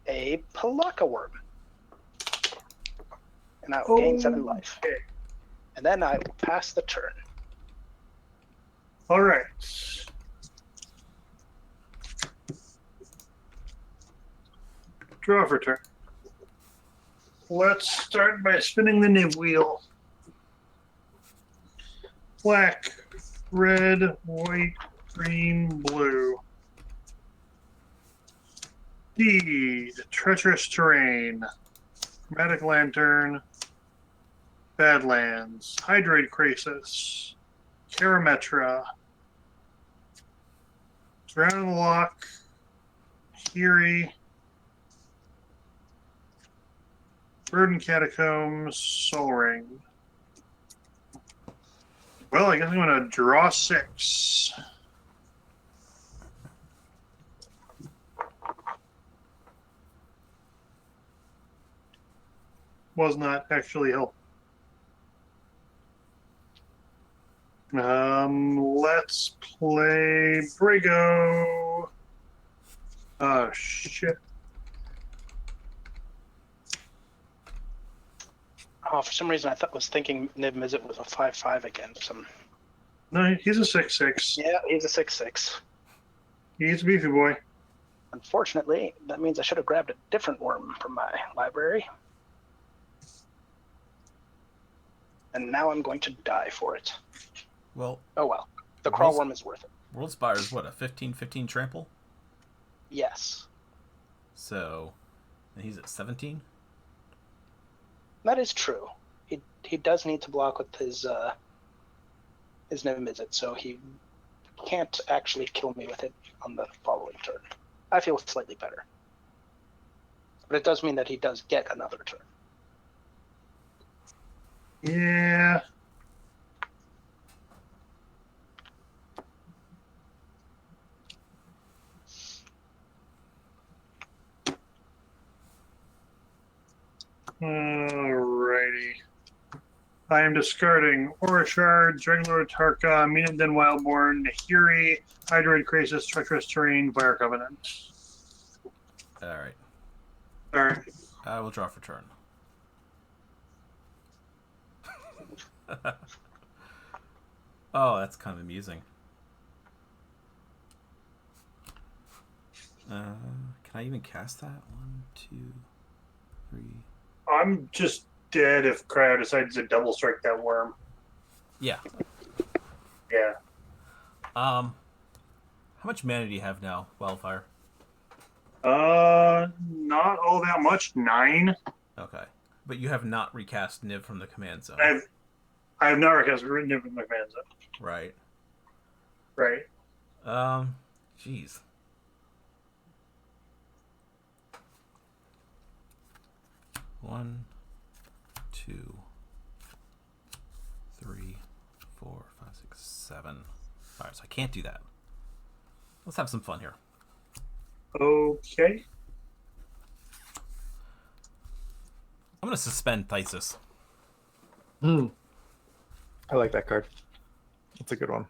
a Palaka Worm. And I will gain 7 life. Okay. And then I will pass the turn. All right. Draw for turn. Let's start by spinning the Niv wheel. Black, red, white, green, blue. Deed, treacherous terrain. Chromatic Lantern, Badlands, Hydroid Crisis, Karametra, Drown Lock, Kiri, Verdant Catacombs, Soul Ring. Well, I guess I'm going to draw 6. Was not actually helpful. Let's play Brago. Oh, shit. Oh, for some reason I was thinking Niv-Mizzet was a 5/5 against him. No, he's a 6/6. Yeah, he's a 6/6. He's a beefy boy. Unfortunately, that means I should have grabbed a different worm from my library. And now I'm going to die for it. Well. Oh well. The crawl worm is worth it. World Spire is what, a 15/15 trample? Yes. So, and he's at 17? That is true. He does need to block with his Niv-Mizzet, so he can't actually kill me with it on the following turn. I feel slightly better. But it does mean that he does get another turn. Yeah. Alrighty. I am discarding Orishard, Dragonlord Tarka, Meenanden Wildborn, Nahiri, Hydroid Crisis, Treacherous Terrain, Fire Covenant. Alright. Alright. I will draw for turn. Oh, that's kind of amusing. Can I even cast that? 1, 2, 3. I'm just dead if Cryo decides to double strike that worm. Yeah. Yeah. How much mana do you have now, Wildfire? Not all that much. 9. Okay. But you have not recast Niv from the command zone. I have not recast Niv from the command zone. Right. Right. Jeez. One, 2, 3, 4, 5, 6, 7. Alright, so I can't do that. Let's have some fun here. Okay. I'm going to suspend Thysis. I like that card. That's a good one.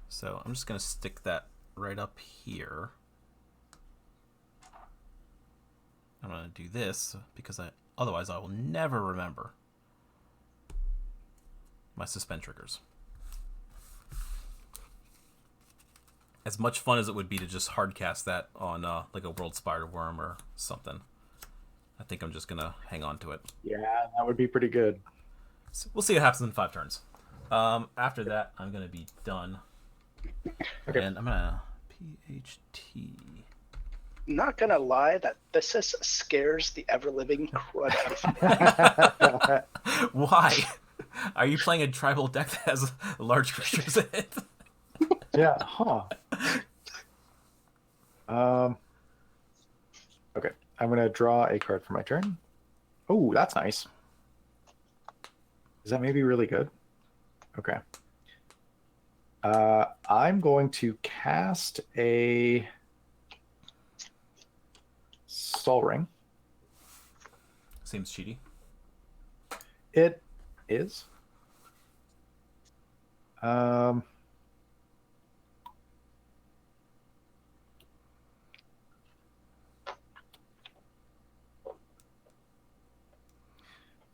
So I'm just going to stick that right up here. I'm going to do this because otherwise I will never remember my suspend triggers. As much fun as it would be to just hardcast that on like a World Spire Worm or something, I think I'm just going to hang on to it. Yeah, that would be pretty good. So we'll see what happens in 5 turns. After that, I'm going to be done. Okay. And I'm going to PHT. Not gonna lie, that this scares the ever-living crud out of me. Why? Are you playing a tribal deck that has large creatures in it? Yeah, huh. Okay, I'm gonna draw a card for my turn. Oh, that's nice. Is that maybe really good? Okay. I'm going to cast a Soul Ring. Seems cheaty. It is. Then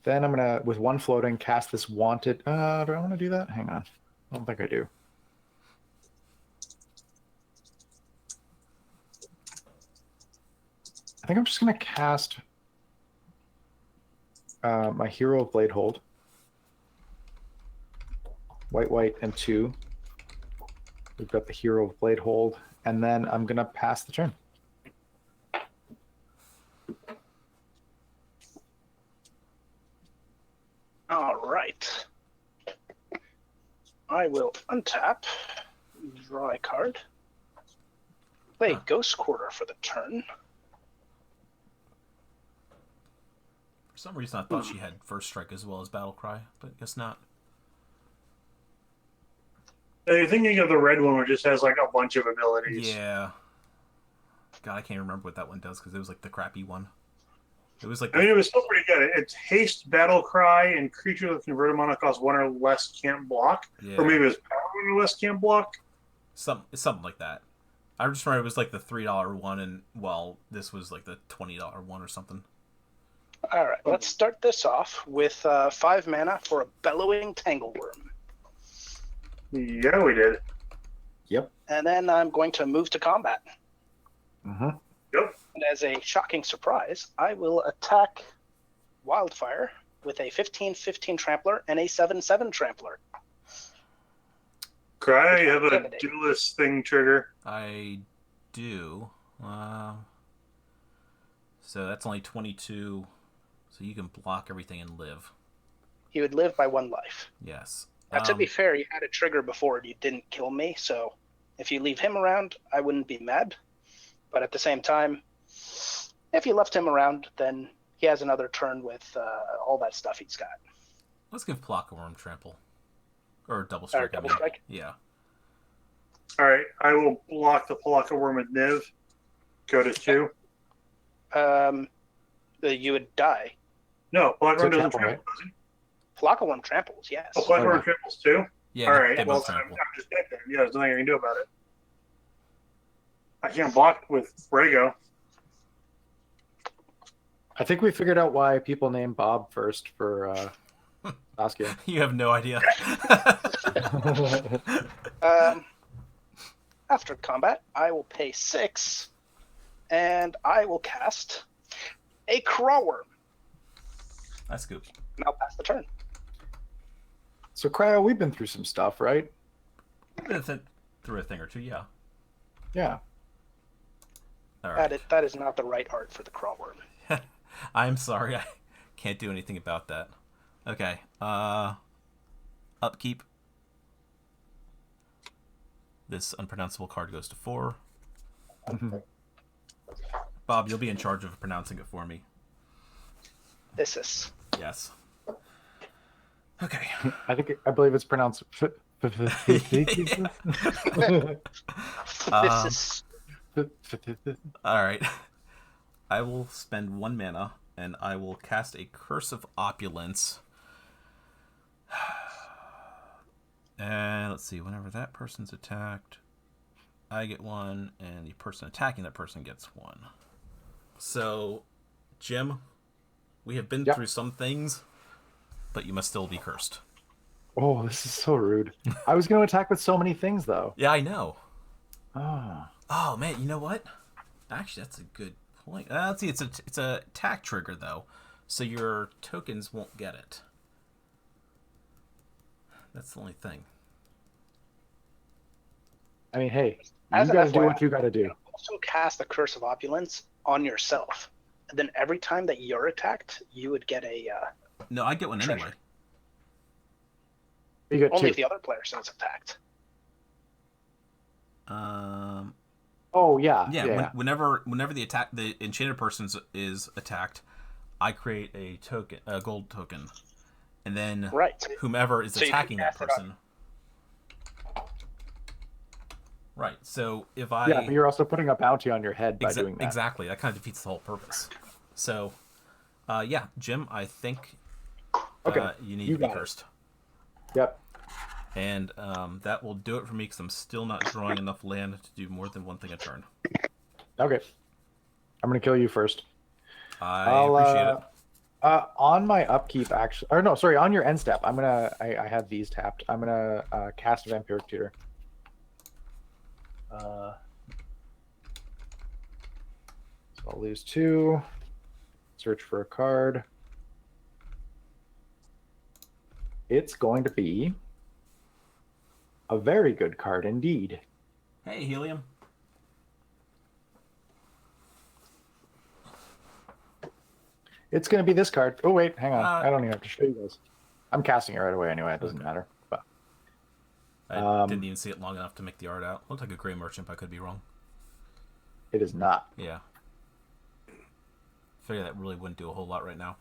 I'm gonna, with one floating, cast this Wanted. Do I want to do that? Hang on. I don't think I do. I think I'm just gonna cast my Hero of Blade Hold. White, and 2. We've got the Hero of Blade Hold, and then I'm gonna pass the turn. All right. I will untap, draw a card, play Ghost Quarter for the turn. For some reason, I thought she had First Strike as well as Battle Cry, but guess not. You're thinking of the red one, which just has like a bunch of abilities. Yeah. God, I can't remember what that one does because it was like the crappy one. It was like I mean, it was still pretty good. It's haste, battle cry, and creature with converted mana cost 1 or less can't block. Yeah. Or maybe it was power 1 or less can't block. Something like that. I just remember it was like the $3 one, and well, this was like the $20 one or something. All right, let's start this off with 5 mana for a Bellowing Tangleworm. Yeah, we did. Yep. And then I'm going to move to combat. Mm-hmm. Yep. And as a shocking surprise, I will attack Wildfire with a 15/15 Trampler and a 7/7 Trampler. Cry, you have a duelist thing trigger. I do. So that's only 22. So you can block everything and live. He would live by 1 life. Yes. Now, to be fair, you had a trigger before and you didn't kill me, so if you leave him around, I wouldn't be mad. But at the same time, if you left him around, then he has another turn with all that stuff he's got. Let's give Plockaworm Trample. Or Double Strike. Double Strike? Yeah. All right, I will block the Palaka Worm with Niv. Go to 2. You would die. No, Palaka Worm doesn't trample, trample, does he? Palaka tramples, yes. Oh, Palaka Worm tramples too? Yeah. All right, they well, both I'm trample. just dead then. Yeah, there's nothing I can do about it. I can't block with Brago. I think we figured out why people name Bob first for Saskia. You have no idea. After combat, I will pay 6, and I will cast a Crawworm. I scooped. And I'll pass the turn. So, Cryo, we've been through some stuff, right? Through a thing or two, yeah. Yeah. All right. That is not the right art for the Crawworm. I'm sorry, I can't do anything about that. Okay. Upkeep. This unpronounceable card goes to 4. Bob, you'll be in charge of pronouncing it for me. This is. Yes. Okay. I believe it's pronounced. This is. All right. I will spend 1 mana, and I will cast a Curse of Opulence. And let's see, whenever that person's attacked, I get 1, and the person attacking that person gets 1. So, Jim, we have been through some things, but you must still be cursed. Oh, this is so rude. I was going to attack with so many things, though. Yeah, I know. Oh, man, you know what? Actually, that's a good point. Let's see, it's a attack trigger, though, so your tokens won't get it. That's the only thing. I mean, hey, As you an got to do FYI, what you got to do. Also cast the Curse of Opulence on yourself. And then every time that you're attacked, you would get a... No, I get one treasure. anyway. You get Only 2. if the other player says attacked. Oh, yeah. Yeah. Whenever the enchanted person is attacked, I create a token, a gold token, and then whomever is attacking that person. Right. So if I but you're also putting a bounty on your head by doing that. Exactly. That kind of defeats the whole purpose. So, Jim, I think you need to be cursed. Yep. And that will do it for me because I'm still not drawing enough land to do more than one thing a turn. Okay. I'm going to kill you first. I appreciate it. On my upkeep, actually, or no, sorry, on your end step, I have these tapped. I'm gonna cast Vampiric Tutor. So I'll lose 2. Search for a card. It's going to be a very good card indeed. Hey, Helium. It's going to be this card. Oh, wait, hang on. I don't even have to show you guys. I'm casting it right away anyway. It doesn't matter. But I didn't even see it long enough to make the art out. Looked like a gray merchant, but I could be wrong. it is not. Yeah. Figure that really wouldn't do a whole lot right now.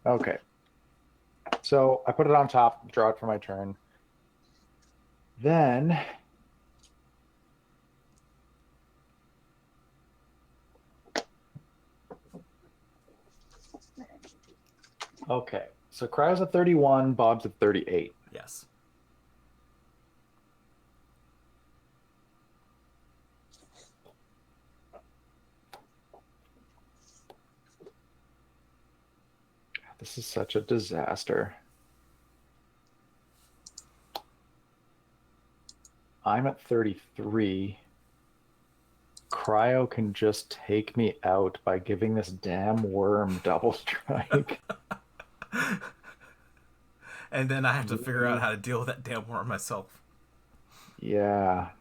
Okay. So I put it on top, draw it for my turn. Then okay. So Cryo's at 31, Bob's at 38. Yes. This is such a disaster. I'm at 33. Cryo can just take me out by giving this damn worm double strike. And then I have to figure out how to deal with that damn worm myself. Yeah.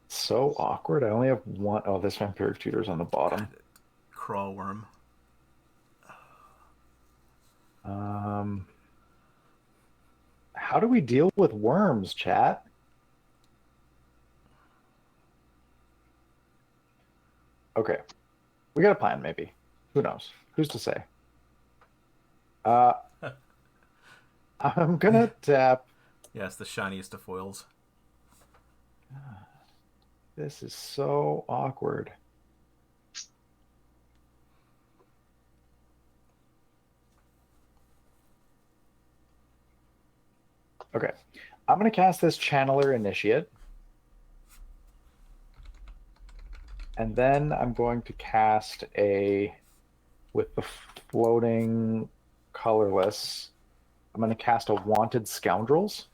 So awkward. I only have one. Oh, this vampiric tutor's on the bottom. Crawl worm. How do we deal with worms, chat? Okay. We got a plan, maybe. Who knows? Who's to say? I'm gonna tap. Yes, the shiniest of foils. This is so awkward. Okay. I'm going to cast this Channeler Initiate. And then I'm going to cast with the floating colorless, I'm going to cast a Wanted Scoundrels.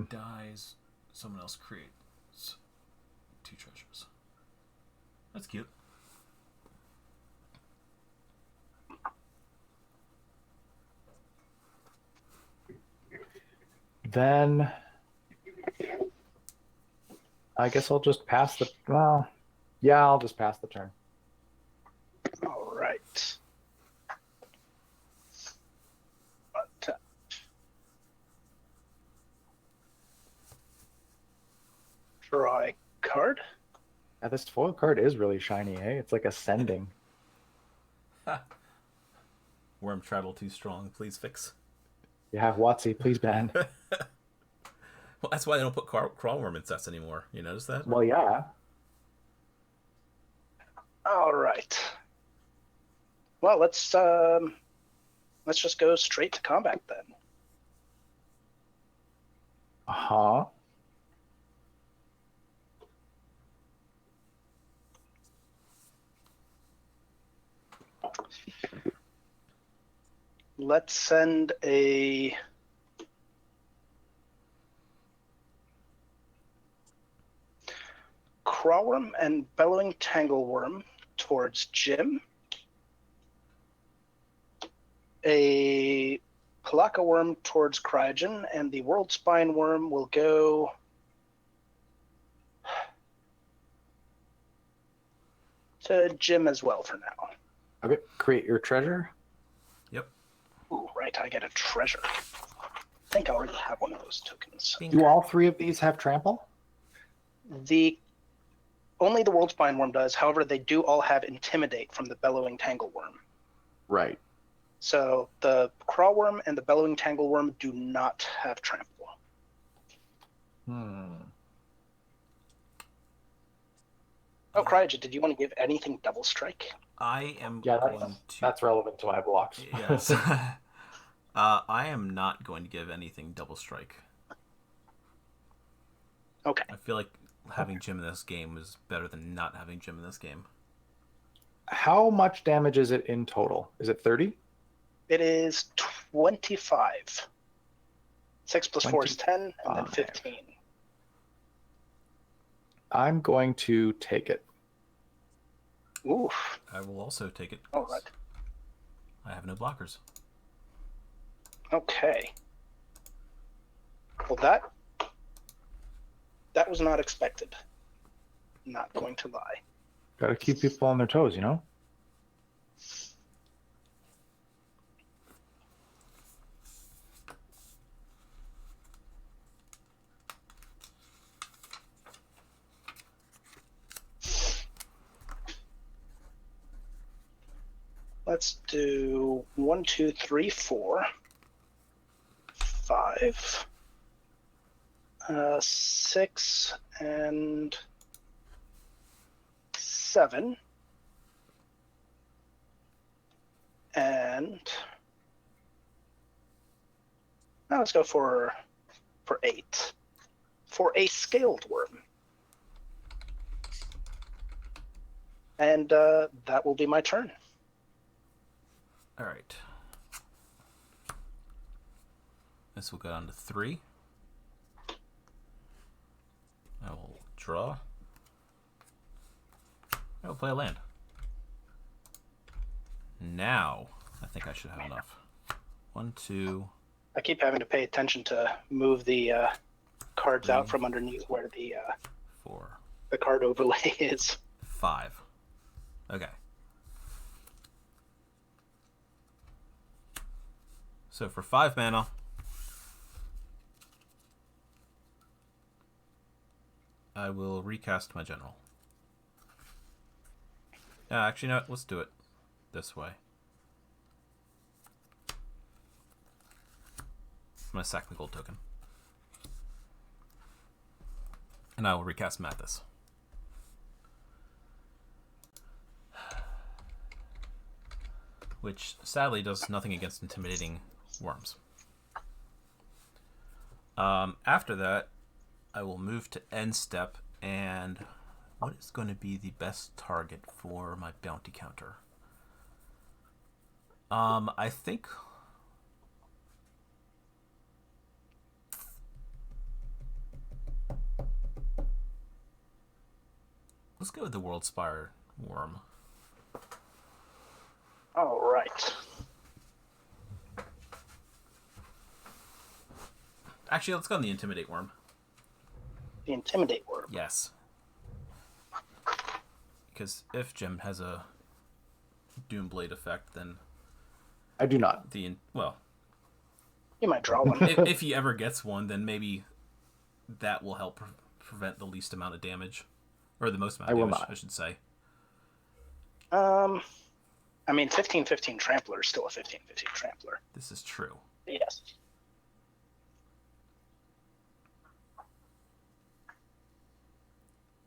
Dies. Someone else creates 2 treasures. That's cute. Then I guess I'll just pass the. Well, yeah, I'll just pass the turn. All right. Draw a card. Yeah, this foil card is really shiny, hey? It's like ascending. Worm travel too strong. Please fix. Yeah, Watsy, please ban. Well, that's why they don't put crawlworm in sets anymore. You notice that? Well, yeah. All right. Well, let's just go straight to combat then. Uh-huh. Let's send a Crawworm and Bellowing Tangleworm towards Jim. A Palaka Worm towards Cryogen, and the World Spine Worm will go to Jim as well for now. Okay, create your treasure. Yep. Ooh, right, I get a treasure. I think I already have one of those tokens. Do all 3 of these have trample? Only the World Spine Worm does. However, they do all have Intimidate from the Bellowing Tangleworm. Right. So the Crawworm and the Bellowing Tangleworm do not have trample. Oh, Cryogen, did you want to give anything double strike? I am Yeah, going to... that's relevant to my blocks. Yes. I am not going to give anything double strike. Okay. I feel like having Jim in this game is better than not having Jim in this game. How much damage is it in total? Is it 30? It is 25. 6 plus 4 is 10, and then 15. I'm going to take it. Oof. I will also take it. All right. I have no blockers. Okay. Well, that was not expected. Not going to lie. Got to keep people on their toes, you know? Let's do 1, 2, 3, 4, 5, 6, and 7, and now let's go for 8, for a scaled worm, and that will be my turn. All right. This will go down to 3. I will draw. I will play a land. Now, I think I should have enough. 1, 2. I keep having to pay attention to move the cards out from underneath where the 4. the card overlay is. 5. Okay. So for 5 mana, I will recast my general. Actually, no, let's do it this way. I'm going to sack the gold token. And I will recast Mathas. Which sadly does nothing against intimidating worms. After that, I will move to end step, and what is going to be the best target for my bounty counter? I think let's go with the World Spire worm. All right. Actually, let's go on the Intimidate worm. The Intimidate worm. Yes. Because if Jim has a Doomblade effect, then I do not. Well, You might draw one. if he ever gets one, then maybe that will help prevent the least amount of damage, or the most amount of damage, I should say. I mean, 15/15 Trampler is still a 15/15 Trampler. This is true. Yes.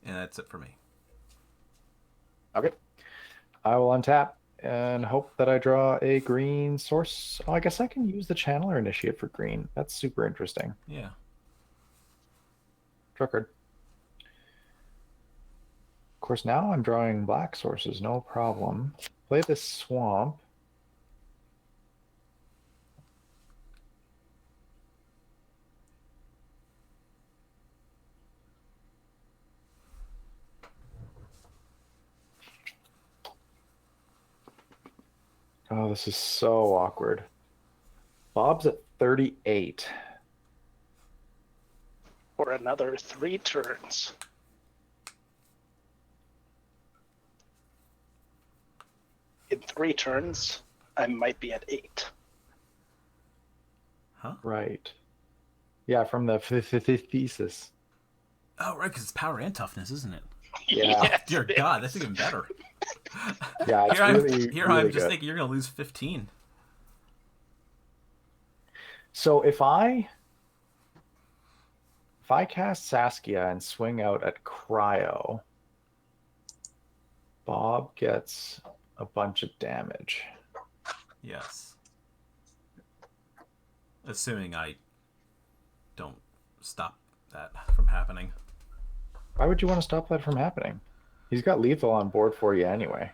And that's it for me. Okay. I will untap and hope that I draw a green source. Oh, I guess I can use the Channeler Initiate for green. That's super interesting. Yeah. Draw card. Of course, now I'm drawing black sources, no problem. Play this swamp. Oh, this is so awkward. Bob's at 38. For another 3 turns. In 3 turns, I might be at 8. Huh? Right. Yeah, from the thesis. Oh, right, because it's power and toughness, isn't it? Yeah. Yes, Dear God, that's even better. Yeah, it's I'm really just good. thinking you're going to lose 15. So if I cast Saskia and swing out at Cryo, Bob gets a bunch of damage. Yes. Assuming I don't stop that from happening. Why would you want to stop that from happening? He's got lethal on board for you anyway.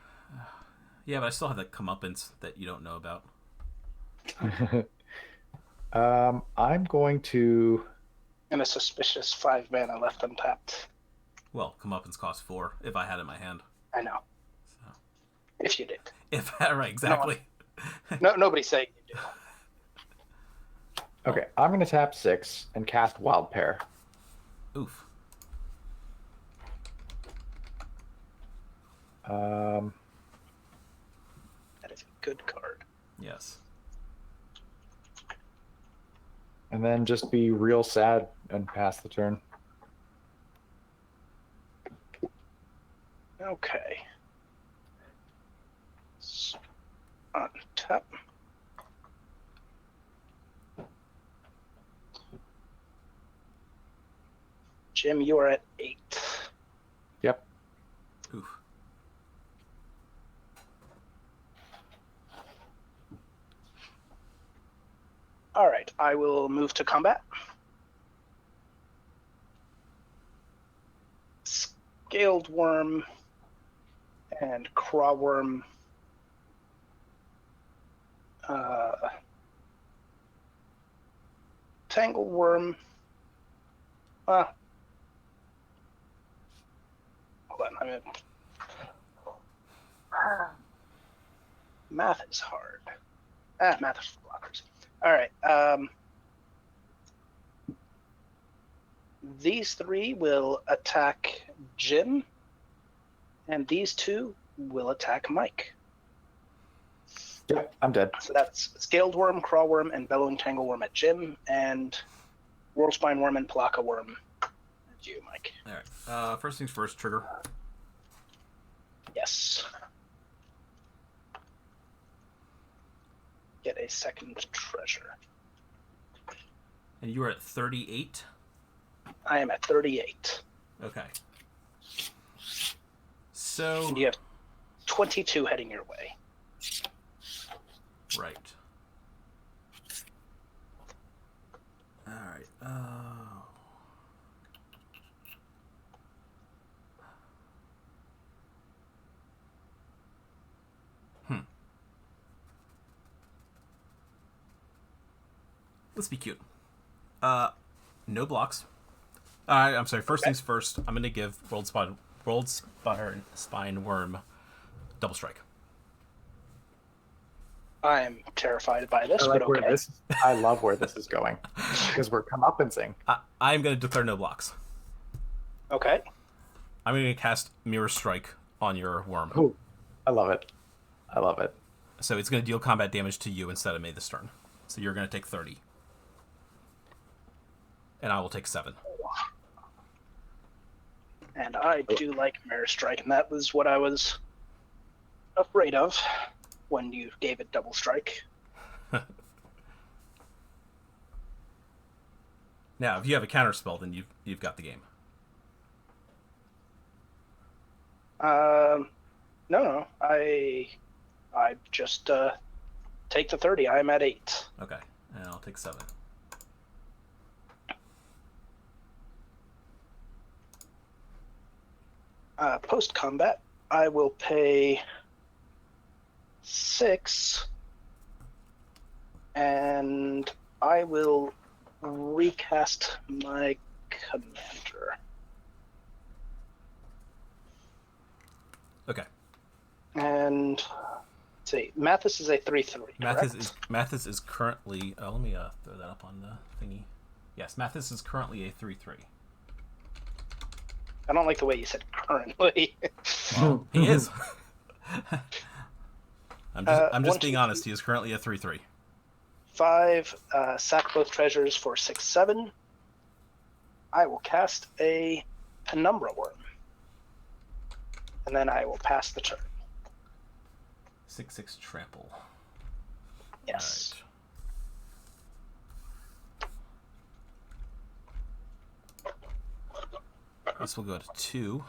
Yeah, but I still have that comeuppance that you don't know about. I'm going to... And a suspicious 5 mana left untapped. Well, comeuppance cost 4 if I had it in my hand. I know. So. If you did. If right, exactly. No, nobody's saying you do. Okay, I'm going to tap 6 and cast Wild Pair. Oof. Um, That is a good card. Yes. and then just be real sad and pass the turn. Okay. Untap. Jim, you are at 8. Yep. Oof. All right, I will move to combat. Scaled worm and crawworm. Tangleworm. Hold on, I'm in. Math is hard. Math is for blockers. All right. These 3 will attack Jim, and these 2 will attack Mike. Yep, I'm dead. So that's Scaled Worm, Crawworm, and Bellowing Tangleworm at Jim, and Whirlspine Worm and Palaka Worm at you, Mike. All right. First things first, trigger. Yes. Get a second treasure. And you are at 38? I am at 38. Okay. So... And you have 22 heading your way. Right. Alright. Let's be cute. No blocks. I'm sorry. First things first. I'm going to give World Spine Worm double strike. I am terrified by this, I like but okay. I love where this is going because we're comeuppancing. I'm going to declare no blocks. Okay. I'm going to cast Mirror Strike on your worm. Ooh, I love it. I love it. So it's going to deal combat damage to you instead of me this turn. So you're going to take 30. And I will take 7. And I do like Mirror Strike, and that was what I was afraid of when you gave it double strike. Now, if you have a counter spell, then you've got the game. No. I just take the 30. I'm at 8. Okay, and I'll take 7. Post combat, I will pay 6, and I will recast my commander. Okay. And let's see, Mathas is a 3/3. Mathas is currently. Let me throw that up on the thingy. Yes, Mathas is currently a 3/3. I don't like the way you said currently. Well, he is. I'm just being honest. He is currently a 3/3. 5, sack both treasures for 6, 7. I will cast a Penumbra Worm. And then I will pass the turn. 6/6 trample. Yes. Right. This will go to 2.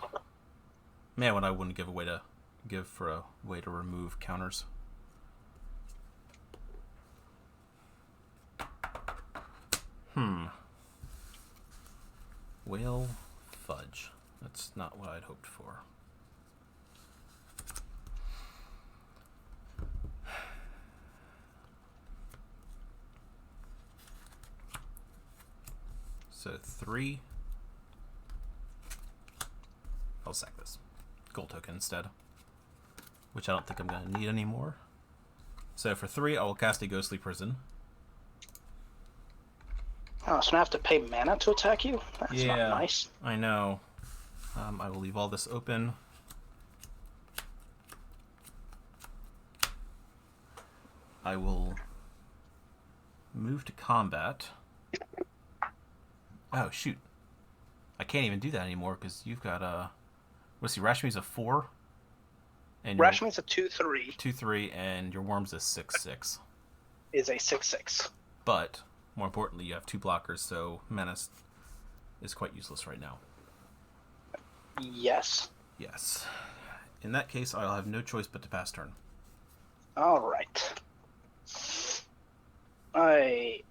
Man, what I wouldn't give for a way to remove counters. Whale fudge. That's not what I'd hoped for. So 3. I'll sack this gold token instead, which I don't think I'm going to need anymore. So for 3, I will cast a Ghostly Prison. Oh, so I have to pay mana to attack you? That's not nice. I know. I will leave all this open. I will move to combat. Oh, shoot. I can't even do that anymore because you've got a... Let's see, Rashmi's a 4. And Rashmi's a 2/3. 2/3, and your Worm's a 6/6. Is a 6/6. But, more importantly, you have 2 blockers, so Menace is quite useless right now. Yes. Yes. In that case, I'll have no choice but to pass turn. Alright. I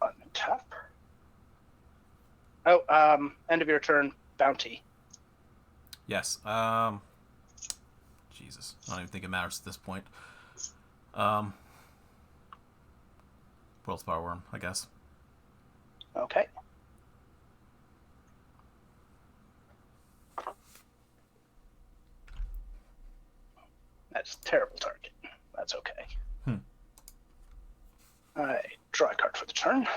untap. Oh, end of your turn, bounty. Yes. Jesus. I don't even think it matters at this point. World's Power Worm, I guess. Okay. That's a terrible target. That's okay. I draw a card for the turn.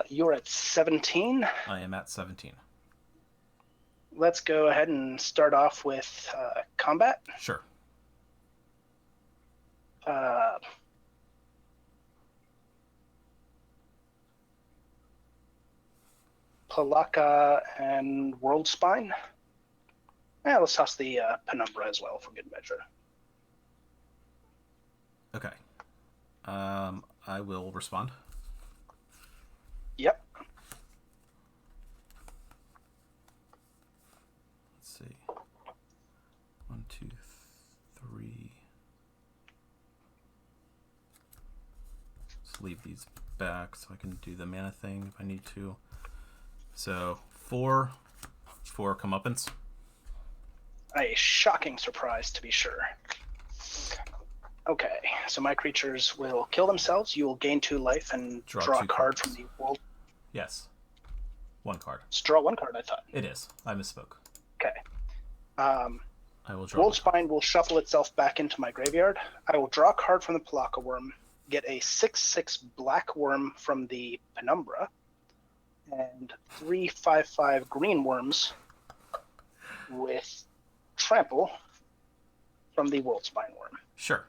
You're at 17. I am at 17. Let's go ahead and start off with combat. Sure. Palaka and World Spine. Yeah, let's toss the Penumbra as well for good measure. Okay. I will respond. Yep. Let's see. 1, 2, 3. Let's leave these back so I can do the mana thing if I need to. So 4 comeuppance. A shocking surprise, to be sure. Okay, so my creatures will kill themselves. You will gain 2 life and draw a card from the world. Yes. 1 card. Let's draw 1 card, I thought. It is. I misspoke. Okay. I will draw. World Spine will shuffle itself back into my graveyard. I will draw a card from the Palaka Worm, get a 6/6 black worm from the Penumbra, and 3 5/5 green worms with trample from the World Spine Worm. Sure.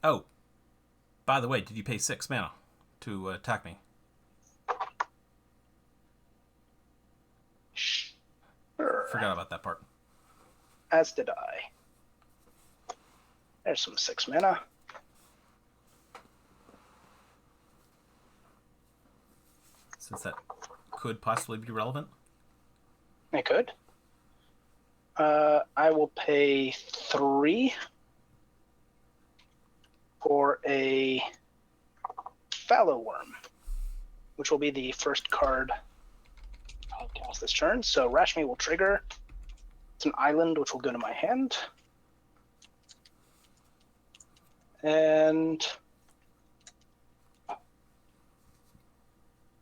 Oh, by the way, did you pay 6 mana to attack me? Sure. Forgot about that part. As did I. There's some 6 mana. Since that could possibly be relevant. It could. I will pay 3 for a Fallow Worm, which will be the first card I'll cast this turn. So Rashmi will trigger. It's an island, which will go to my hand. And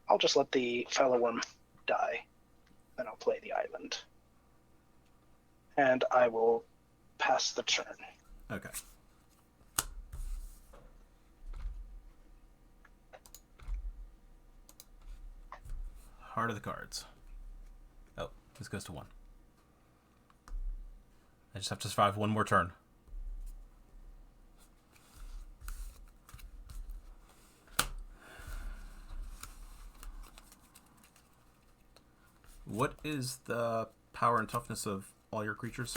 I'll just let the Fallow Worm die. Then I'll play the island. And I will pass the turn. Okay. Heart of the cards. Oh, this goes to 1. I just have to survive 1 more turn. What is the power and toughness of all your creatures?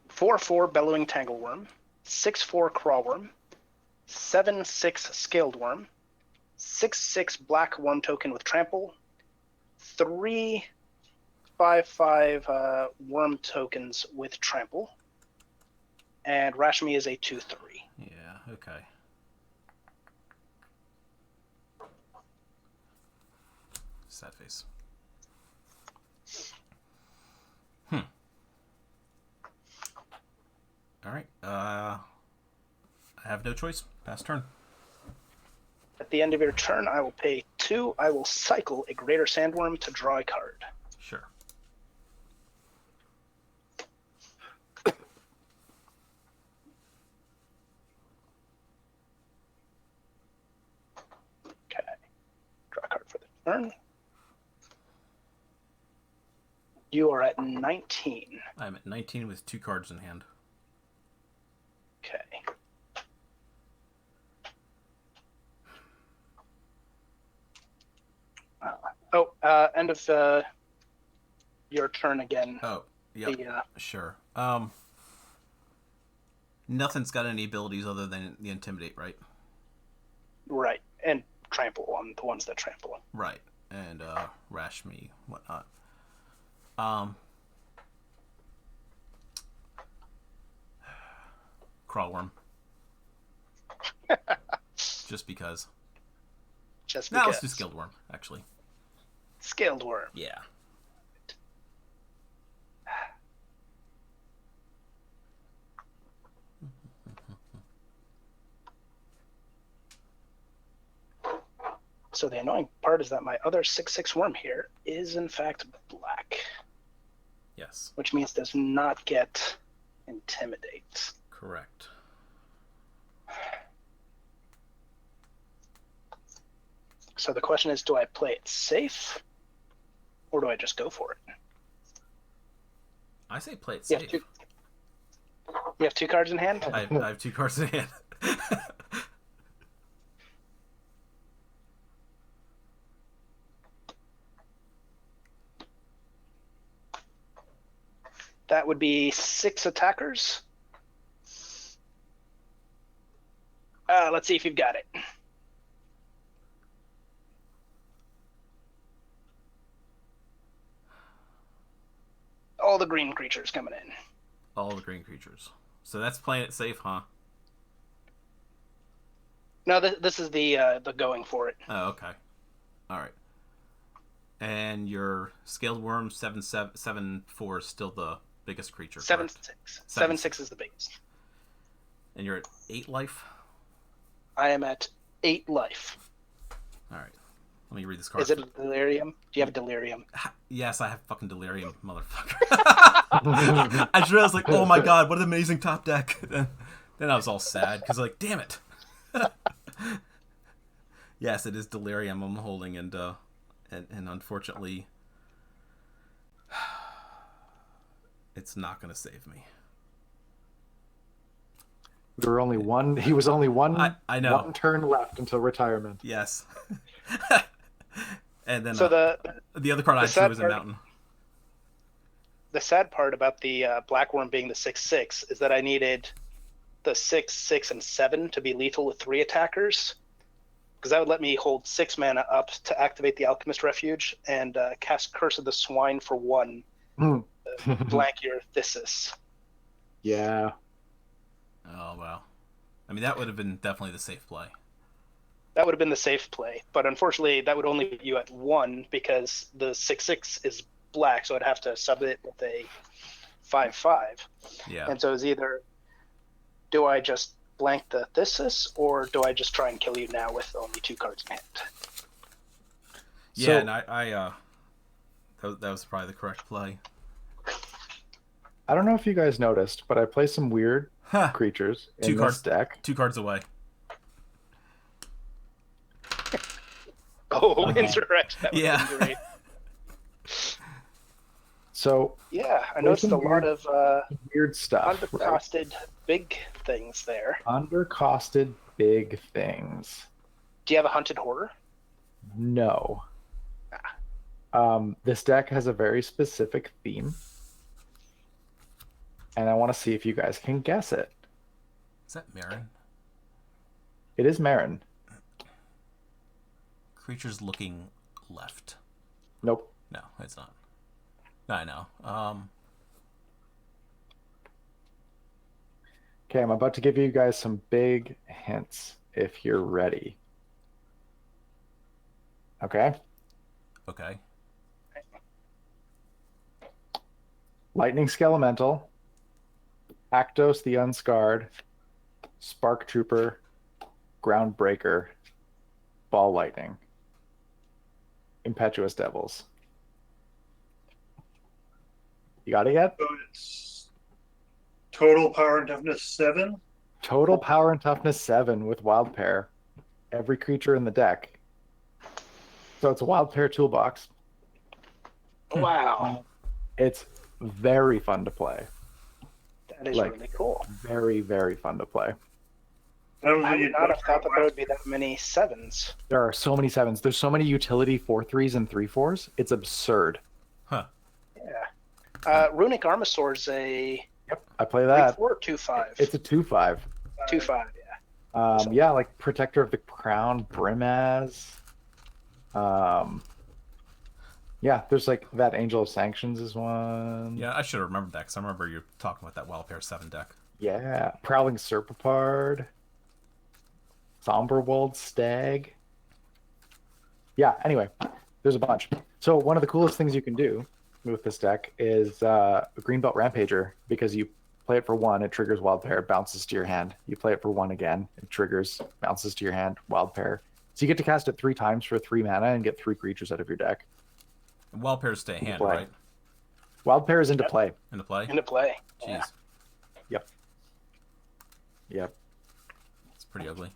4/4 Bellowing Tangleworm, 6/4 Crawworm, 7/6 Scaled Worm, 6/6 Black Worm token with Trample, 3 5/5 worm tokens with trample. And Rashmi is a 2/3. Yeah, okay. Sad face. Alright, I have no choice. Pass turn. At the end of your turn, I will pay 2. I will cycle a Greater Sandworm to draw a card. Sure. Okay. Draw a card for the turn. You are at 19. I'm at 19 with 2 cards in hand. Okay. End of your turn again. Oh, yeah. Sure. Nothing's got any abilities other than the Intimidate, right? Right. And trample on the ones that trample. Right. And Rashmi, whatnot. Crawlworm. Just because. Just because. No, let's do Scaled Worm, actually. Scaled Worm. Yeah. So the annoying part is that my other 6/6 worm here is in fact black. Yes. Which means does not get Intimidate. Correct. So the question is, do I play it safe, or do I just go for it? I say play it safe. You have 2 cards in hand? I have 2 cards in hand. That would be 6 attackers. Let's see if you've got it. All the green creatures coming in. All the green creatures. So that's playing it safe, huh? No, this is the going for it. Oh, okay. All right. And your Scaled Worm 7/4 is still the biggest creature. 7/6. 7/6 is the biggest. And you're at 8 life? I am at 8 life. All right. Let me read this card. Is it a delirium? Do you have a delirium? Yes, I have fucking delirium, motherfucker. I just realized, like, oh my god, what an amazing top deck. Then I was all sad because, like, damn it. Yes, it is delirium I'm holding, and unfortunately, it's not gonna save me. There were only one. He was only one. I know. One turn left until retirement. Yes. And then so the other card I drew was a mountain. The sad part about the black worm being the 6/6 is that I needed the 6, 6, and 7 to be lethal with 3 attackers, because that would let me hold 6 mana up to activate the Alchemist Refuge and cast Curse of the Swine for 1. Blank your Thesis. Yeah. Oh wow. I mean, that would have been definitely the safe play. That would have been the safe play, but unfortunately, that would only put you at 1 because the 6/6 is black, so I'd have to sub it with a 5/5. Yeah. And so it's either, do I just blank the Thesis, or do I just try and kill you now with only 2 cards in hand? Yeah, So, and I that was probably the correct play. I don't know if you guys noticed, but I play some weird creatures in this deck. 2 cards away. Oh, Insurrection. That Yeah. great. So Yeah, I noticed a lot of weird stuff. undercosted big things there. Undercosted big things. Do you have a Hunted Horror? No. This deck has a very specific theme, and I want to see if you guys can guess it. Is that Marin? It is Marin. Creatures looking left. Nope. No, it's not. I know. Okay, I'm about to give you guys some big hints if you're ready. Okay? Okay. Lightning Skelemental, Actos the Unscarred, Spark Trooper, Groundbreaker, Ball Lightning, Impetuous Devils. You got it yet? So it's total power and toughness 7. Total power and toughness 7 with Wild Pair. Every creature in the deck. So it's a Wild Pair toolbox. Wow. It's very fun to play. That is really cool. Very, very fun to play. I I would not have thought that there would be that many 7s. There are so many 7s. There's so many utility 4/3s and 3/4s. It's absurd. Huh. Yeah. Runic Armasaur's a Yep, I play that. 3/4 2/5. It's a 2/5. 2/5, yeah. Yeah, like Protector of the Crown, Brimaz. Yeah, there's like that Angel of Sanctions is one. Yeah, I should have remembered that because I remember you talking about that Wild Pair 7 deck. Yeah, Prowling Serpapard, Somberwold Stag. Yeah, anyway, there's a bunch. So one of the coolest things you can do with this deck is a Greenbelt Rampager, because you play it for 1, it triggers Wild Pair, bounces to your hand. You play it for 1 again, it triggers, bounces to your hand, Wild Pair. So you get to cast it 3 times for 3 mana and get 3 creatures out of your deck. And Wild Pairs stay in hand, play. right? Wild Pair is into play. Into play? Into play. Jeez. Yep. It's pretty ugly.